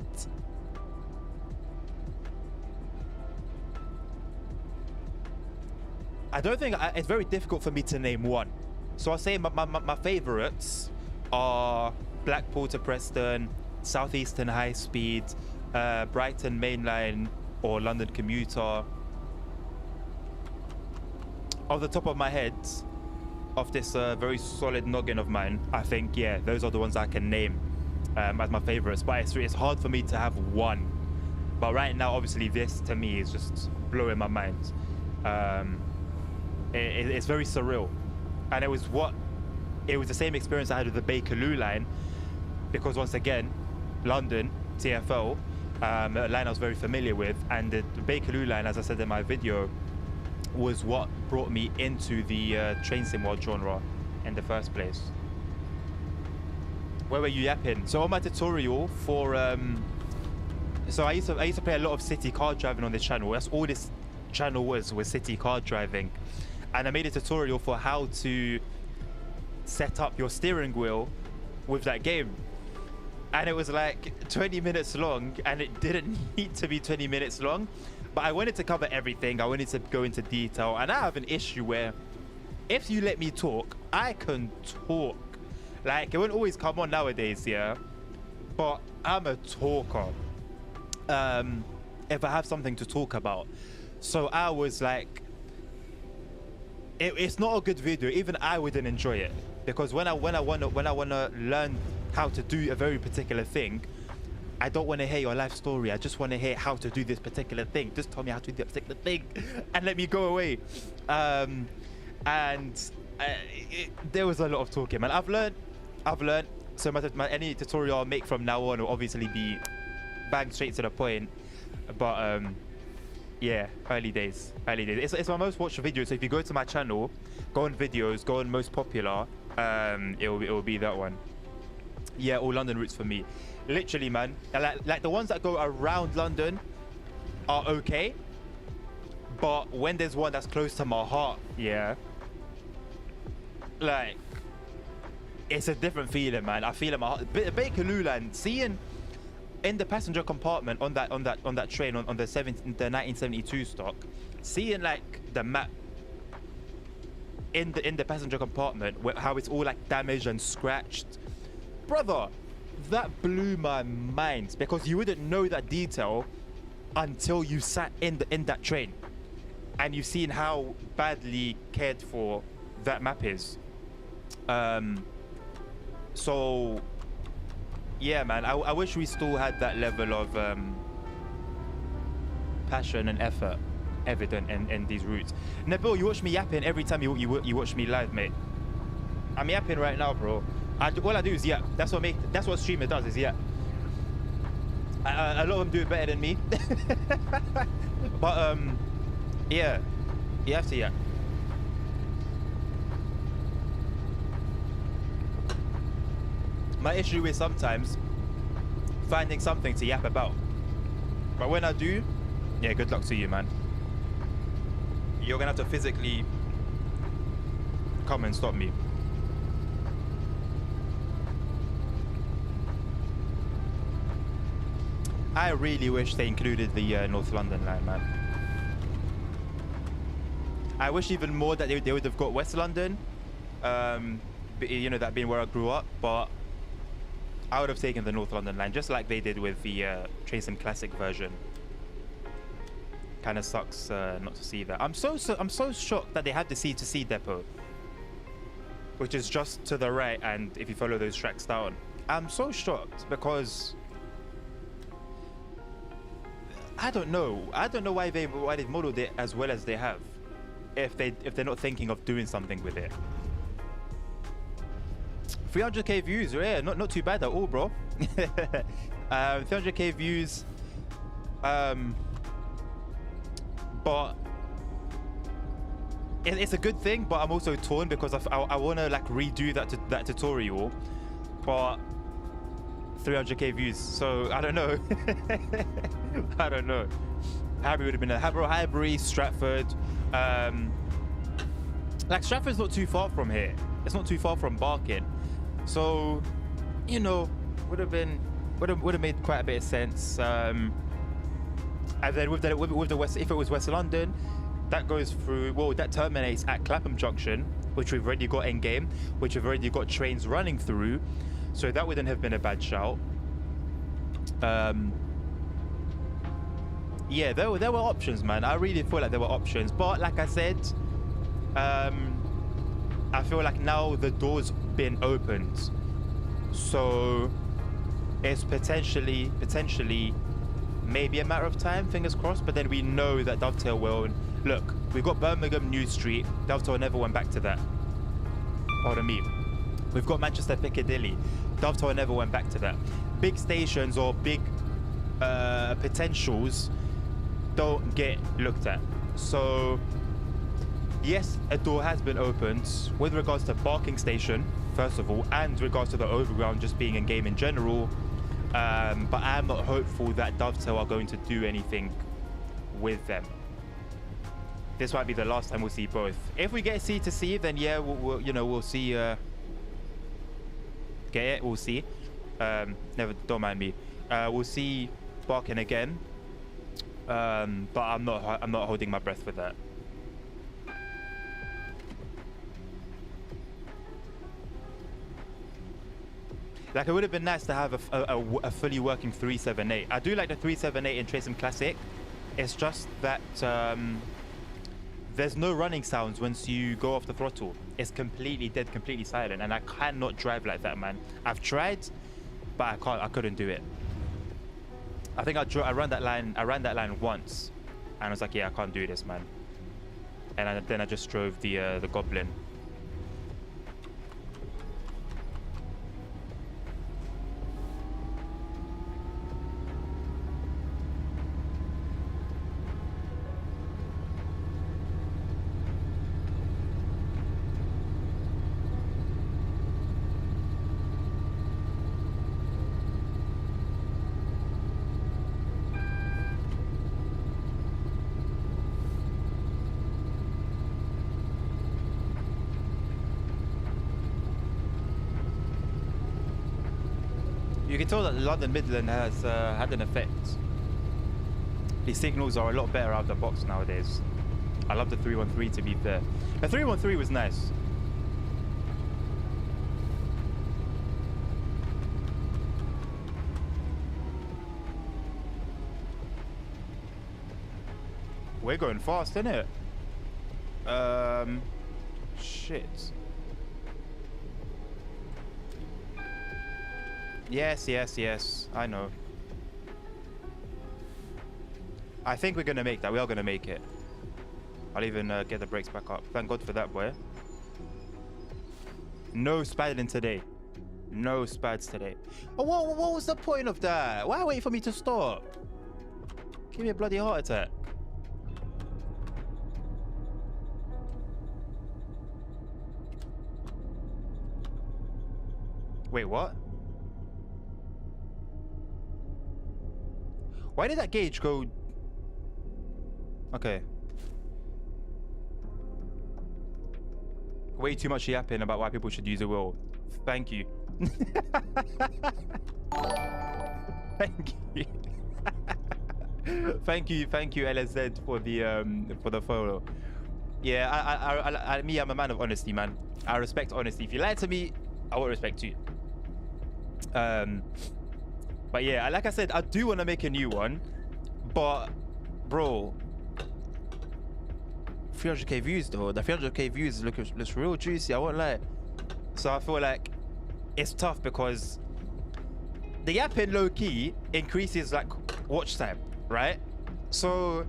I don't think... it's very difficult for me to name one. So I'll say my favorites are Blackpool to Preston, Southeastern High Speed, Brighton Mainline or London Commuter. Off the top of my head, of this very solid noggin of mine, I think, yeah, those are the ones I can name as my favorites. But it's hard for me to have one. But right now, obviously, this to me is just blowing my mind. It's very surreal. And it was the same experience I had with the Bakerloo line, because once again, London, TfL, a line I was very familiar with, and the Bakerloo line, as I said in my video, was what brought me into the train sim world genre in the first place. Where were you yapping? So on my tutorial for so I used to play a lot of city car driving on this channel. That's all this channel was city car driving, and I made a tutorial for how to set up your steering wheel with that game, and it was like 20 minutes long, and it didn't need to be 20 minutes long. But I wanted to cover everything. I wanted to go into detail. And I have an issue where if you let me talk, I can talk. Like, it won't always come on nowadays, yeah? But I'm a talker. If I have something to talk about. So I was like, it's not a good video. Even I wouldn't enjoy it. Because when I wanna learn how to do a very particular thing, I don't want to hear your life story. I just want to hear how to do this particular thing. Just tell me how to do that particular thing and let me go away. There was a lot of talking, man. I've learned. So any tutorial I'll make from now on will obviously be bang straight to the point. But yeah, early days. It's my most watched video. So if you go to my channel, go on videos, go on most popular, it will be that one. Yeah, all London routes for me. Literally, man, like the ones that go around London are okay, but when there's one that's close to my heart, yeah, like, it's a different feeling, man. I feel in my heart. Bakerloo line, seeing in the passenger compartment on that train on the 1972 stock, seeing like the map in the passenger compartment, how it's all like damaged and scratched, brother. That blew my mind, because you wouldn't know that detail until you sat in that train and you've seen how badly cared for that map is. So yeah, man, I wish we still had that level of passion and effort evident in these routes. Nabil, you watch me yapping every time you watch me live, mate. I'm yapping right now, bro. All I do is yap. That's what streamer does, is yap. A lot of them do it better than me. But yeah, you have to yap. My issue is sometimes finding something to yap about. But when I do, yeah, good luck to you, man. You're gonna have to physically come and stop me. I really wish they included the North London line, man. I wish even more that they would have got West London. You know, that being where I grew up, but I would have taken the North London line, just like they did with the Trace Classic version. Kind of sucks not to see that. I'm so shocked that they had the C2C depot, which is just to the right, and if you follow those tracks down, I'm so shocked because I don't know why they've modeled it as well as they have, if they're not thinking of doing something with it. 300k views, yeah, not too bad at all, bro. 300k views, but it's a good thing. But I'm also torn because I want to like redo that tutorial, but 300k views, so I don't know. I don't know. Highbury would have been Highbury, Stratford. Like Stratford's not too far from here. It's not too far from Barking. So, you know, would have made quite a bit of sense. And then with the West, if it was West London, that goes through. Well, that terminates at Clapham Junction, which we've already got in game, which we've already got trains running through. So that wouldn't have been a bad shout. Yeah, there were options, man. I really feel like there were options, but like I said, I feel like now the door's been opened, so it's potentially maybe a matter of time, fingers crossed. But then we know that Dovetail will. Look, we've got Birmingham New Street. Dovetail never went back to that. Pardon me. We've got Manchester Piccadilly. Dovetail never went back to that. Big stations or big potentials don't get looked at. So yes, a door has been opened with regards to Barking Station, first of all, and regards to the Overground just being in game in general. But I'm not hopeful that Dovetail are going to do anything with them. This might be the last time we'll see both. If we get C2C, then yeah, we'll see. Get it? We'll see. Don't mind me. We'll see Barking again. But I'm not holding my breath for that. Like, it would have been nice to have a fully working 378. I do like the 378 in Trace Classic. It's just that there's no running sounds once you go off the throttle. It's completely dead, completely silent, and I cannot drive like that, man. I've tried, but I couldn't do it. I think I ran that line once, and I was like, yeah, I can't do this, man. And then I just drove the Goblin. You can tell that the London Midland has had an effect. These signals are a lot better out of the box nowadays. I love the 313, to be fair. The 313 was nice. We're going fast, isn't it? Shit. Yes, I know. I think we're gonna make that. We are gonna make it. I'll even get the brakes back up. Thank God for that, boy. No spadding today. No spads today. Oh, what was the point of that? Why wait for me to stop? Give me a bloody heart attack. Wait, what? Why did that gauge go? Okay. Way too much yapping about why people should use a wheel. Thank you. Thank you. thank you, LSZ, for the follow. Yeah, I'm a man of honesty, man. I respect honesty. If you lie to me, I won't respect you. But yeah, like I said, I do want to make a new one, but bro, 300k views though. The 300k views looks real juicy. I won't lie. So I feel like it's tough because the yapping low key increases like watch time, right? So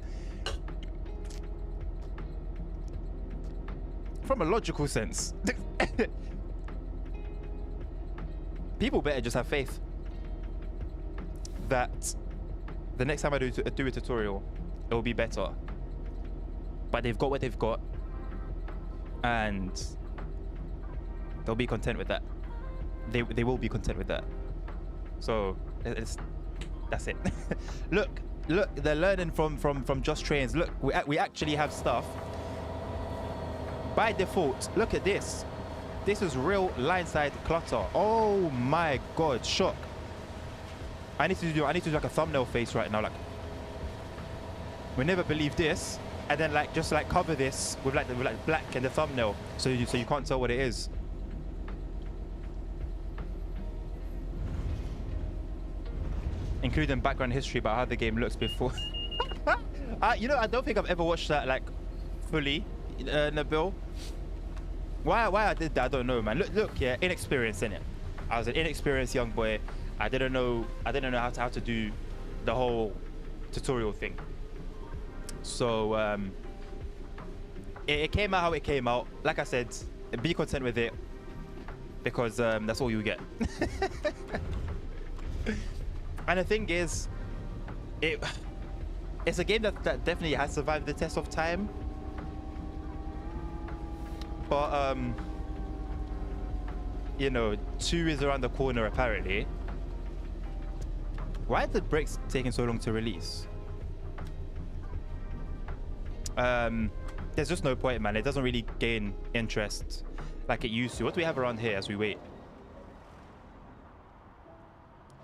from a logical sense, people better just have faith that the next time I do a tutorial, it will be better. But they've got what they've got, and they'll be content with that. They will be content with that. So that's it. look, they're learning from Just Trains. Look, we actually have stuff by default. Look at this. This is real line side clutter. Oh my god, shock. I need to do like a thumbnail face right now. Like, we never believe this, and then like just like cover this with like black in the thumbnail, so you can't tell what it is. Including background history about how the game looks before. You know, I don't think I've ever watched that like fully, Nabil. Why I did that, I don't know, man. Look, yeah, inexperienced in it. I was an inexperienced young boy. I didn't know how to do the whole tutorial thing. So it came out how it came out. Like I said, be content with it, because that's all you get. And the thing is, it's a game that definitely has survived the test of time. But you know, 2 is around the corner apparently. Why are the brakes taking so long to release? There's just no point, man. It doesn't really gain interest like it used to. What do we have around here as we wait?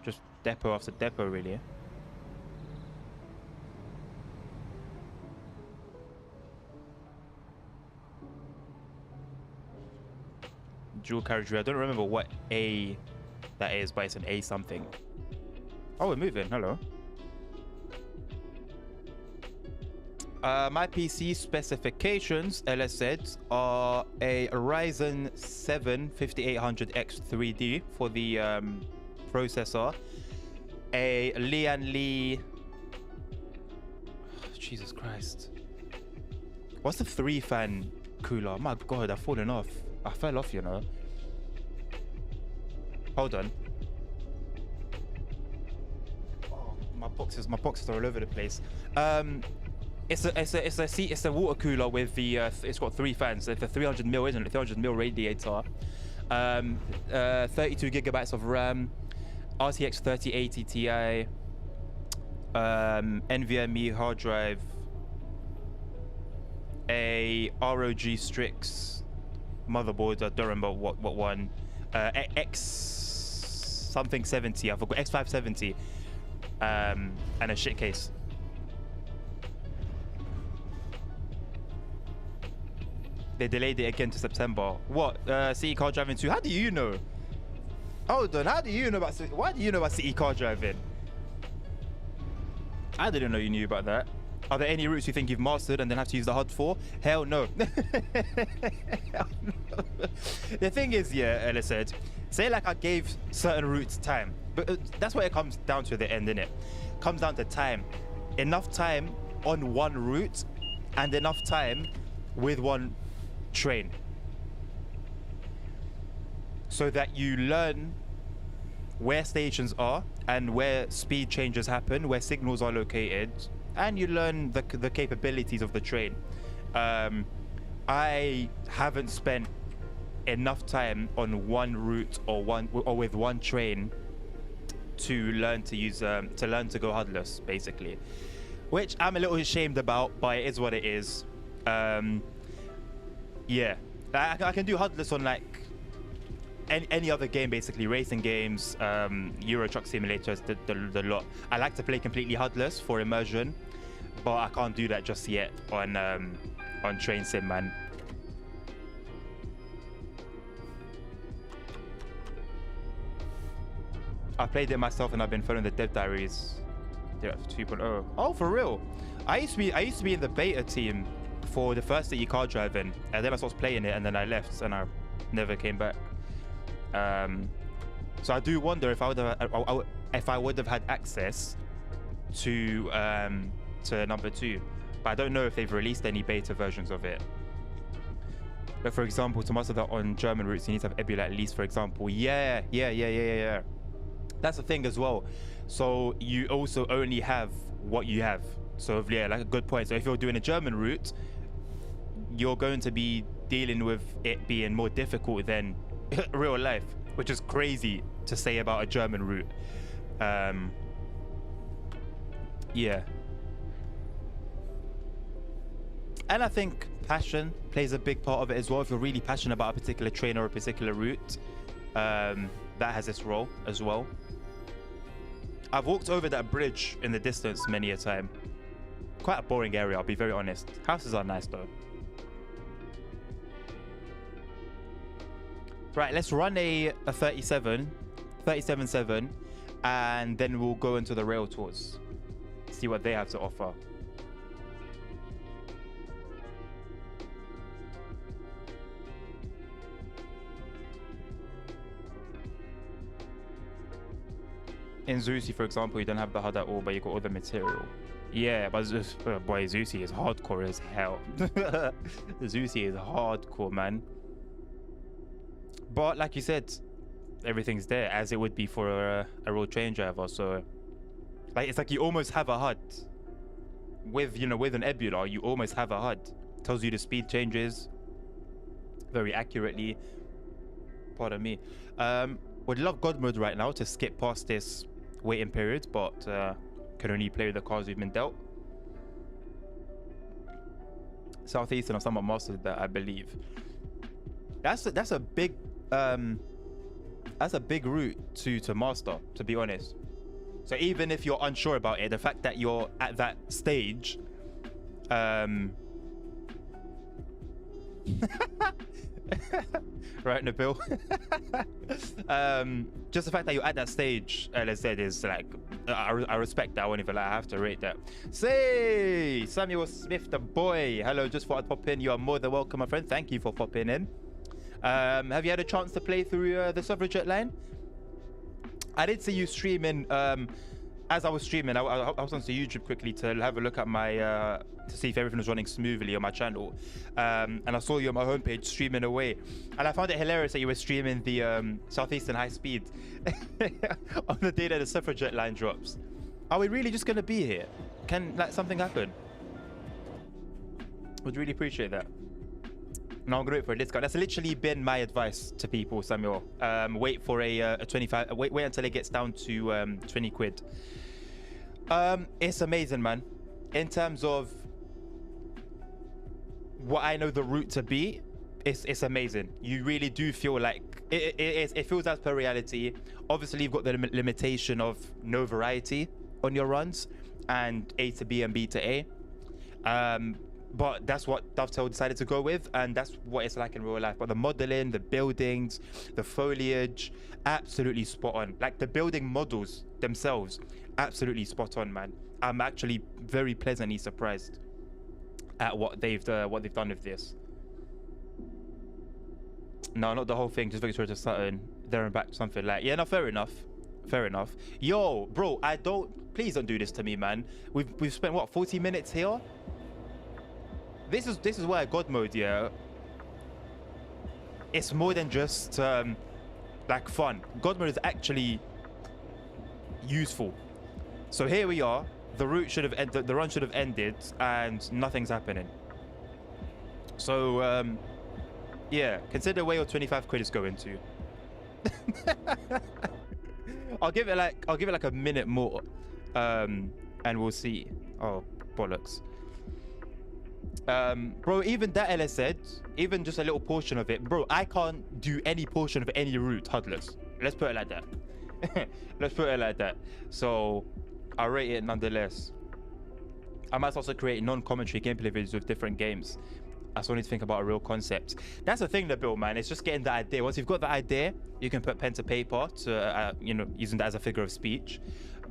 Just depot after depot, really. Dual carriageway. I don't remember what A that is, but it's an A something. Oh, we're moving. Hello. My PC specifications, LSZ, are a Ryzen 7 5800X 3D for the processor, a Lian Li. Jesus Christ. What's the 3-fan cooler? Oh my god, I've fallen off. I fell off, you know. Hold on. Oh, my boxes are all over the place. It's a water cooler with the it's got 3 fans. It's a 300mm, isn't it? 300mm radiator. 32 gigabytes of RAM, RTX 3080 Ti, NVMe hard drive, a ROG Strix motherboard. I don't remember what one. X something 70. I forgot, X570, and a shit case. They delayed it again to September. What? City car driving 2? How do you know? Hold on. How do you know about? Why do you know about city car driving? I didn't know you knew about that. Are there any routes you think you've mastered and then have to use the HUD for? Hell no. Hell no. The thing is, yeah, Ella said, say like I gave certain routes time, but that's what it comes down to at the end, innit? Comes down to time. Enough time on one route and enough time with one train, so that you learn where stations are and where speed changes happen, where signals are located, and you learn the capabilities of the train. I haven't spent enough time on one route or with one train to learn to use to go HUDless, basically, which I'm a little ashamed about, but it is what it is. Yeah, I can do HUDless on like any other game, basically, racing games, Euro Truck Simulators, the lot. I like to play completely HUDless for immersion, but I can't do that just yet on Train Sim, man. I played it myself, and I've been following the dev diaries. Yeah, 2.0. Oh, for real? I used to be in the beta team for the first AE car driving, and then I started playing it, and then I left, and I never came back. So I do wonder if I would have had access to number 2, but I don't know if they've released any beta versions of it. But for example, to master that on German routes, you need to have Ebula at least, for example. Yeah. That's the thing as well. So you also only have what you have. So yeah, like a good point. So if you're doing a German route, you're going to be dealing with it being more difficult than real life, which is crazy to say about a German route. Yeah. And I think passion plays a big part of it as well. If you're really passionate about a particular train or a particular route, that has its role as well. I've walked over that bridge in the distance many a time. Quite a boring area, I'll be very honest. Houses are nice though. Right, let's run a 37.7, and then we'll go into the rail tours, see what they have to offer. In Zusi, for example, you don't have the HUD at all, but you got all the material. Yeah, but boy, Zusi is hardcore as hell. Zusi is hardcore, man. But like you said, everything's there as it would be for a real train driver. So, like, it's like you almost have a HUD with an Ebula. You almost have a HUD. Tells you the speed changes very accurately. Pardon me. Would love God mode right now to skip past this waiting period, but can only play with the cars we've been dealt. Southeastern, I've somewhat mastered that, I believe. That's a big route to master, to be honest. So even if you're unsure about it, the fact that you're at that stage, right, Nabil. Just the fact that you're at that stage, let's say, is like, I respect that. I won't even lie, I have to rate that. Say, Samuel Smith, the boy. Hello, just thought I'd pop in. You are more than welcome, my friend. Thank you for popping in. Have you had a chance to play through the suffragette line? I did see you streaming. As I was streaming, I was onto YouTube quickly to have a look at my to see if everything was running smoothly on my channel, and I saw you on my homepage streaming away, and I found it hilarious that you were streaming the Southeastern high speed on the day that the suffragette line drops. Are we really just gonna be here? Can like something happen? Would really appreciate that. No, I'm gonna wait for a discount. That's literally been my advice to people, Samuel. Wait for a 25. Wait until it gets down to 20 quid. It's amazing, man. In terms of what I know the route to be, it's amazing. You really do feel like it feels as per reality. Obviously, you've got the limitation of no variety on your runs and A to B and B to A. But that's what Dovetail decided to go with, and that's what it's like in real life. But the modeling, the buildings, the foliage, absolutely spot on. Like the building models themselves, absolutely spot on, man. I'm actually very pleasantly surprised at what they've done with this. No, not the whole thing, just Victoria to Sutton, there and back, something like. Yeah, no, fair enough. Yo, bro, please don't do this to me, man. We've spent what, 40 minutes here? this is why God mode, yeah, it's more than just like fun. God mode is actually useful. So here we are. The route should have ended. The run should have ended, and nothing's happening. So yeah, consider where your 25 quid is going to. I'll give it like a minute more, and we'll see. Oh bollocks. Bro, even that LSZ, even just a little portion of it, bro, I can't do any portion of any route huddlers. Let's put it like that. Let's put it like that. So I rate it nonetheless. I might also create non-commentary gameplay videos with different games. I still need to think about a real concept. That's the thing, the build, man. It's just getting the idea. Once you've got the idea, you can put pen to paper to, you know, using that as a figure of speech.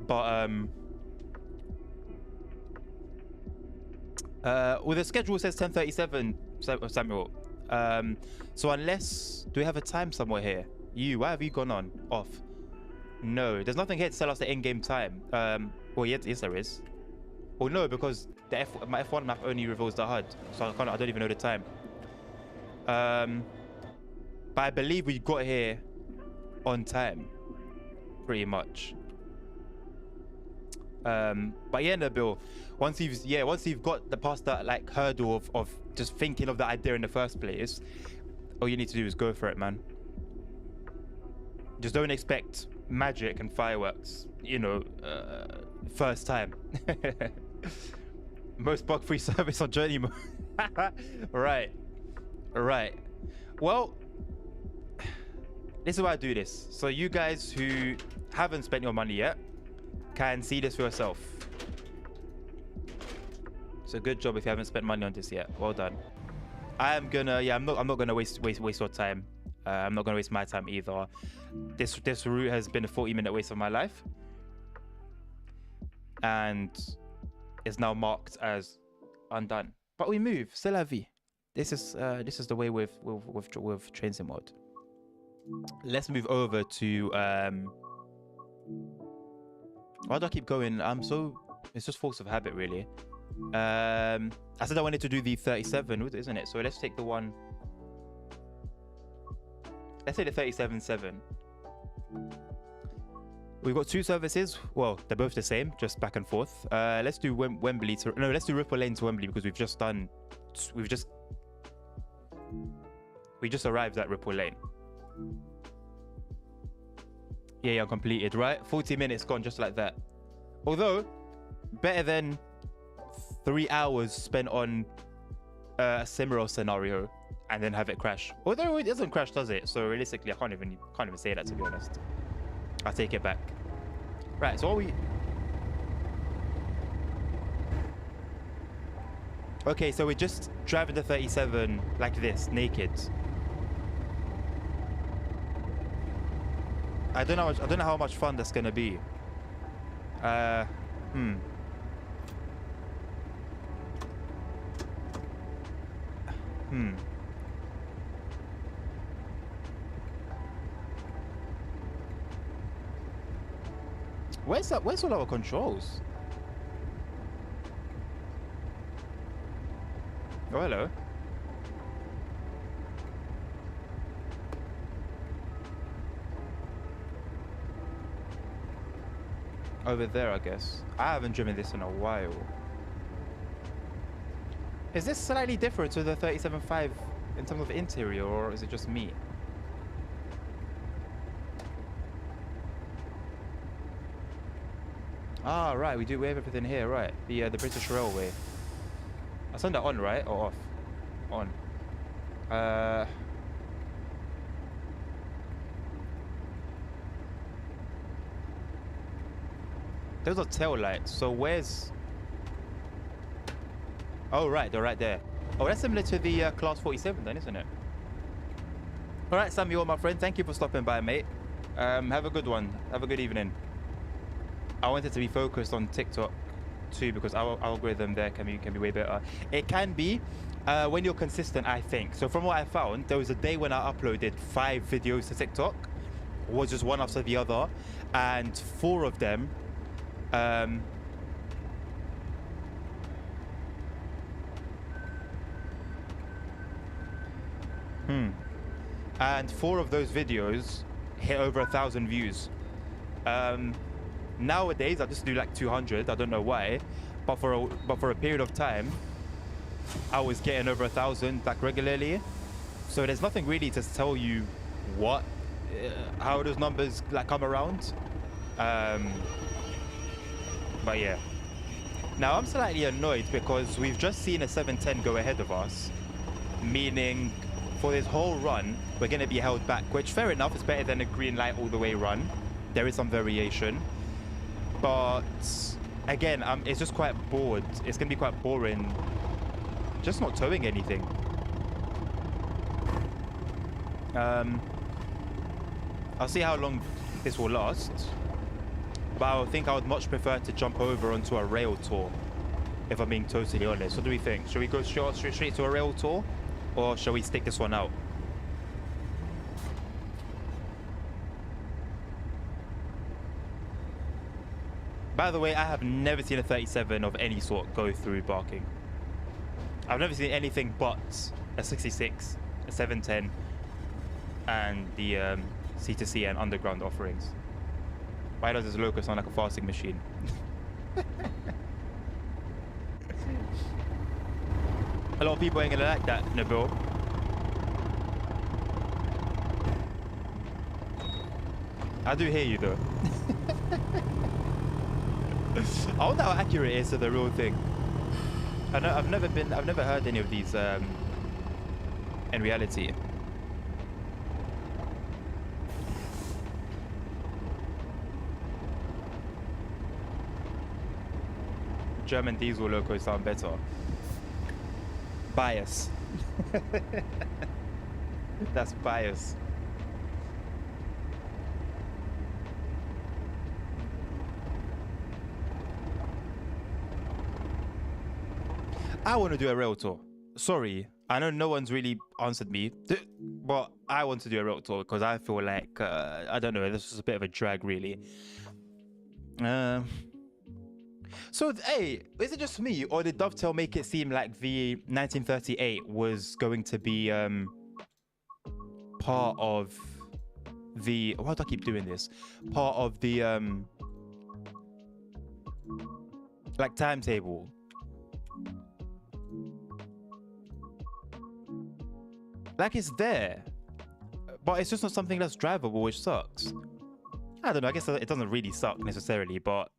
But well, the schedule says 10:37, Samuel. So unless, do we have a time somewhere here? Why have you gone on off? No, there's nothing here to tell us the in-game time. Well, yes, there is. Well, no, because the my F1 map only reveals the HUD, so I don't even know the time. But I believe we got here on time, pretty much. But yeah, Nabil, once you've got past that like hurdle of just thinking of the idea in the first place, all you need to do is go for it, man. Just don't expect magic and fireworks, you know, first time. Most bug-free service on journey mode. Right. Well, this is why I do this. So you guys who haven't spent your money yet can see this for yourself. So good job if you haven't spent money on this yet. Well done. I'm not gonna waste your time. I'm not gonna waste my time either. This route has been a 40-minute waste of my life, and is now marked as undone. But we move. C'est la vie. This is the way with train sim mode. Let's move over to why do I keep going? It's just force of habit, really. I said I wanted to do the 37, isn't it? So let's take the one. Let's say the 37.7. We've got two services. Well, they're both the same, just back and forth. Let's do Wembley to let's do Ripple Lane to Wembley because we just arrived at Ripple Lane. Yeah, completed, right? 40 minutes gone just like that. Although, better than 3 hours spent on a similar scenario and then have it crash. Although it doesn't crash, does it? So realistically, I can't even say that, to be honest. I'll take it back. Right, so okay, so we're just driving the 37 like this, naked. I don't know how much fun that's gonna be. Where's all our controls? Oh, hello. Over there, I guess. I haven't driven this in a while. Is this slightly different to the 37.5 in terms of interior, or is it just me? Ah, right, we have everything here, right? The British Railway. I turned that on, right? Or off? On. Those are tail lights, so where's... Oh, right, they're right there. Oh, that's similar to the Class 47 then, isn't it? All right, Samuel, my friend, thank you for stopping by, mate. Have a good one. Have a good evening. I wanted to be focused on TikTok too because our algorithm there can be way better. It can be when you're consistent, I think. So from what I found, there was a day when I uploaded 5 videos to TikTok, was just one after the other, and 4 of them And 4 of those videos hit over 1,000 views. Nowadays, I just do like 200. I don't know why, but for a period of time, I was getting over 1,000 like regularly. So there's nothing really to tell you what, how those numbers like come around. But yeah. Now I'm slightly annoyed because we've just seen a 710 go ahead of us, meaning for this whole run we're going to be held back, which fair enough is better than a green light all the way run. There is some variation, but again, it's just quite bored. It's going to be quite boring just not towing anything. I'll see how long this will last, but I think I would much prefer to jump over onto a rail tour, if I'm being totally honest. What do we think? Should we go straight to a rail tour, or shall we stick this one out? By the way, I have never seen a 37 of any sort go through Barking. I've never seen anything but a 66, a 710, and the C2C and underground offerings. Why does this loco sound like a fasting machine? A lot of people ain't gonna like that, Nabil. I do hear you though. I wonder how accurate it is to the real thing. I've never heard any of these in reality. German diesel locos sound better. Bias. That's bias. I want to do a rail tour. Sorry, I know no one's really answered me, but I want to do a rail tour because I feel like I don't know, this is a bit of a drag really. So, hey, is it just me, or did Dovetail make it seem like the 1938 was going to be part of the... Why do I keep doing this? Part of the, like, timetable? Like, it's there, but it's just not something that's drivable, which sucks. I don't know, I guess it doesn't really suck necessarily, but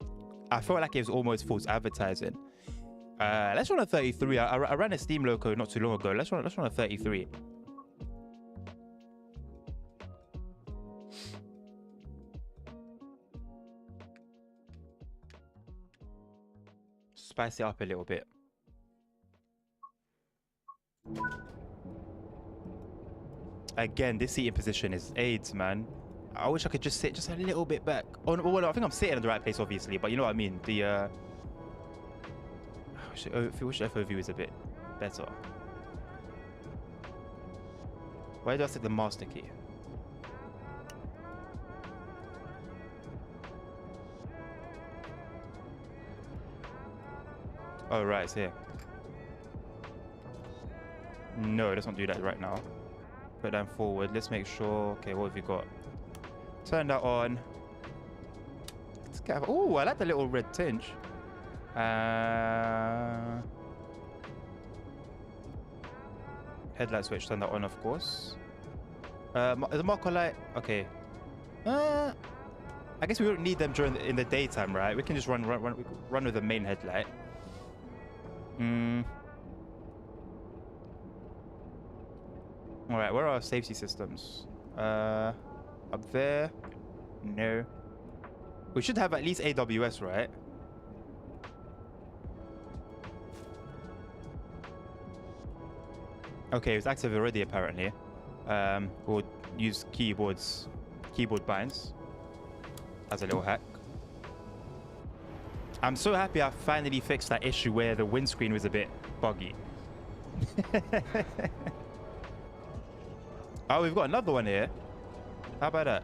I felt like it was almost false advertising. Let's run a 33. I ran a Steam loco not too long ago. Let's run a 33. Spice it up a little bit. Again, this seating position is AIDS, man. I wish I could just sit just a little bit back. Oh, well, I think I'm sitting in the right place, obviously, but you know what I mean. The I wish FOV was a bit better. Where do I stick the master key? Oh, right, it's here. No, let's not do that right now. Put that forward. Let's make sure. Okay, what have we got? Turn that on. Oh, I like the little red tinge. Headlight switch, turn that on, of course. The marker light, okay. I guess we don't need them in the daytime, right? We can just run with the main headlight. All right, where are our safety systems? Up there? No. We should have at least AWS, right? Okay, it's active already apparently. We'll use keyboard binds as a little hack. I'm so happy I finally fixed that issue where the windscreen was a bit buggy. Oh, we've got another one here. How about that?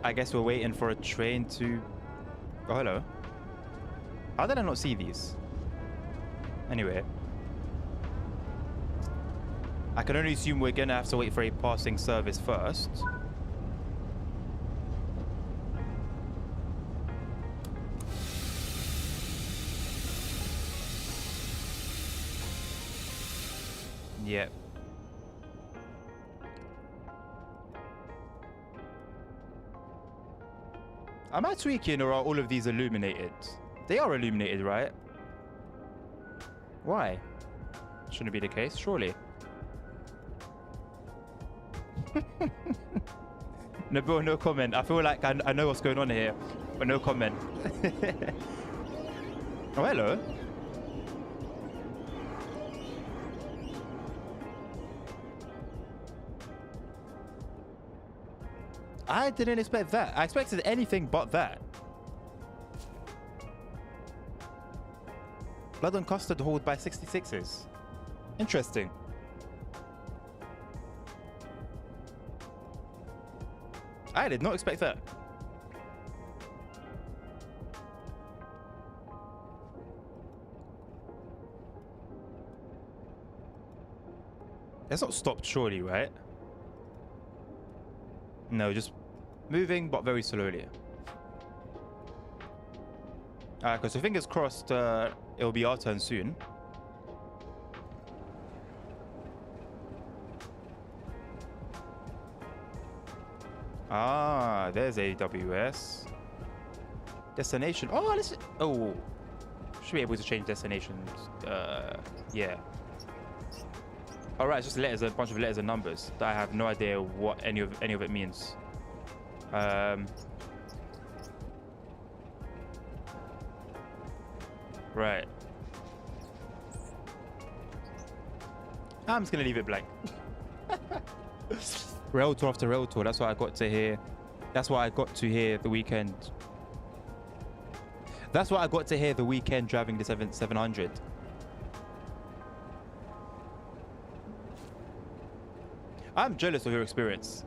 I guess we're waiting for a train to... Oh, hello. How did I not see these? Anyway. I can only assume we're gonna have to wait for a passing service first. Yep. Am I tweaking or are all of these illuminated? They are illuminated, right? Why? Shouldn't be the case, surely. No, bro, no comment. I feel like I know what's going on here, but no comment. Oh, hello. I didn't expect that. I expected anything but that. Blood and custard hold by 66s. Interesting. I did not expect that. It's not stopped, surely, right? No, just moving, but very slowly. Alright, so fingers crossed it'll be our turn soon. Ah, there's AWS. Destination. Oh, let's... Oh. Should be able to change destinations. Yeah. Alright, it's just letters, a bunch of letters and numbers that I have no idea what any of it means. Right. I'm just gonna leave it blank. Rail tour after rail tour. That's what I got to hear. That's what I got to hear the weekend. That's what I got to hear the weekend driving the 700. I'm jealous of your experience.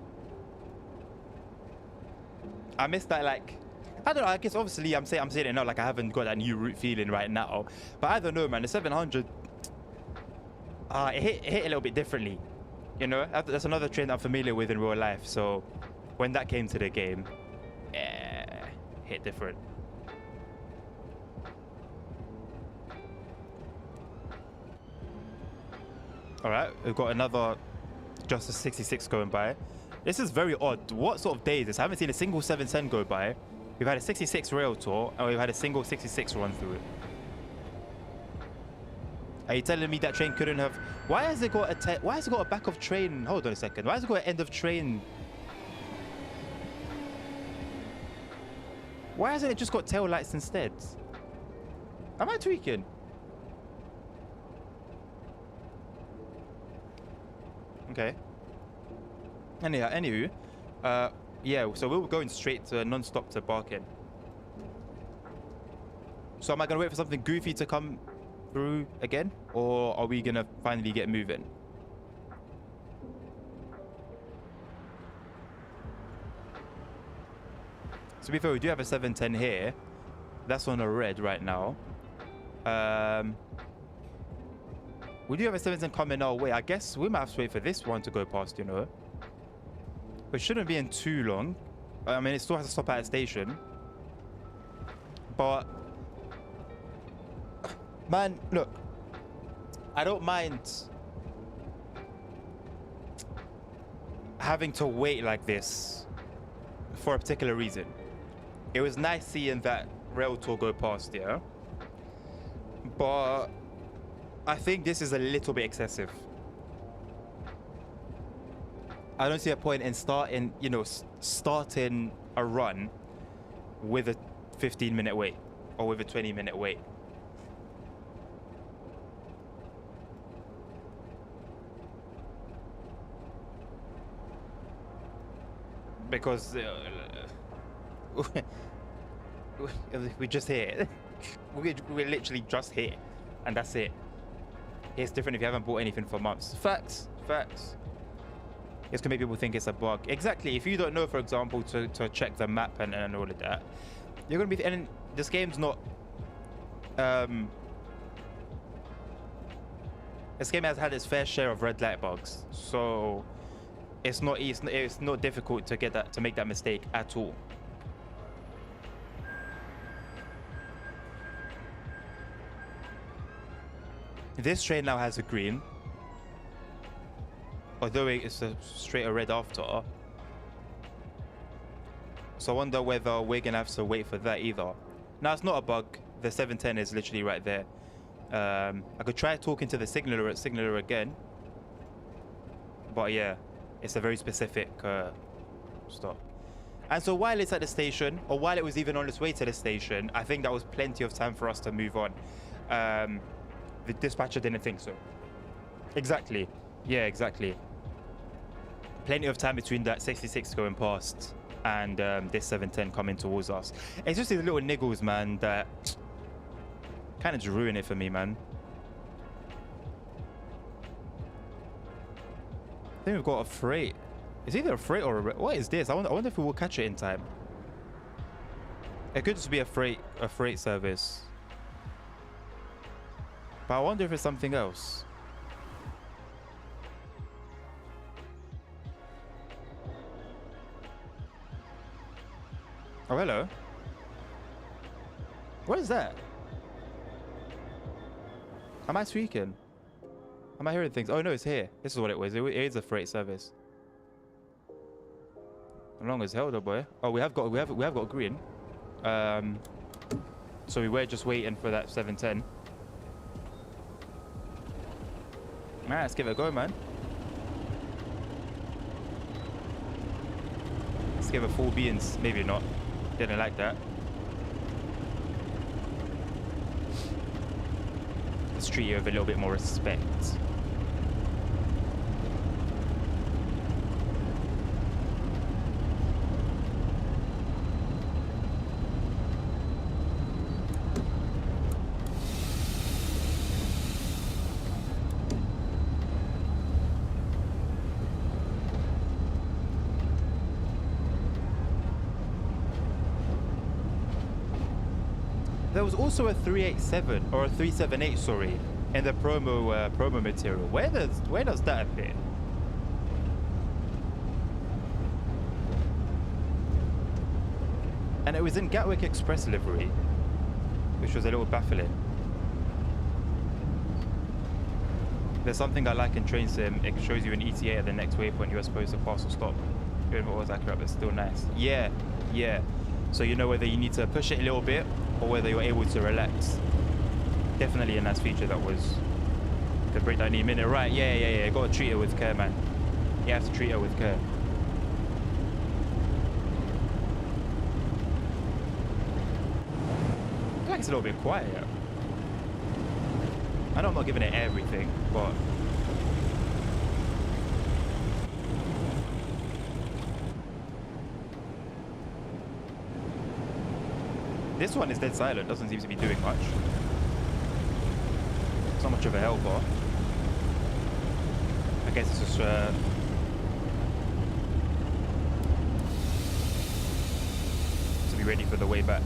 I miss that, like, I don't know, I guess obviously I'm saying it now like I haven't got that new route feeling right now. But I don't know, man, the 700, it hit a little bit differently. You know, that's another train I'm familiar with in real life. So when that came to the game, hit different. All right, we've got another just a 66 going by. This is very odd. What sort of day is this? I haven't seen a single 710 go by. We've had a 66 rail tour and we've had a single 66 run through it. Are you telling me that train couldn't have... Why has it got a back of train? Hold on a second. Why has it got an end of train? Why hasn't it just got tail lights instead? Am I tweaking? Okay. Anywho, yeah, so we were going straight to non-stop to Barking. So am I gonna wait for something goofy to come through again, or are we gonna finally get moving? To be fair, we do have a 710 here. That's on a red right now. We do have a 710 coming our way. I guess we might have to wait for this one to go past, you know. It shouldn't be in too long. I mean, it still has to stop at a station. But... Man, look. I don't mind having to wait like this for a particular reason. It was nice seeing that rail tour go past, yeah? But I think this is a little bit excessive. I don't see a point in starting, you know, starting a run with a 15-minute wait or with a 20-minute wait. Because we're just here. We're literally just here, and that's it. It's different if you haven't bought anything for months. Facts, facts. it's gonna make people think it's a bug. Exactly. If you don't know, for example, to check the map and all of that, you're gonna be. And this game's not. This game has had its fair share of red light bugs, so it's not difficult to make that mistake at all. This train now has a green, although it's a straight a red after. So I wonder whether we're gonna have to wait for that either. Now it's not a bug. The 710 is literally right there. I could try talking to the signaler again, but yeah, it's a very specific stop. And so while it's at the station, or while it was even on its way to the station, I think that was plenty of time for us to move on. The dispatcher didn't think so. Exactly. Yeah, exactly. Plenty of time between that 66 going past and this 710 coming towards us. It's just these little niggles, man, that kind of just ruin it for me, man. I think we've got a freight. It's either a freight or what is this? I wonder if we will catch it in time. It could just be a freight service. But I wonder if it's something else. Oh, hello. What is that? Am I tweaking? Am I hearing things? Oh no, it's here. This is what it was. It is a freight service. Long as hell, though, boy. Oh, we have got green. So we were just waiting for that 710. Alright, let's give it a go, man. Let's give it full beans. Maybe not. Didn't like that. Let's treat you with a little bit more respect. There was also a 387 or a 378, sorry, in the promo material. Where does that appear? And it was in Gatwick Express livery, which was a little baffling. There's something I like in Train Sim. It shows you an ETA at the next waypoint you're supposed to pass or stop. Even if it was accurate, but still nice. Yeah. So you know whether you need to push it a little bit or whether you're able to relax. Definitely a nice feature that was to break down any minute. Right, yeah. You gotta treat her with care, man. You have to treat her with care. I feel like it's a little bit quiet. I know I'm not giving it everything, but this one is dead silent, doesn't seem to be doing much. It's not much of a helper. I guess it's just to be ready for the way back.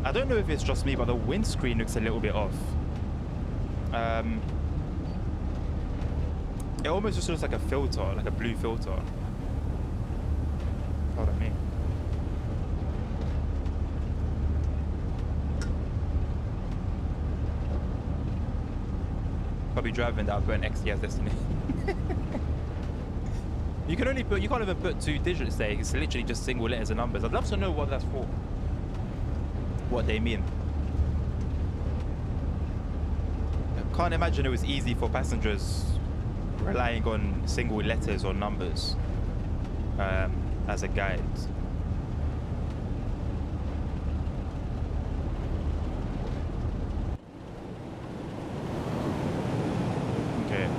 I don't know if it's just me, but the windscreen looks a little bit off. It almost just looks like a filter, like a blue filter. Hold on, me. Probably driving that, but an XT as destiny. You can't even put 2 digits there. It's literally just single letters and numbers. I'd love to know what that's for. What they mean. I can't imagine it was easy for passengers relying on single letters or numbers as a guide. Okay,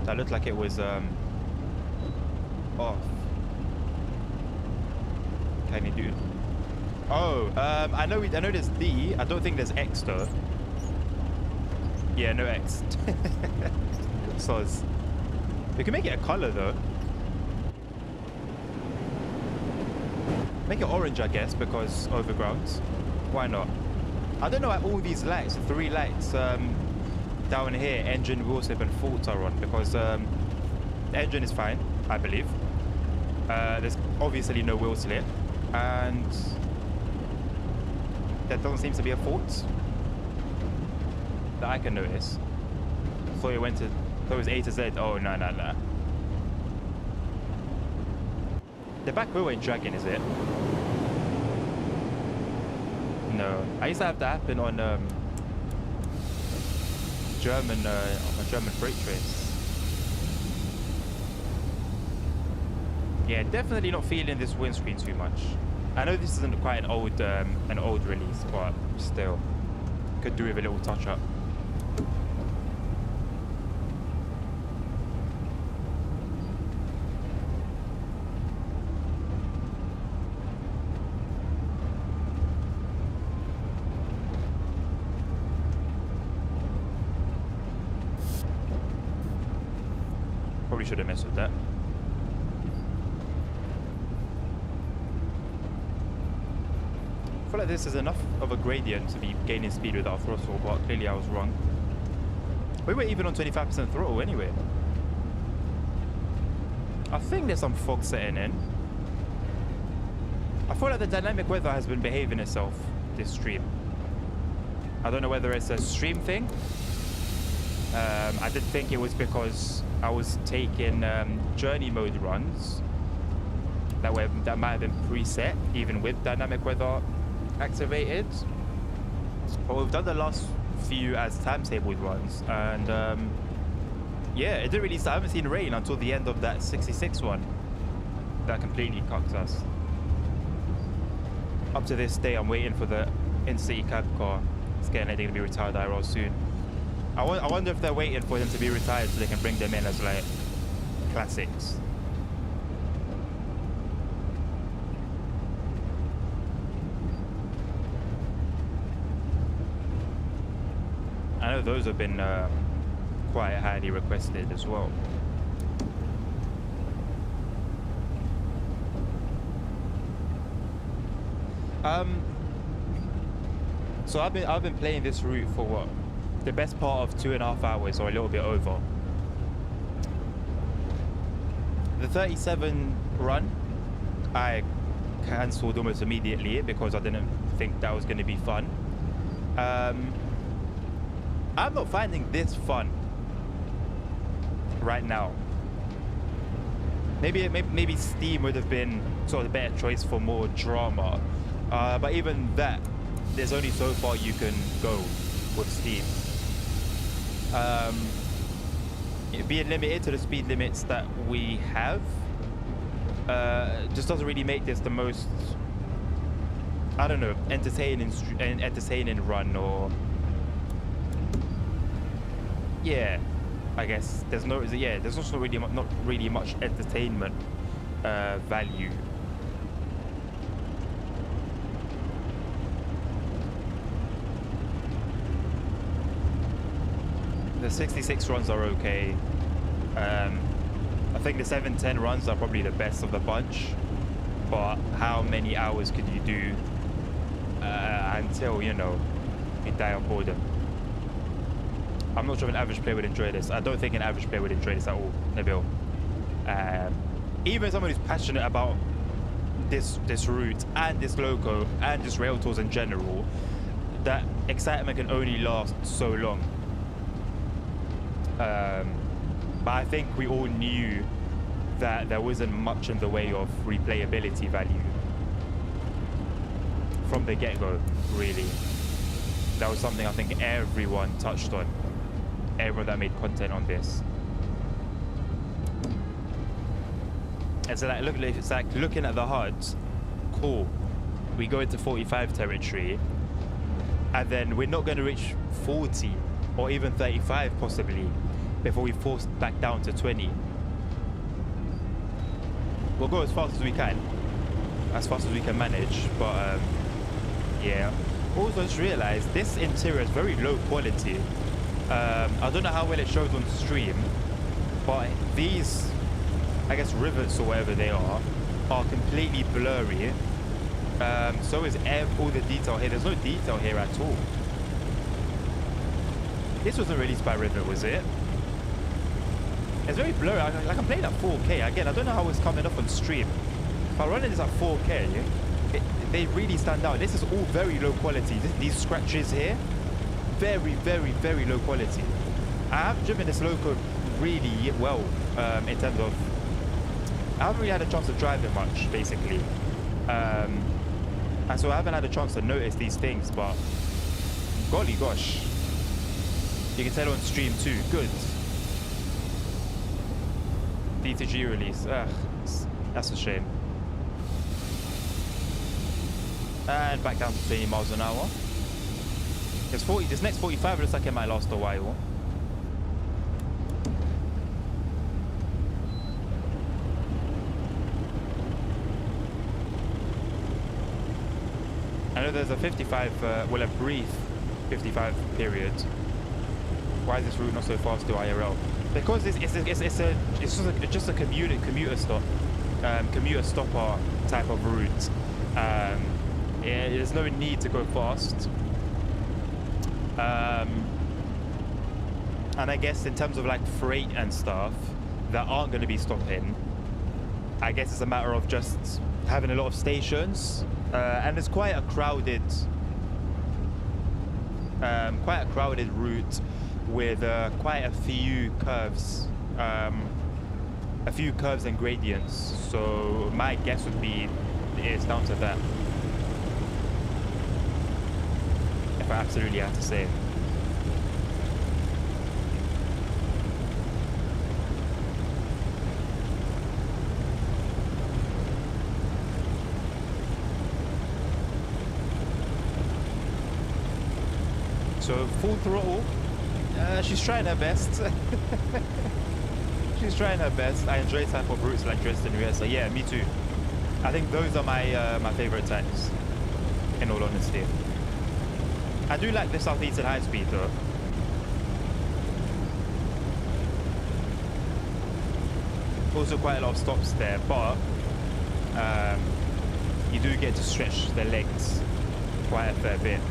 that looked like it was off. Can you do? Oh, I know there's D. I don't think there's X though. Yeah, no X. Soz. We can make it a color though. Make it orange, I guess, because overgrounds. Why not? I don't know why all these lights, 3 lights down here, engine, wheel slip and faults are on, because the engine is fine, I believe. There's obviously no wheel slip, and there doesn't seem to be a fault that I can notice. So it went to, so it was A to Z. Oh, no. The back wheel ain't dragging, is it? No. I used to have that happen on German freight trains. Yeah, definitely not feeling this windscreen too much. I know this isn't quite an old release, but still, could do with a little touch up. Probably should have messed with that. I feel like this is enough of a gradient to be gaining speed without throttle, but clearly I was wrong. We were even on 25% throttle anyway. I think there's some fog setting in. I feel like the dynamic weather has been behaving itself this stream. I don't know whether it's a stream thing. I did think it was because I was taking journey mode runs that might have been preset even with dynamic weather activated, but we've done the last few as timetabled ones, and yeah, it didn't really start. I haven't seen rain until the end of that 66 one that completely cucked us. Up to this day, I'm waiting for the in-city cab car. It's getting ready to be retired IRL soon. I wonder if they're waiting for them to be retired so they can bring them in as like classics. I know those have been quite highly requested as well. So I've been playing this route for what? The best part of 2.5 hours or a little bit over. The 37 run, I cancelled almost immediately because I didn't think that was going to be fun. I'm not finding this fun right now. Maybe Steam would have been sort of a better choice for more drama, but even that, there's only so far you can go with Steam. Being limited to the speed limits that we have just doesn't really make this the most, I don't know, entertaining run, or yeah, I guess there's also really not really much entertainment value. The 66 runs are okay. I think the 710 runs are probably the best of the bunch, but how many hours could you do until, you know, you die of boredom? I'm not sure if an average player would enjoy this. I don't think an average player would enjoy this at all, Nabil. Even someone who's passionate about this route and this loco and just rail tours in general, that excitement can only last so long. But I think we all knew that there wasn't much in the way of replayability value from the get-go, really. That was something I think everyone touched on. Everyone that made content on this. And so it's like looking at the HUD, cool. We go into 45 territory, and then we're not going to reach 40 or even 35 possibly before we force back down to 20. We'll go as fast as we can, manage, but yeah. Also just realized this interior is very low quality. I don't know how well it shows on stream, but these, I guess, rivets or whatever they are completely blurry. So is all the detail here. There's no detail here at all. This wasn't released by Rivet, was it? It's very blurry. Like, I'm playing at 4K. Again, I don't know how it's coming up on stream. If I run this at 4K, they really stand out. This is all very low quality. These scratches here, very, very, very low quality. I have driven this loco really well in terms of... I haven't really had a chance to drive it much, basically. And so I haven't had a chance to notice these things, but golly gosh. You can tell on stream too. Good. DTG release. Ugh, that's a shame. And back down to 20 miles an hour. This next 45 looks like it might last a while. I know there's a 55, well, a brief 55 period. Why is this route not so fast to IRL? Because it's just a commuter stopper type of route. There's no need to go fast. And I guess in terms of like freight and stuff that aren't going to be stopping, I guess it's a matter of just having a lot of stations, and it's quite a crowded route with quite a few curves, and gradients. So my guess would be it's down to that, if I absolutely have to say. So full throttle. She's trying her best. She's trying her best. I enjoy type of routes like Dresden and so yeah, me too. I think those are my my favorite types, in all honesty. I do like the Southeastern high speed though. Also quite a lot of stops there, but you do get to stretch the legs quite a fair bit.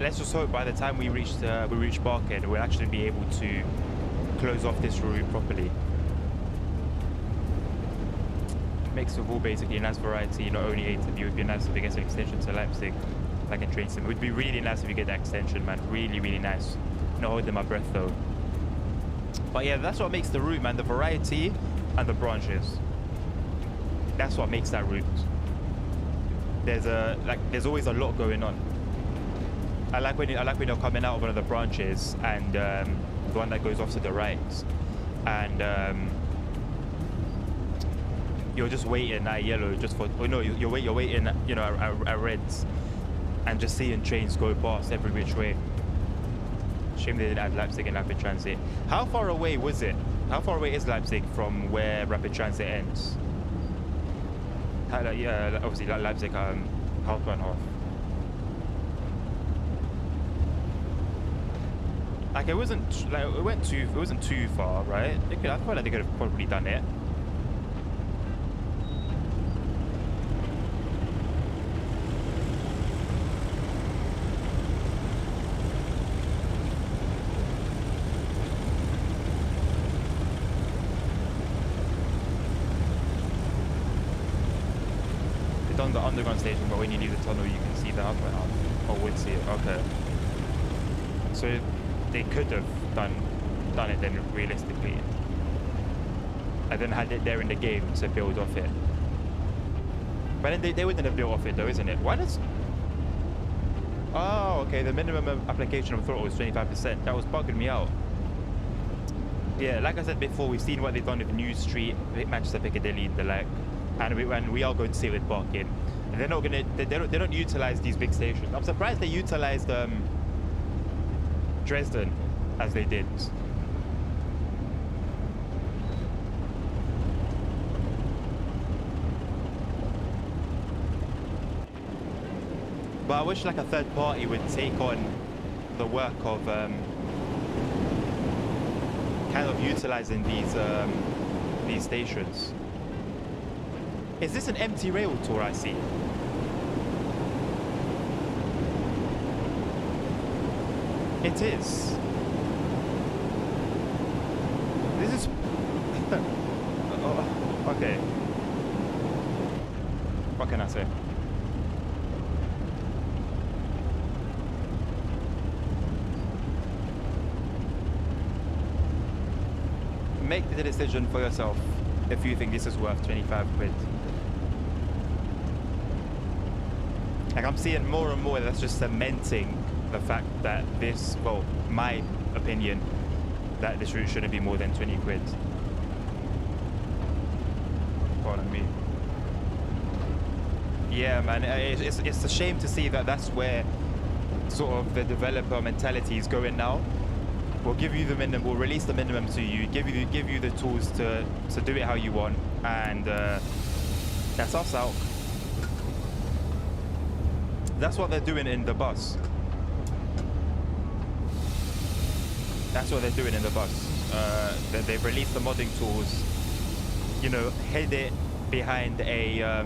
Let's just hope by the time we reach Barkhead, we'll actually be able to close off this route properly. Mix of all basically a nice variety, not only A to B. It would be nice if we get an extension to Leipzig, like in Train Sim. It would be really nice if we get that extension, man. Really, really nice. Not holding my breath though. But yeah, that's what makes the route, man. The variety and the branches. That's what makes that route. There's always a lot going on. I like when you're coming out of one of the branches and the one that goes off to the right, and you're just waiting at yellow just for, oh no, you're waiting, you know, at reds, and just seeing trains go past every which way. Shame they didn't add Leipzig and Rapid Transit. How far away was it? How far away is Leipzig from where Rapid Transit ends? Yeah, obviously Leipzig, Hauptbahnhof. Like it wasn't too far, right? I feel like they could have probably done it. They've done the underground station, but when you leave the tunnel, you can see the Hauptbahnhof. Or would see it. Okay. So they could have done it then realistically, and then had it there in the game to build off it. But then they wouldn't have built off it though, isn't it? Why does... Oh, okay, the minimum application of throttle was 25%. That was bugging me out. Yeah, like I said before, we've seen what they've done with New Street, Manchester Piccadilly, the like, and we are going to see it with Barking. And they're not gonna, they don't utilize these big stations. I'm surprised they utilized Dresden as they did. But I wish like a third party would take on the work of kind of utilizing these stations. Is this an empty rail tour I see? It is. This is... oh, okay. What can I say? Make the decision for yourself if you think this is worth 25 quid. Like, I'm seeing more and more that's just cementing the fact that this, well, my opinion, that this route shouldn't be more than 20 quid. Pardon me. Yeah, man, it's a shame to see that that's where sort of the developer mentality is going now. We'll give you the minimum, we'll release the minimum to you, give you the tools to do it how you want, and that's us out. That's what they're doing in the bus. That's what they're doing in the bus. They've released the modding tools, you know, hid it behind a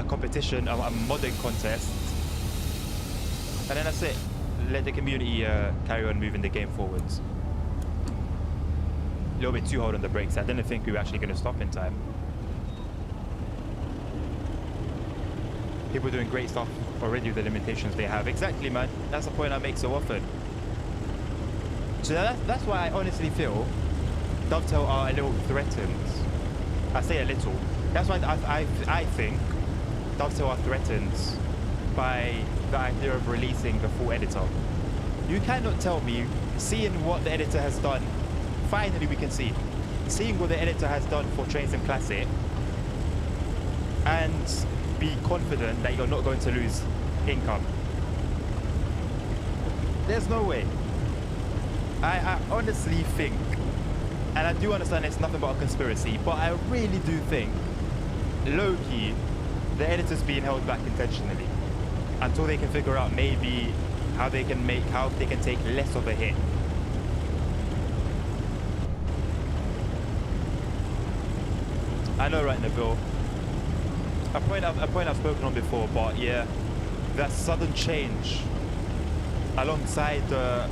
competition, a modding contest, and then that's it. Let the community carry on moving the game forwards. A little bit too hard on the brakes. I didn't think we were actually going to stop in time. People are doing great stuff already with the limitations they have. Exactly, man. That's the point I make so often. So that's why I honestly feel Dovetail are a little threatened. I say a little. That's why I think Dovetail are threatened by the idea of releasing the full editor. You cannot tell me, seeing what the editor has done, finally we can see, seeing what the editor has done for Train Sim Classic, and be confident that you're not going to lose income. There's no way. I honestly think, and I do understand it's nothing but a conspiracy, but I really do think, low-key, the editor's being held back intentionally until they can figure out maybe how they can take less of a hit. I know, right, Neville? A point I've spoken on before, but yeah, that sudden change alongside the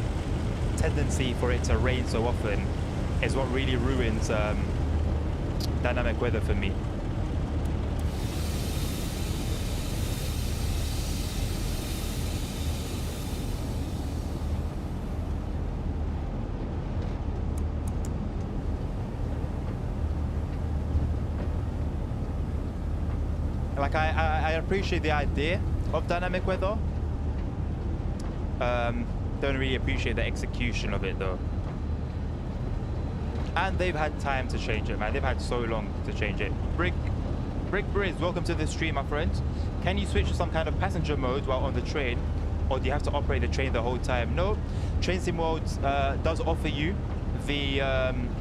tendency for it to rain so often is what really ruins dynamic weather for me. Like, I appreciate the idea of dynamic weather. Don't really appreciate the execution of it though. And they've had time to change it, man. They've had so long to change it. Brick Briz, welcome to the stream, my friend. Can you switch to some kind of passenger mode while on the train, or do you have to operate the train the whole time? No, Train Sim World does offer you the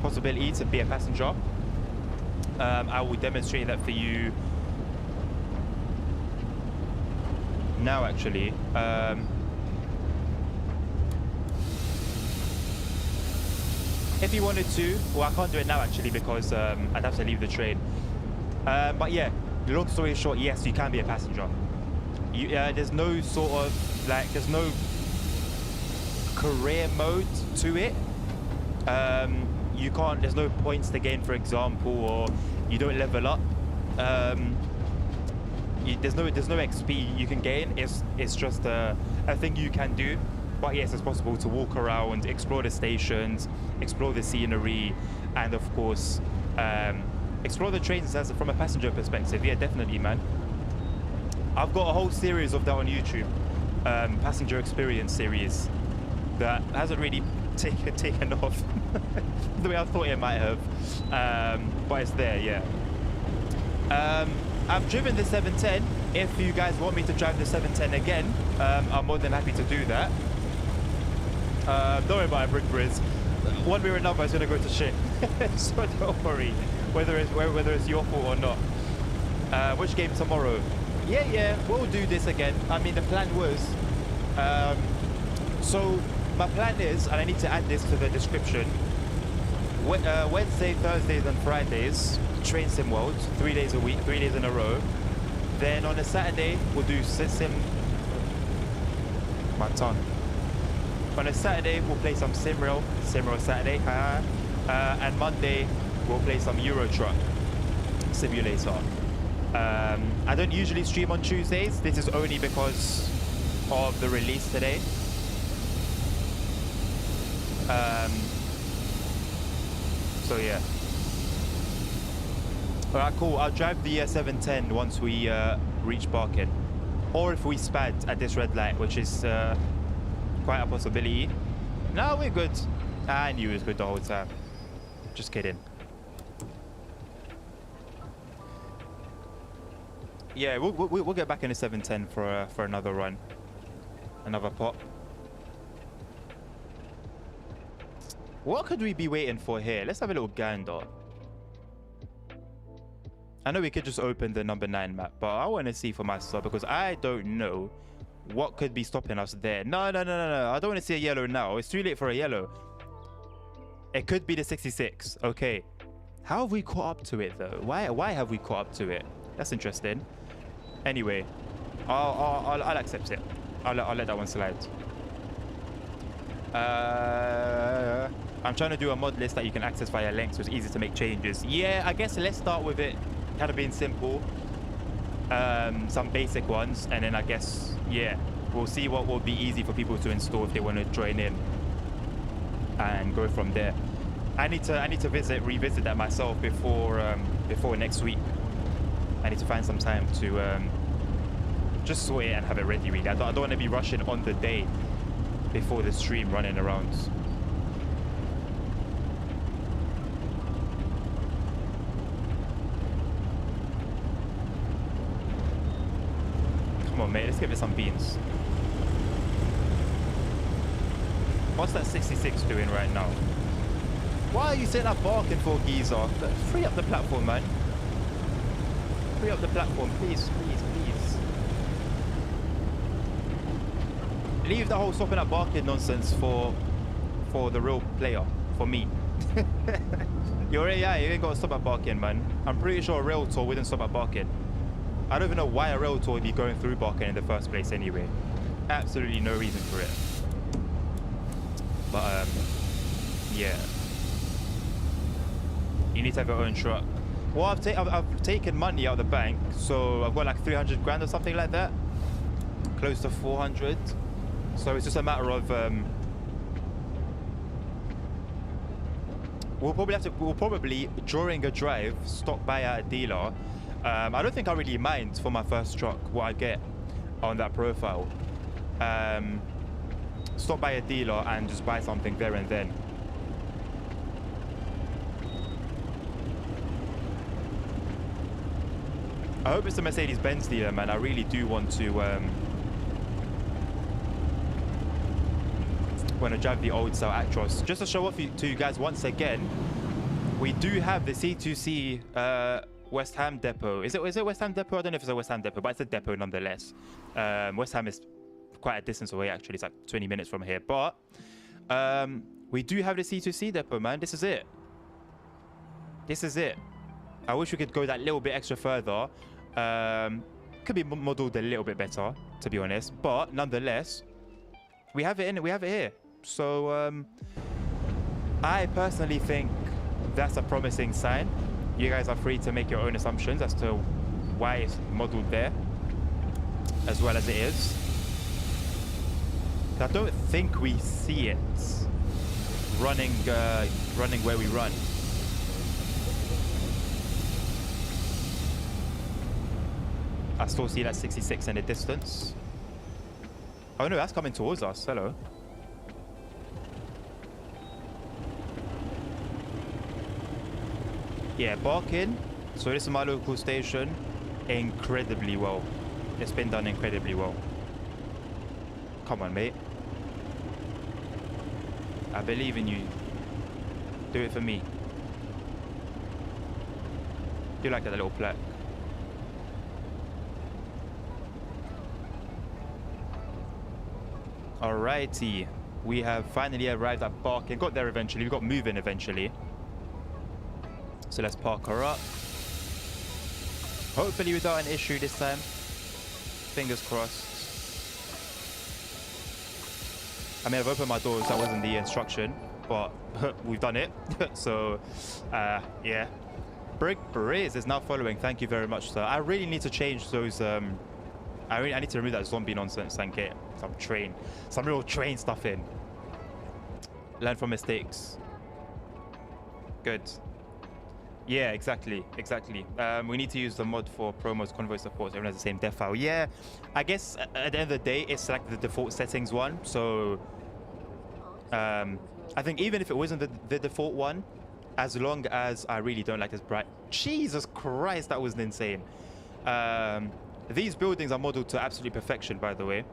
possibility to be a passenger. I will demonstrate that for you now, actually. If you wanted to, well, I can't do it now actually because I'd have to leave the train. But yeah, long story short, yes, you can be a passenger. There's no sort of like, there's no career mode to it. You can't, there's no points to gain, for example, or you don't level up. there's no XP you can gain. It's just a thing you can do. But yes, it's possible to walk around, explore the stations, explore the scenery, and of course, explore the trains from a passenger perspective. Yeah, definitely, man. I've got a whole series of that on YouTube, passenger experience series, that hasn't really taken off the way I thought it might have, but it's there, yeah. I've driven the 710. If you guys want me to drive the 710 again, I'm more than happy to do that. Don't worry about it, Brick Briz. One way or another, it's gonna go to shit. So don't worry, whether it's your fault or not. Which game tomorrow? Yeah, we'll do this again. I mean, the plan was. So my plan is, and I need to add this to the description. Wednesday, Thursdays, and Fridays, Train Sim World, 3 days a week, 3 days in a row. Then on a Saturday, we'll do my tongue. On a Saturday, we'll play some Simrail Saturday, and Monday, we'll play some Euro Truck Simulator. I don't usually stream on Tuesdays. This is only because of the release today. So yeah. Alright, cool. I'll drive the 710 once we reach Barking. Or if we spad at this red light, which is quite a possibility. No, we're good. I knew it was good the whole time. Just kidding. Yeah, we'll get back in the 710 for another run. Another pot. What could we be waiting for here? Let's have a little gander. I know we could just open the number 9 map, but I want to see for myself because I don't know what could be stopping us there. No. I don't want to see a yellow now. It's too late for a yellow. It could be the 66. Okay. How have we caught up to it though? Why have we caught up to it? That's interesting. Anyway, I'll accept it. I'll let that one slide. I'm trying to do a mod list that you can access via links, so it's easy to make changes. Yeah, I guess let's start with it kind of being simple. Some basic ones, and then I guess, yeah, we'll see what will be easy for people to install if they want to join in and go from there. I need to revisit that myself before next week. I need to find some time to just sort it and have it ready, really. I don't want to be rushing on the day before the stream running around. Come on, mate, let's give it some beans. What's that 66 doing right now? Why are you sitting up barking for, geezer? Free up the platform, man. Free up the platform, please. Leave the whole stopping up barking nonsense for the real player, for me. Your AI, you ain't got to stop at barking, man. I'm pretty sure a rail tour wouldn't stop at barking. I don't even know why a rail tour would be going through barking in the first place anyway. Absolutely no reason for it. But, yeah. You need to have your own truck. Well, I've taken money out of the bank, so I've got like 300 grand or something like that. Close to 400. So it's just a matter of we'll probably during a drive stop by at a dealer. I don't think I really mind for my first truck what I get on that profile. Stop by a dealer and just buy something there and then. I hope it's a Mercedes-Benz dealer, man. I really do want to drive the old style Actros. Just to show off to you guys once again, we do have the C2C West Ham depot. Is it West Ham depot? I don't know if it's a West Ham depot, but it's a depot nonetheless. West Ham is quite a distance away, actually. It's like 20 minutes from here. But we do have the C2C depot, man. This is it. This is it. I wish we could go that little bit extra further. Could be modeled a little bit better, to be honest. But nonetheless, we have it in it. We have it here. So I personally think that's a promising sign. You guys are free to make your own assumptions as to why it's modeled there. as well as it is. I don't think we see it running where we run. I still see that 66 in the distance. Oh no, that's coming towards us. Hello. Yeah, Barking. So this is my local station. Incredibly well. It's been done incredibly well. Come on, mate. I believe in you. Do it for me. Do you like that little plaque? Alrighty. We have finally arrived at Barking. Got there eventually. We got moving eventually. So let's park her up. Hopefully without an issue this time. Fingers crossed. I mean, I've opened my doors. That wasn't the instruction, but we've done it. So, yeah. Brick Briz is now following. Thank you very much, sir. I really need to change those. I need to remove that zombie nonsense and get some real train stuff in. Learn from mistakes. Good. Yeah, exactly. We need to use the mod for promos, convoy support. Everyone has the same death file. Yeah, I guess at the end of the day, it's like the default settings one. So, I think even if it wasn't the default one, as long as I really don't like this bright. Jesus Christ, that was insane. These buildings are modeled to absolute perfection, by the way.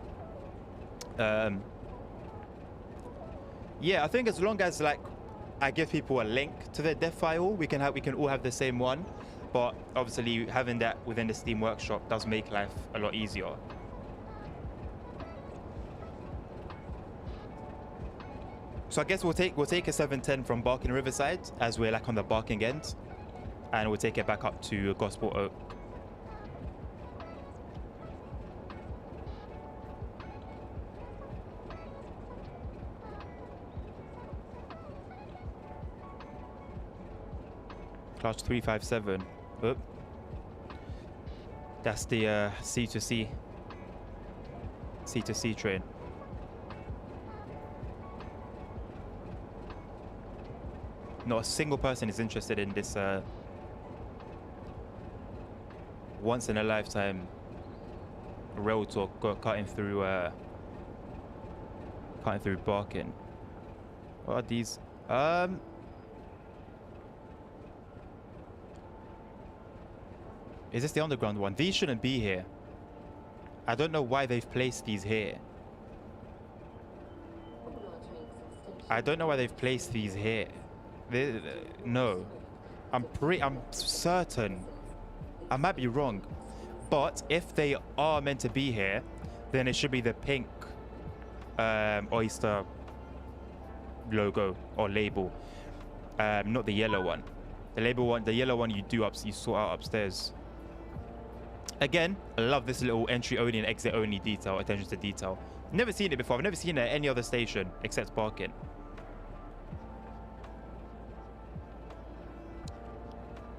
Yeah, I think as long as like I give people a link to their dev file, we can all have the same one. But obviously having that within the Steam Workshop does make life a lot easier. So I guess we'll take a 710 from Barking Riverside as we're like on the Barking end, and we'll take it back up to Gospel Oak. Class 357. Oop. That's the C2C train. Not a single person is interested in this once in a lifetime rail talk cutting through Barking. What are these? Is this the underground one? These shouldn't be here. I don't know why they've placed these here. No. I'm certain. I might be wrong. But if they are meant to be here, then it should be the pink oyster logo or label. Not the yellow one. The yellow one you sort out upstairs. Again, I love this little entry only and exit only detail, attention to detail. Never seen it before. I've never seen it at any other station except Barking.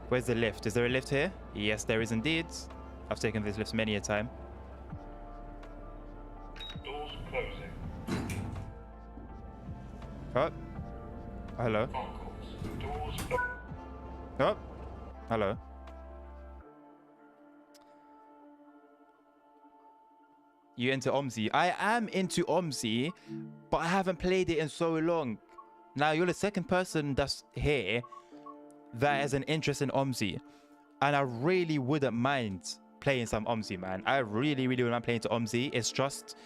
Where's the lift? Is there a lift here? Yes, there is indeed. I've taken these lifts many a time. Doors closing. Oh. Hello. Doors. Oh. Hello. You into OMSI? I am into OMSI, but I haven't played it in so long. Now, you're the second person that's here that has an interest in OMSI. And I really wouldn't mind playing some OMSI, man. I really wouldn't mind playing to OMSI. It's just...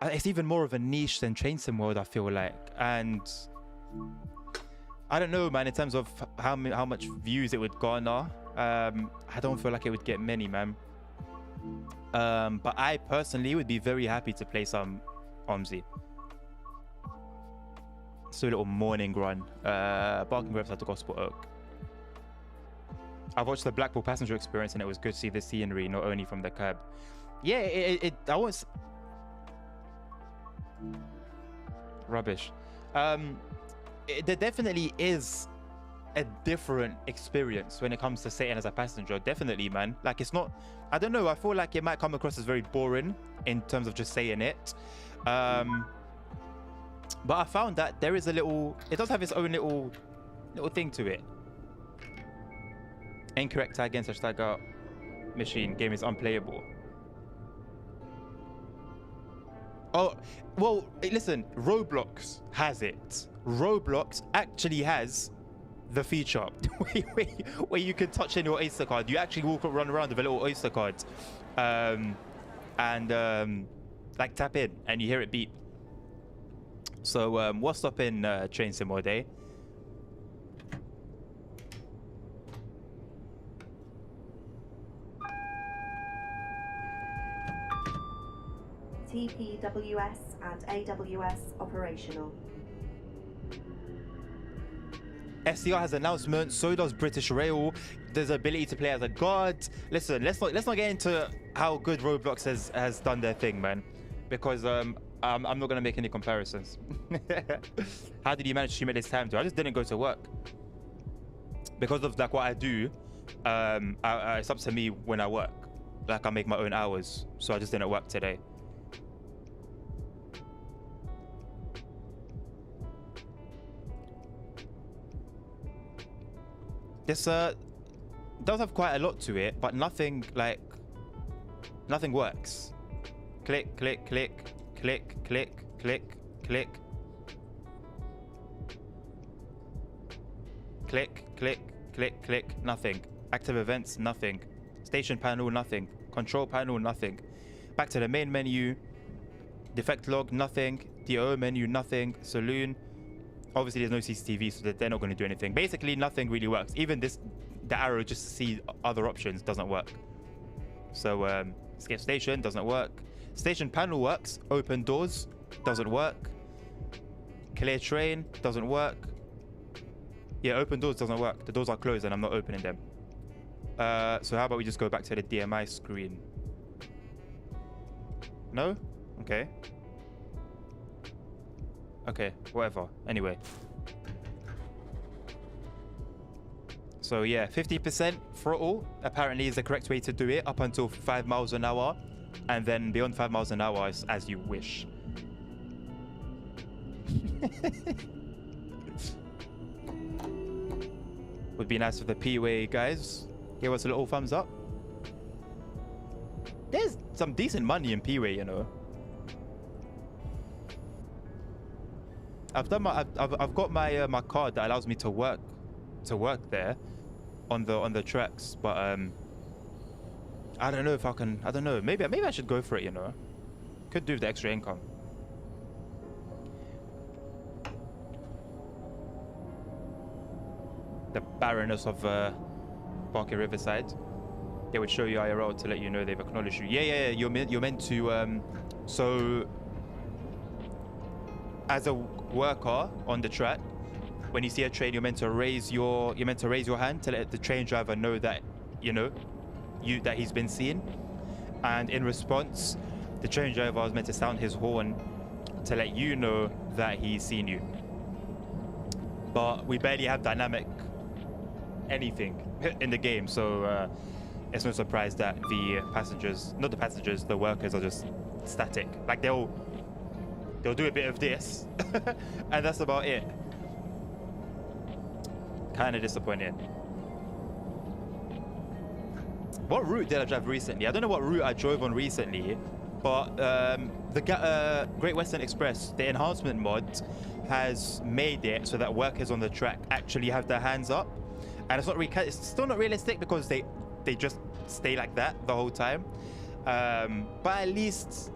it's even more of a niche than Train Sim World, I feel like. And... I don't know, man, in terms of how much views it would garner. I don't feel like it would get many, man. But I personally would be very happy to play some OMSI. So a little morning run. Barking website to Gospel Oak. I've watched the Blackpool passenger experience and it was good to see the scenery, not only from the cab. Yeah, I was rubbish. There definitely is a different experience when it comes to sitting as a passenger. Definitely, man. Like, it's not, I don't know, I feel like it might come across as very boring in terms of just saying it. But I found that there is a little, it does have its own little thing to it. Incorrect tag in / out machine. Game is unplayable. Oh, well, listen, Roblox has it. Roblox actually has the feature where you can touch in your Oyster card. You actually run around with a little Oyster card, and like tap in and you hear it beep. So what's stopping Train Sim all day? TPWS and AWS operational. SCR has announcements, so does British Rail. There's ability to play as a guard. Listen, let's not get into how good Roblox has done their thing, man, because I'm not gonna make any comparisons. How did you manage to make this time? I just didn't go to work because of like what I do. It's up to me when I work. Like I make my own hours, so I just didn't work today. This does have quite a lot to it, but nothing works. Click, click, click, click, click, click, click. Click, click, click, click, nothing. Active events, nothing. Station panel, nothing. Control panel, nothing. Back to the main menu. Defect log, nothing. DO menu, nothing. Saloon. Obviously, there's no CCTV, so they're not going to do anything. Basically, nothing really works. Even the arrow just to see other options doesn't work. So, skip station doesn't work. Station panel works. Open doors doesn't work. Clear train doesn't work. Yeah, open doors doesn't work. The doors are closed and I'm not opening them. So how about we just go back to the DMI screen? No? Okay. Okay, whatever. Anyway. So yeah, 50% throttle apparently is the correct way to do it up until 5 miles an hour. And then beyond 5 miles an hour is as you wish. Would be nice if the P-Way guys give us a little thumbs up. There's some decent money in P-Way, you know. I've got my my card that allows me to work there on the tracks, but I don't know if I can. I don't know. Maybe I should go for it. You know, could do with the extra income. The barrenness of Barking Riverside. They would show you IRL to let you know they've acknowledged you. Yeah. You're meant to. So as a worker on the track, when you see a train, you're meant to raise your hand to let the train driver know that that he's been seen, and in response, the train driver was meant to sound his horn to let you know that he's seen you. But we barely have dynamic anything in the game, so it's no surprise that the workers are just static. Like they'll do a bit of this and that's about it. Kind of disappointing. What route did I drive recently? I don't know what route I drove on recently, but the Great Western Express, the enhancement mod, has made it so that workers on the track actually have their hands up, and it's still not realistic because they just stay like that the whole time. But at least,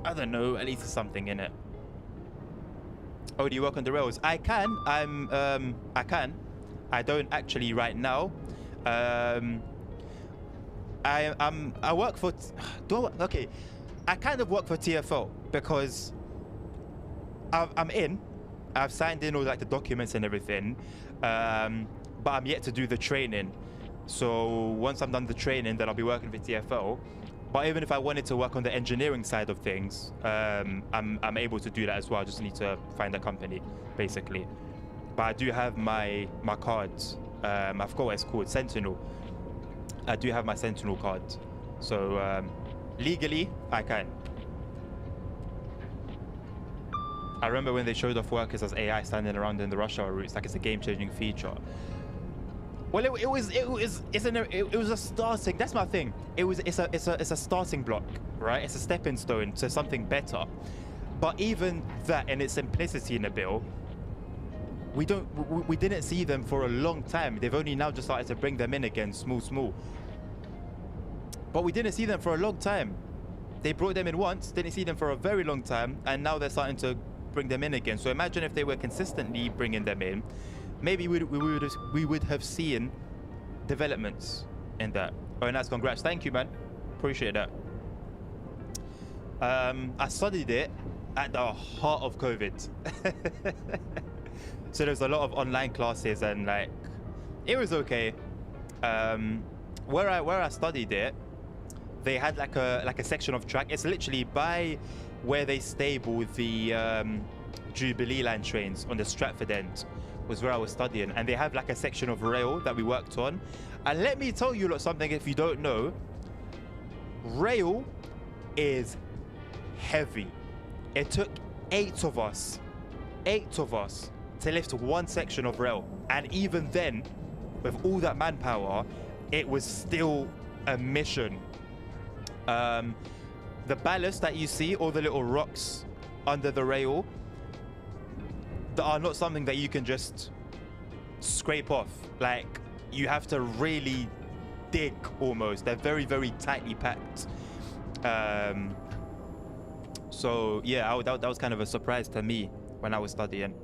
I don't know, at least there's something in it. Oh, do you work on the rails? I can. I can. I don't actually right now. I work for. Okay, I kind of work for TFL because I'm in. I've signed in all like the documents and everything, but I'm yet to do the training. So once I'm done the training, then I'll be working for TFL. But even if I wanted to work on the engineering side of things, I'm able to do that as well. I just need to find a company, basically. but I do have my cards. I forgot what it's called, Sentinel. I do have my Sentinel card, so legally I can. I remember when they showed off workers as AI standing around in the rush hour routes, like it's a game-changing feature. Well, it was a starting. That's my thing. It's a starting block, right? It's a stepping stone to something better. But even that, in its simplicity in the bill, we didn't see them for a long time. They've only now just started to bring them in again, small. But we didn't see them for a long time. They brought them in once, didn't see them for a very long time, and now they're starting to bring them in again. So imagine if they were consistently bringing them in, maybe we would have seen developments in that. Oh, and that's congrats. Thank you, man. Appreciate that. I studied it at the heart of COVID. So there's a lot of online classes, and like it was okay. Where I studied it, they had like a section of track. It's literally by where they stable the Jubilee line trains on the Stratford end was where I was studying, and they have like a section of rail that we worked on. And let me tell you something, if you don't know, rail is heavy. It took 8 of us to lift one section of rail, and even then, with all that manpower, it was still a mission. The ballast that you see, all the little rocks under the rail, that are not something that you can just scrape off. Like, you have to really dig almost. They're very, very tightly packed. So yeah, that was kind of a surprise to me when I was studying.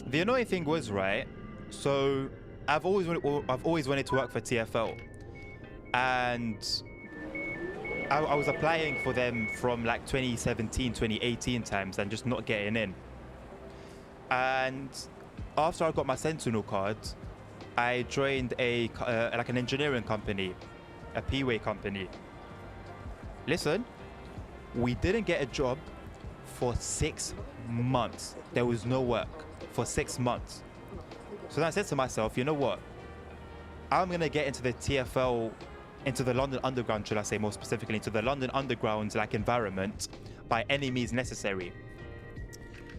The annoying thing was, right, so I've always wanted to work for TfL, and I was applying for them from like 2017, 2018 times and just not getting in. And after I got my Sentinel card, I joined like an engineering company, a P-Way company. Listen, we didn't get a job for 6 months. There was no work for 6 months. So then I said to myself, you know what? I'm going to get into the TfL, into the London Underground, should I say more specifically, into the London Underground like environment by any means necessary.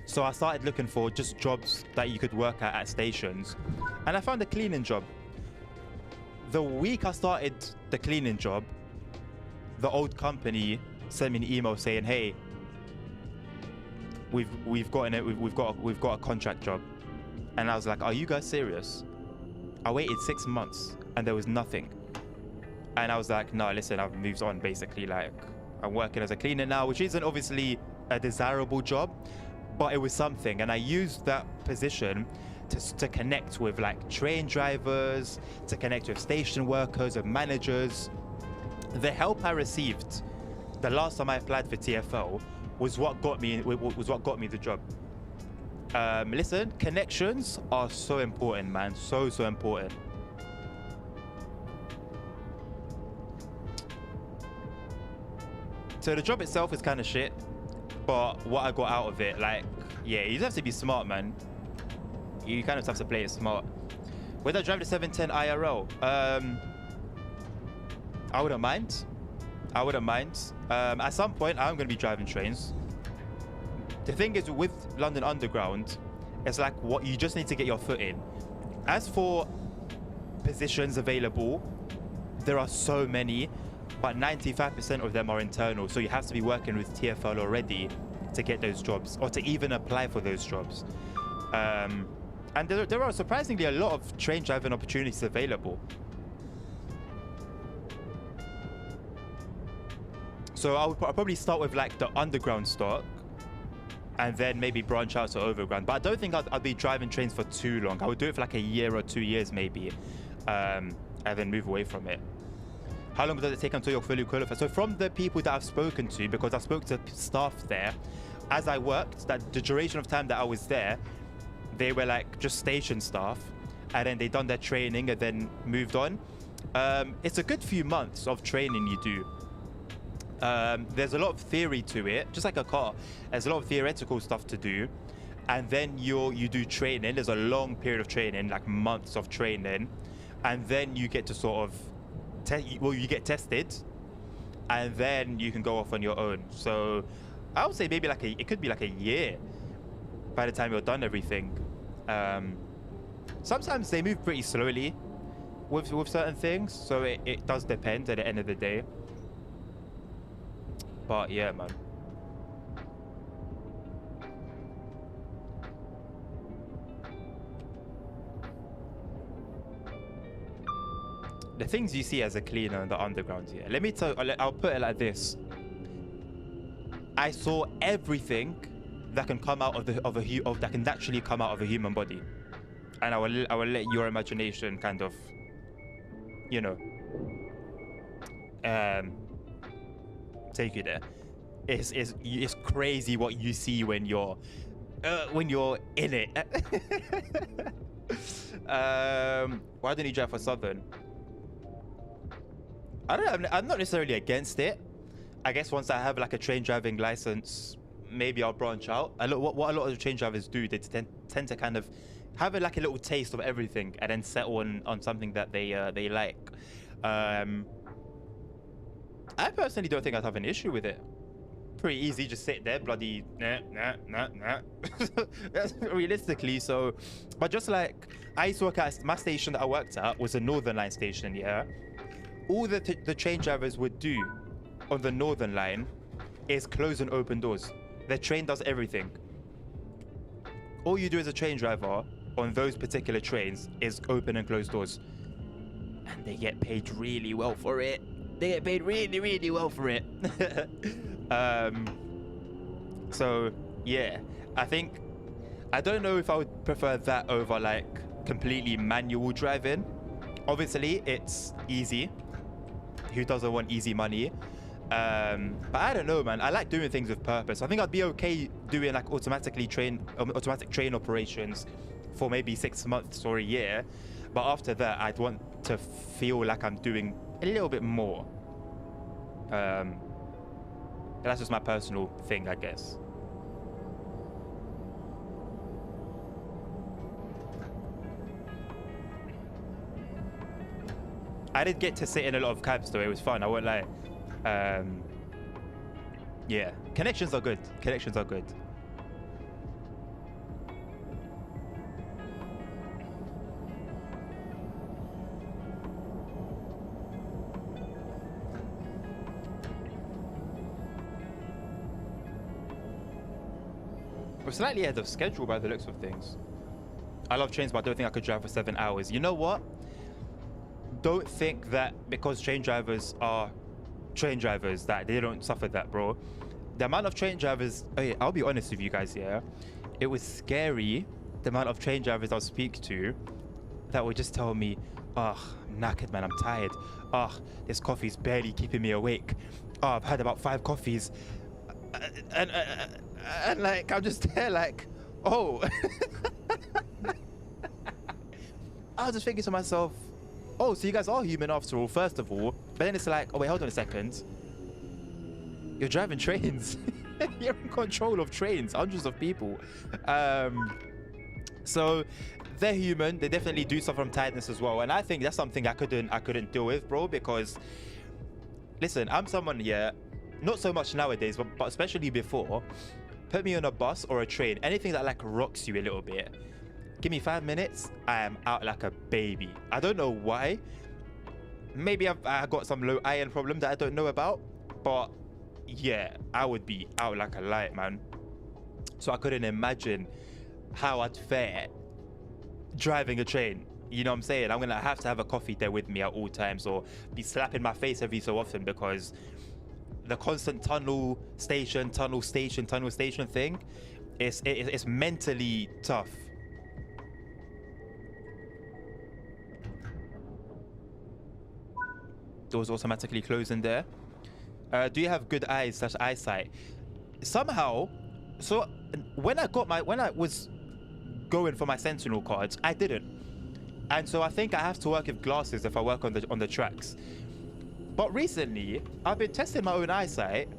So I started looking for just jobs that you could work at stations, and I found a cleaning job. The week I started the cleaning job, the old company sent me an email saying, "Hey, we've got a contract job," and I was like, "Are you guys serious?" I waited 6 months and there was nothing, and I was like, "No, listen, I've moved on. Basically, like I'm working as a cleaner now, which isn't obviously a desirable job, but it was something." And I used that position to connect with like train drivers, to connect with station workers and managers. The help I received the last time I applied for TfL was what got me the job. Listen, connections are so important, man. So important. So the job itself is kind of shit, but what I got out of it, like, yeah, you just have to be smart, man. You kind of have to play it smart. Would I drive the 710 IRL? I wouldn't mind. At some point, I'm going to be driving trains. The thing is, with London Underground, it's like what you just need to get your foot in. As for positions available, there are so many, but 95% of them are internal. So you have to be working with TfL already to get those jobs, or to even apply for those jobs. And there are surprisingly a lot of train driving opportunities available. So I'll probably start with like the underground stock, and then maybe branch out to overground. But I don't think I'll be driving trains for too long. I would do it for like a year or 2 years maybe, and then move away from it. How long does it take until you're fully qualified? So from the people that I've spoken to, because I spoke to staff there, as I worked, that the duration of time that I was there, they were like just station staff, and then they done their training and then moved on. It's a good few months of training you do. There's a lot of theory to it, just like a car. There's a lot of theoretical stuff to do, and then you do training. There's a long period of training, like months of training, and then you get to sort of you get tested, and then you can go off on your own. So I would say maybe it could be like a year by the time you're done everything. Sometimes they move pretty slowly with certain things, so it does depend at the end of the day. But yeah, man. The things you see as a cleaner in the underground here. Let me tell you, I'll put it like this. I saw everything that can come out that can naturally come out of a human body, and I will let your imagination kind of, you know, take you there. It's crazy what you see when you're in it. Why don't you drive for Southern? I'm not necessarily against it. I guess once I have like a train driving license, maybe I'll branch out. What a lot of train drivers do, they tend to kind of have like a little taste of everything and then settle on something that they like. I personally don't think I'd have an issue with it. Pretty easy, just sit there, bloody nah. That's realistically. So, but just like I used to work at my station that I worked at was a Northern Line station. Yeah, all the train drivers would do on the Northern Line is close and open doors. The train does everything. All you do as a train driver on those particular trains is open and close doors, and they get paid really well for it. They get paid really, really well for it. So yeah, I don't know if I would prefer that over like completely manual driving. Obviously, it's easy. Who doesn't want easy money? But I don't know, man. I like doing things with purpose. I think I'd be okay doing like automatic train operations for maybe 6 months or a year. But after that, I'd want to feel like I'm doing a little bit more. That's just my personal thing, I guess. I did get to sit in a lot of cabs though. It was fun, I won't lie. Yeah, connections are good. Connections are good. We're slightly ahead of schedule by the looks of things. I love trains, but I don't think I could drive for 7 hours. You know what? Don't think that because train drivers are train drivers that they don't suffer that, bro. The amount of train drivers, okay, I'll be honest with you guys here. It was scary, the amount of train drivers I'll speak to that would just tell me, oh, I'm knackered, man, I'm tired. Oh, this coffee's barely keeping me awake. Oh, I've had about 5 coffees. And like, I'm just there like, oh. I was just thinking to myself, oh, so you guys are human after all, first of all. But then it's like, oh wait, hold on a second. You're driving trains. You're in control of trains, hundreds of people. So they're human. They definitely do suffer from tiredness as well. And I think that's something I couldn't deal with, bro, because listen, I'm someone, yeah, not so much nowadays, but especially before, put me on a bus or a train, anything that like rocks you a little bit. Give me 5 minutes, I am out like a baby. I don't know why. Maybe I got some low iron problem that I don't know about, but yeah, I would be out like a light, man. So I couldn't imagine how I'd fare driving a train. You know what I'm saying? I'm gonna have to have a coffee there with me at all times, or be slapping my face every so often, because the constant tunnel station thing, it's mentally tough. Doors automatically close in there. Do you have good eyesight? Somehow, so when I was going for my Sentinel cards, I didn't, and so I think I have to work with glasses if I work on the tracks. But recently, I've been testing my own eyesight.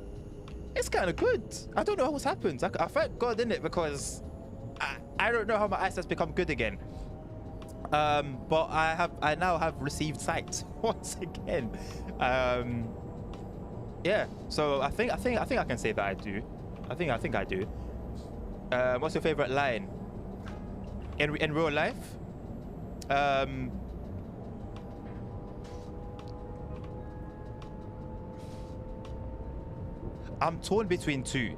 It's kind of good. I don't know what's happened. I thank God in it because I don't know how my eyesight's become good again. But I now have received sight once again. Yeah. So I think I can say that I do. I think I do. What's your favorite line? In real life? I'm torn between two.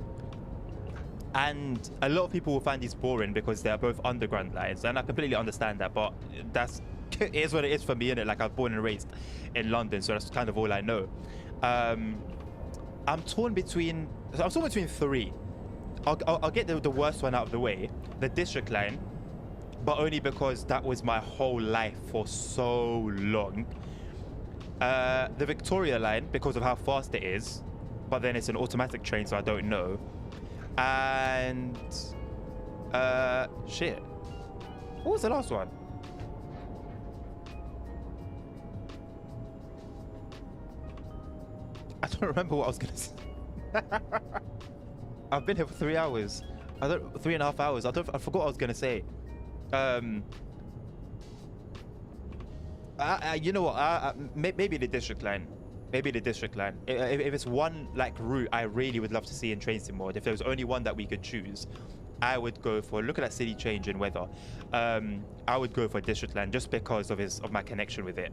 And a lot of people will find these boring because they're both underground lines, and I completely understand that, but that's it is what it is for me, innit? Like, I'm born and raised in London, so that's kind of all I know. I'm torn between three. I'll get the worst one out of the way, the district line, but only because that was my whole life for so long. The Victoria line, because of how fast it is, but then it's an automatic train, so I don't know. And shit, what was the last one? I don't remember what I was gonna say. I've been here for 3 hours. 3.5 hours. I forgot what I was gonna say. You know what? Maybe the district line. Maybe the district line. If it's one like route I really would love to see in Train Sim Mode, if there was only one that we could choose, I would go for, look at that city change in weather. I would go for district line just because of my connection with it.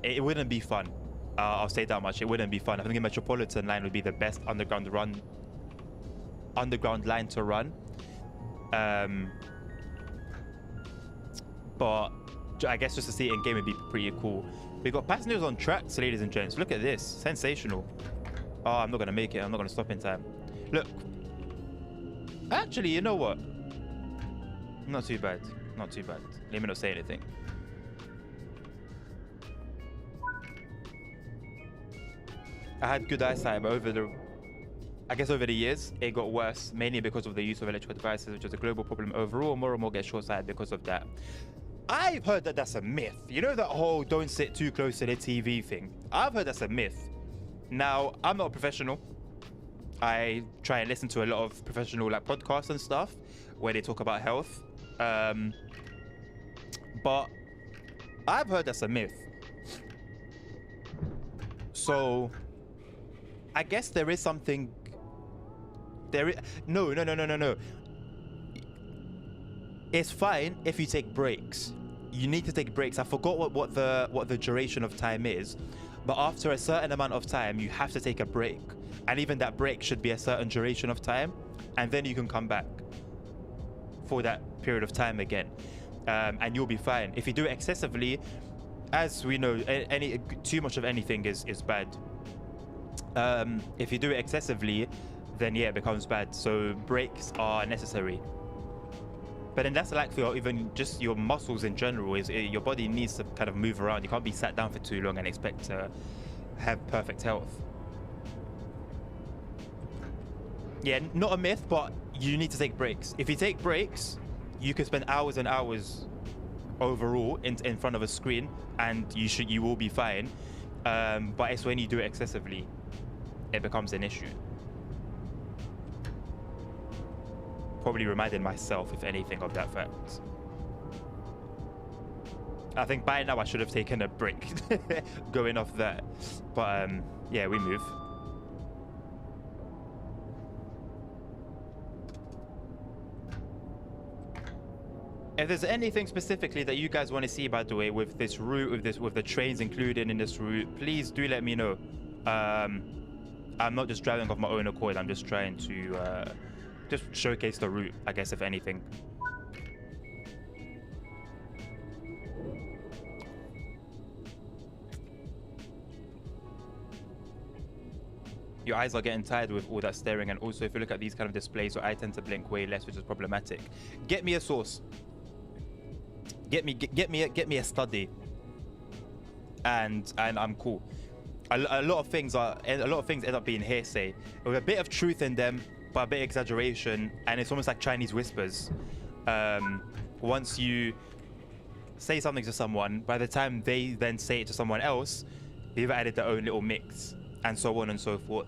It wouldn't be fun. I'll say that much. It wouldn't be fun. I think the Metropolitan line would be the best underground line to run. But I guess just to see it in game would be pretty cool. We got passengers on tracks, ladies and gents. Look at this. Sensational. Oh, I'm not going to make it. I'm not going to stop in time. Look. Actually, you know what? Not too bad. Not too bad. Let me not say anything. I had good eyesight, but over the years, it got worse, mainly because of the use of electrical devices, which is a global problem overall. More and more get short-sighted because of that. I've heard that that's a myth. You know that whole don't sit too close to the TV thing? I've heard that's a myth. Now, I'm not a professional. I try and listen to a lot of professional like podcasts and stuff where they talk about health. But I've heard that's a myth. So I guess there is something. No. It's fine if you take breaks. You need to take breaks. I forgot what the duration of time is, but after a certain amount of time, you have to take a break, and even that break should be a certain duration of time, and then you can come back for that period of time again, and you'll be fine. If you do it excessively, as we know, too much of anything is bad. If you do it excessively, then yeah, it becomes bad. So breaks are necessary. But then that's like for even just your muscles in general. Your body needs to kind of move around. You can't be sat down for too long and expect to have perfect health. Yeah, not a myth, but you need to take breaks. If you take breaks, you can spend hours and hours overall in front of a screen, and you will be fine. But it's when you do it excessively, it becomes an issue. Probably reminded myself, if anything, of that fact. I think by now I should have taken a break going off that. But yeah, we move. If there's anything specifically that you guys want to see, by the way, with this route, with the trains included in this route, please do let me know. I'm not just driving off my own accord. I'm just trying to just showcase the route, I guess, if anything. Your eyes are getting tired with all that staring, and also if you look at these kind of displays, your eye tend to blink way less, which is problematic. Get me a source. Get me a study, and I'm cool. A lot of things end up being hearsay with a bit of truth in them, but a bit of exaggeration, and it's almost like Chinese whispers. Once you say something to someone, by the time they then say it to someone else, they've added their own little mix, and so on and so forth.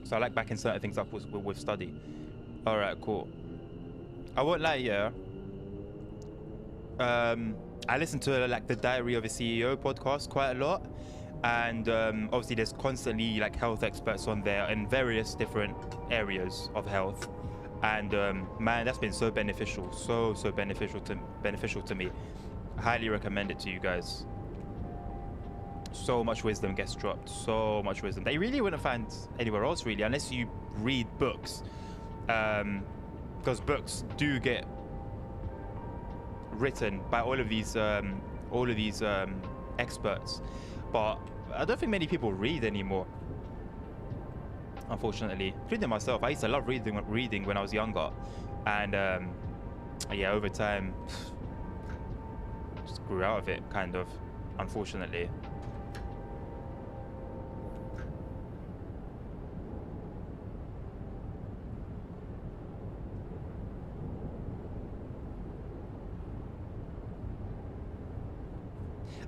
So I like backing certain things up with study. All right, cool. I won't lie, yeah. I listen to like the Diary of a CEO podcast quite a lot, and obviously there's constantly like health experts on there in various different areas of health, and man, that's been so beneficial, so beneficial to me. I highly recommend it to you guys. So much wisdom gets dropped, so much wisdom that you really wouldn't find anywhere else, really, unless you read books, because books do get written by all of these experts, but I don't think many people read anymore, unfortunately, including myself. I used to love reading when I was younger, and yeah, over time just grew out of it, kind of, unfortunately.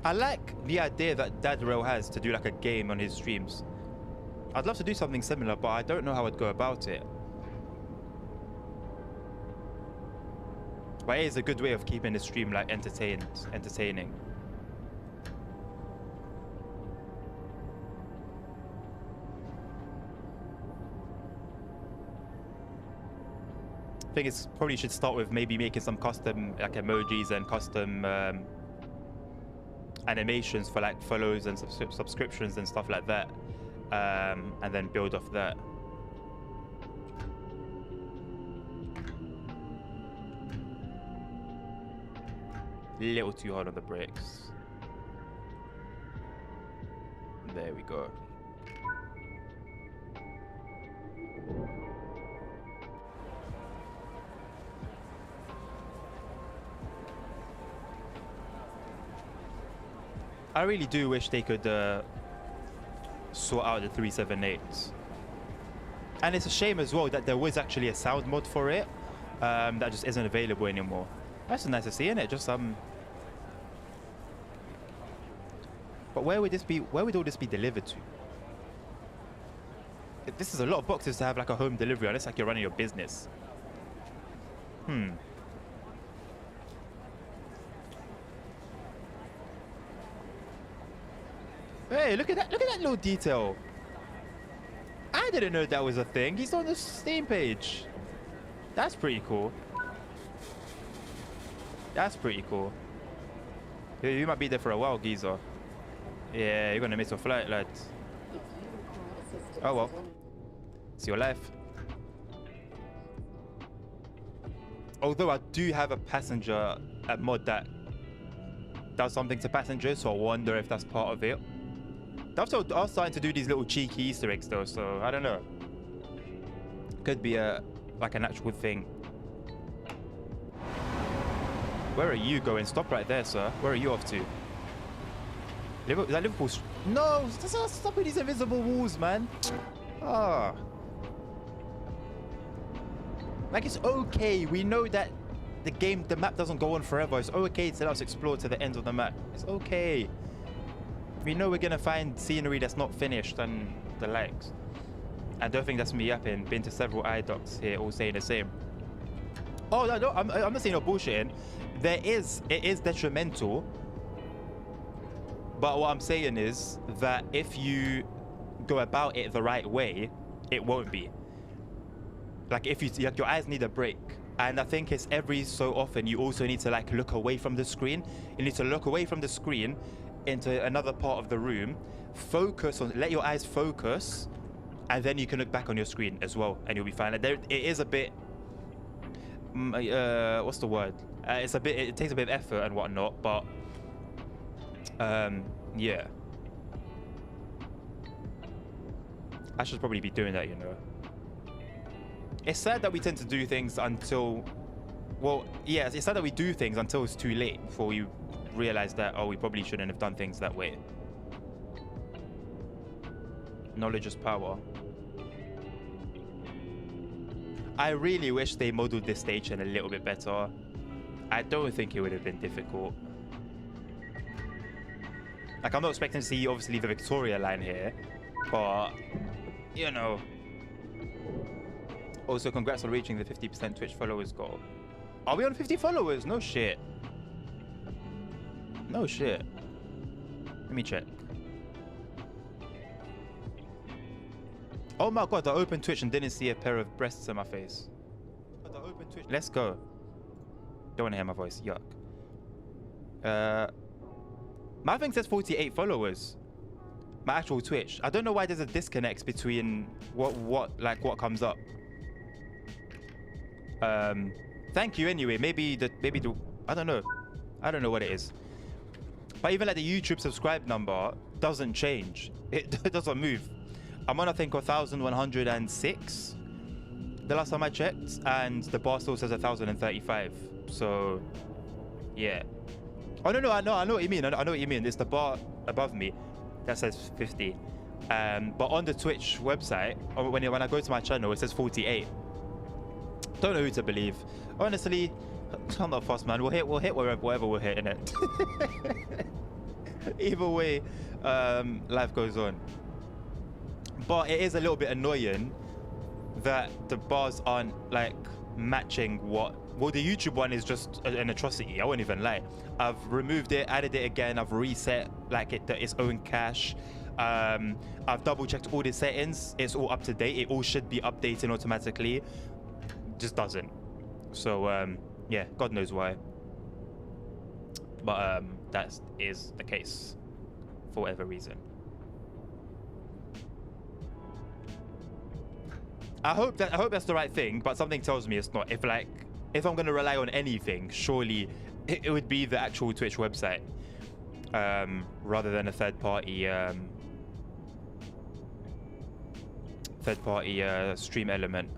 I like the idea that Dad Rail has to do like a game on his streams. I'd love to do something similar, but I don't know how I'd go about it. But it is a good way of keeping the stream like entertaining. I think it's probably should start with maybe making some custom like emojis and custom animations for like follows and subscriptions and stuff like that, and then build off that. Little too hard on the brakes. There we go. I really do wish they could sort out the 378. And it's a shame as well that there was actually a sound mod for it that just isn't available anymore. That's nice to see, isn't it? Just but where would all this be delivered to? This is a lot of boxes to have like a home delivery, unless like you're running your business. Hey, look at that little detail. I didn't know that was a thing. He's on the Steam page. That's pretty cool. That's pretty cool. You might be there for a while, geezer. Yeah, you're gonna miss your flight, lad. Oh well. It's your life. Although I do have a passenger mod that does something to passengers, so I wonder if that's part of it. They're also starting to do these little cheeky Easter eggs though, so I don't know. Could be like an actual thing. Where are you going? Stop right there, sir. Where are you off to? Liverpool, is that Liverpool? No! Stop with these invisible walls, man. Ah. Like, it's okay. We know that the map doesn't go on forever. It's okay to let us explore to the end of the map. It's okay. We know we're gonna find scenery that's not finished and the likes. I don't think that's me yapping. Been to several eye docs here, all saying the same. Oh no, I'm not saying no bullshitting. It is detrimental. But what I'm saying is that if you go about it the right way, it won't be. Like if your eyes need a break. And I think it's every so often you also need to like look away from the screen. You need to look away from the screen into another part of the room, let your eyes focus, and then you can look back on your screen as well, and you'll be fine. It is a bit, what's the word? It takes a bit of effort and whatnot, but yeah. I should probably be doing that, you know. It's sad that we tend to do things until, well, yeah, it's sad that we do things until it's too late before we realize that, oh, we probably shouldn't have done things that way. Knowledge is power. I really wish they modeled this station a little bit better. I don't think it would have been difficult. Like, I'm not expecting to see, obviously, the Victoria line here, but, you know. Also, congrats on reaching the 50% Twitch followers goal. Are we on 50 followers? No shit. No shit. Let me check. Oh my god, I opened Twitch and didn't see a pair of breasts in my face. Let's go. Don't want to hear my voice. Yuck. My thing says 48 followers. My actual Twitch. I don't know why there's a disconnect between what comes up. Thank you anyway. Maybe the I don't know. I don't know what it is. But even like the YouTube subscribe number doesn't change. It doesn't move. I'm on, I think, 1,106 the last time I checked, and the bar still says 1,035. So yeah. Oh no, I know what you mean. I know what you mean. It's the bar above me that says 50. But on the Twitch website, or when I go to my channel, it says 48. Don't know who to believe. Honestly, I'm not fast, man. We'll hit whatever we'll hit, innit? Either way, life goes on. But it is a little bit annoying that the bars aren't like matching what. Well, the YouTube one is just an atrocity. I won't even lie. I've removed it, added it again. I've reset like its own cache. I've double checked all the settings. It's all up to date. It all should be updating automatically. Just doesn't. So yeah, God knows why. But that is the case for whatever reason. I hope that's the right thing, but something tells me it's not. If I'm gonna rely on anything, surely it would be the actual Twitch website, rather than a third party stream element.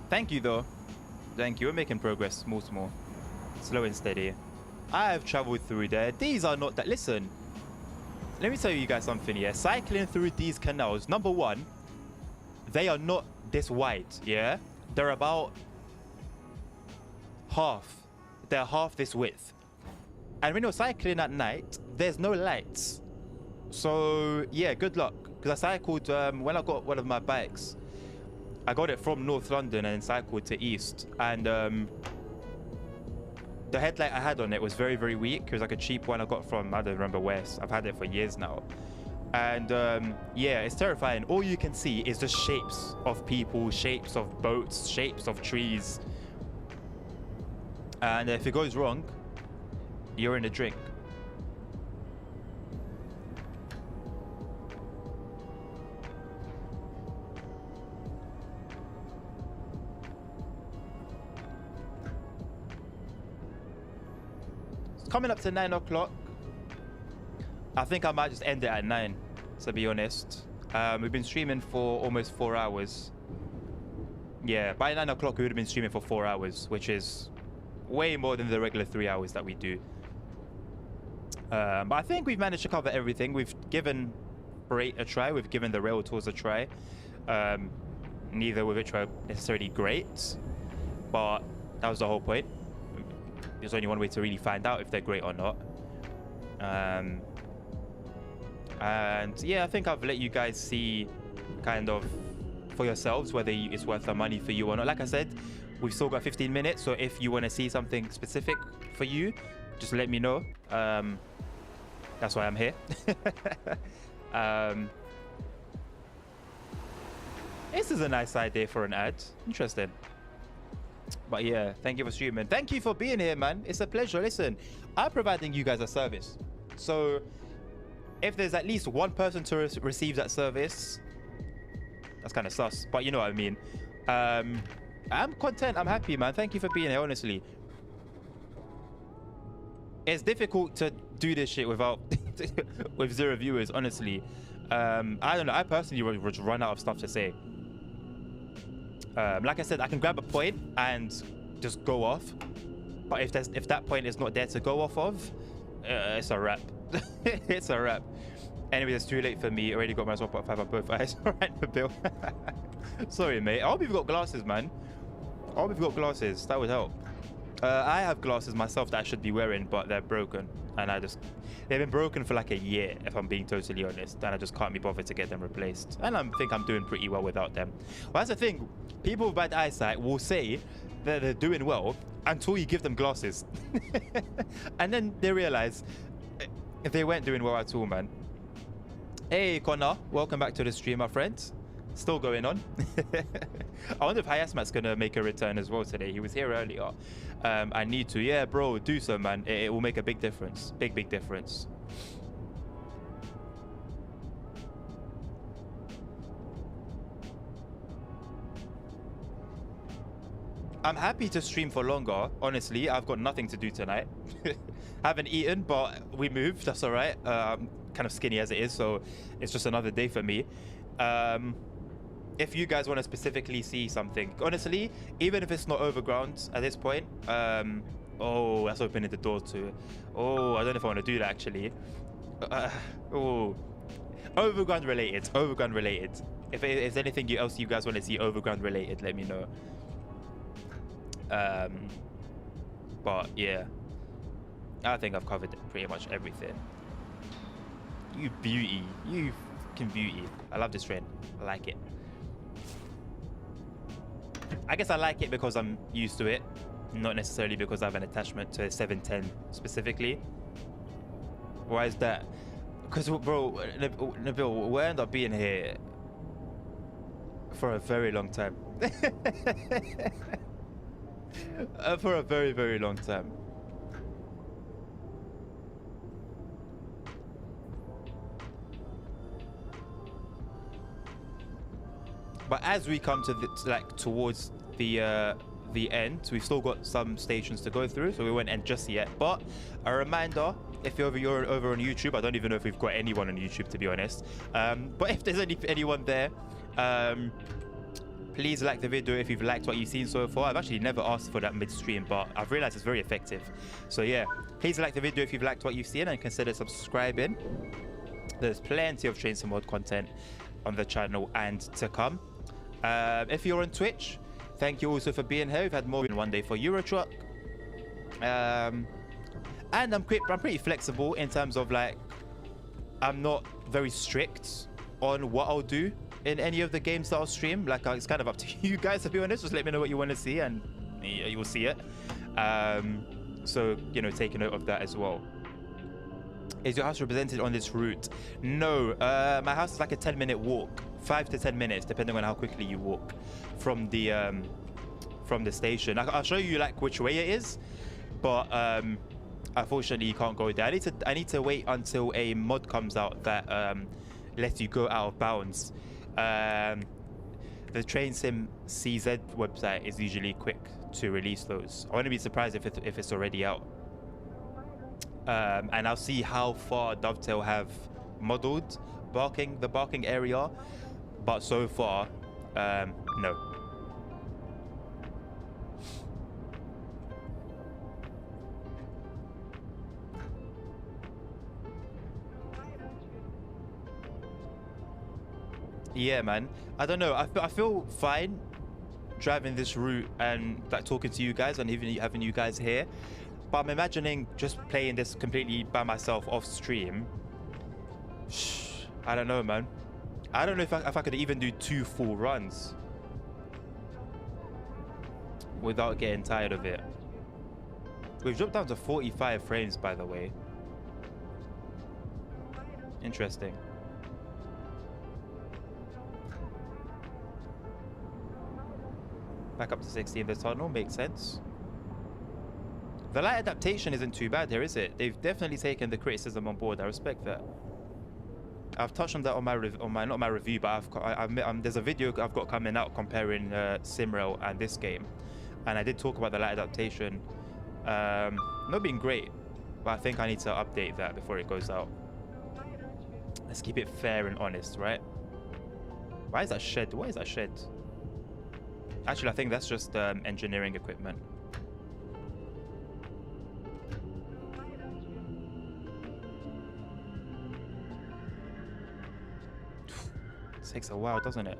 Thank you though. Thank you. We're making progress, small, slow and steady. I have traveled through there. These are not that. Listen. Let me tell you guys something here. Cycling through these canals, number one, they are not this wide, yeah? They're about half. They're half this width. And when you're cycling at night, there's no lights. So, yeah, good luck. Because I cycled, when I got one of my bikes, I got it from North London and cycled to East. And the headlight I had on it was very, very weak. It was like a cheap one I got from, I don't remember where. I've had it for years now. And yeah, it's terrifying. All you can see is the shapes of people, shapes of boats, shapes of trees. And if it goes wrong, you're in a drink. Coming up to 9 o'clock. I think I might just end it at 9, to be honest. We've been streaming for almost 4 hours. Yeah, by 9 o'clock we would have been streaming for 4 hours, which is way more than the regular 3 hours that we do. But I think we've managed to cover everything. We've given Freight a try. We've given the rail tours a try. Neither of which were necessarily great, but that was the whole point. There's only one way to really find out if they're great or not. And yeah, I think I've let you guys see kind of for yourselves whether it's worth the money for you or not. Like I said, we've still got 15 minutes, so if you want to see something specific for you, just let me know. That's why I'm here. This is a nice idea for an ad. Interesting. But yeah, thank you for streaming. Thank you for being here, man. It's a pleasure. Listen, I'm providing you guys a service. So if there's at least one person to receive that service, that's kind of sus. But you know what I mean. I'm content. I'm happy, man. Thank you for being here, honestly. It's difficult to do this shit without with 0 viewers, honestly. I don't know. I personally would run out of stuff to say. Like I said, I can grab a point and just go off. But if that point is not there to go off of, it's a wrap. It's a wrap. Anyway, it's too late for me. Already got my 1.5 on both eyes. All right, for Bill. Sorry, mate. I hope you've got glasses, man. I hope you've got glasses. That would help. I have glasses myself that I should be wearing, but they're broken. And they've been broken for like a year, if I'm being totally honest. And I just can't be bothered to get them replaced. And I think I'm doing pretty well without them. Well, that's the thing. People with bad eyesight will say that they're doing well until you give them glasses. And then they realize they weren't doing well at all, man. Hey, Connor. Welcome back to the stream, my friend. Still going on. I wonder if Hayasmat's going to make a return as well today. He was here earlier. I need to. Yeah, bro, do so, man. It will make a big difference. Big difference. I'm happy to stream for longer. Honestly, I've got nothing to do tonight. Haven't eaten, but we moved. That's all right. I'm kind of skinny as it is, so it's just another day for me. If you guys want to specifically see something, honestly, even if it's not Overground at this point, oh, that's opening the door to, oh, I don't know if I want to do that actually. Oh, Overground related. If there's anything else you guys want to see Overground related, let me know. But yeah, I think I've covered pretty much everything. You beauty, you fucking beauty. I love this train. I like it. I guess I like it because I'm used to it, not necessarily because I have an attachment to a 710 specifically. Why is that? Because, bro, Nabil, we'll end up being here for a very long time. For a very long time. But as we come to towards the end, we've still got some stations to go through, so we won't end just yet. But a reminder, if you're over on YouTube, I don't even know if we've got anyone on YouTube, to be honest. But if there's anyone there, please like the video if you've liked what you've seen so far. I've actually never asked for that midstream, but I've realized it's very effective. So yeah, please like the video if you've liked what you've seen and consider subscribing. There's plenty of Chainsaw Mod content on the channel and to come. If you're on Twitch, thank you also for being here. We've had more than one day for Eurotruck. And I'm pretty flexible in terms of like, I'm not very strict on what I'll do in any of the games that I'll stream. Like, it's kind of up to you guys, to be honest. Just let me know what you want to see and you will see it. So, you know, take a note of that as well. Is your house represented on this route? No, my house is like a 10-minute walk, 5 to 10 minutes, depending on how quickly you walk from the station. I'll show you like which way it is, but unfortunately you can't go there. I need to wait until a mod comes out that lets you go out of bounds. The Train Sim CZ website is usually quick to release those. I wouldn't be surprised if it's already out. And I'll see how far Dovetail have modeled the barking area, but so far, no. Yeah, man. I don't know. I feel fine driving this route and like talking to you guys and even having you guys here. But I'm imagining just playing this completely by myself off stream. I don't know, man. I don't know if I could even do 2 full runs without getting tired of it. We've dropped down to 45 frames, by the way. Interesting. Back up to 60 in the tunnel, makes sense. The light adaptation isn't too bad here, is it? They've definitely taken the criticism on board. I respect that. I've touched on that on my not my review, but there's a video I've got coming out comparing Simrail and this game, and I did talk about the light adaptation not being great, but I think I need to update that before it goes out. Let's keep it fair and honest, right? Why is that shed? What is that shed? Actually, I think that's just engineering equipment. Takes a while, doesn't it?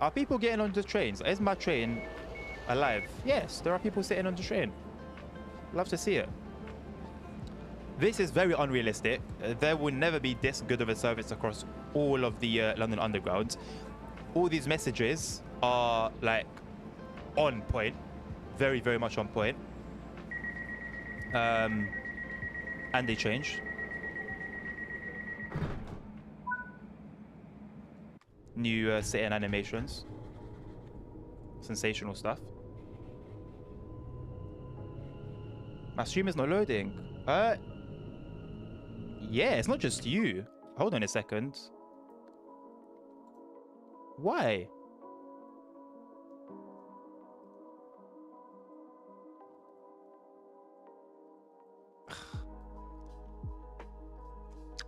Are people getting on the trains? Is my train alive? Yes, there are people sitting on the train. Love to see it. This is very unrealistic. There will never be this good of a service across all of the London Underground. All these messages are like on point, very, very much on point. And they change. New sit-in animations. Sensational stuff. My stream is not loading. Yeah, it's not just you. Hold on a second. Why?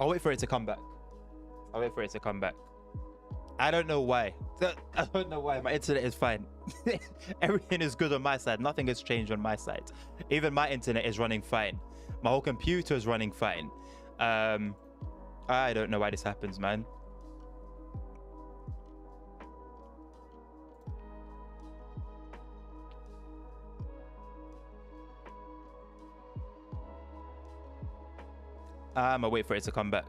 I'll wait for it to come back. I'll wait for it to come back. I don't know why. I don't know why. My internet is fine. Everything is good on my side. Nothing has changed on my side. Even my internet is running fine. My whole computer is running fine. I don't know why this happens, man. I'm gonna wait for it to come back.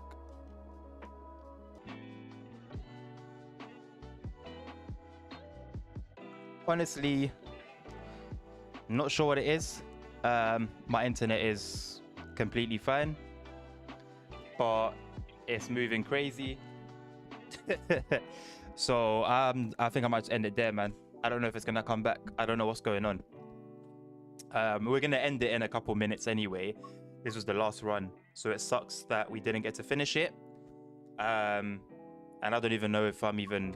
Honestly, not sure what it is. My internet is completely fine, but it's moving crazy. So I think I might just end it there, man. I don't know if it's gonna come back. I don't know what's going on. We're gonna end it in a couple minutes anyway. This was the last run, so it sucks that we didn't get to finish it. And I don't even know if I'm even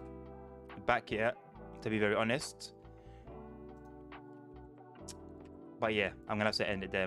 back yet, to be very honest. But yeah, I'm gonna have to end it there.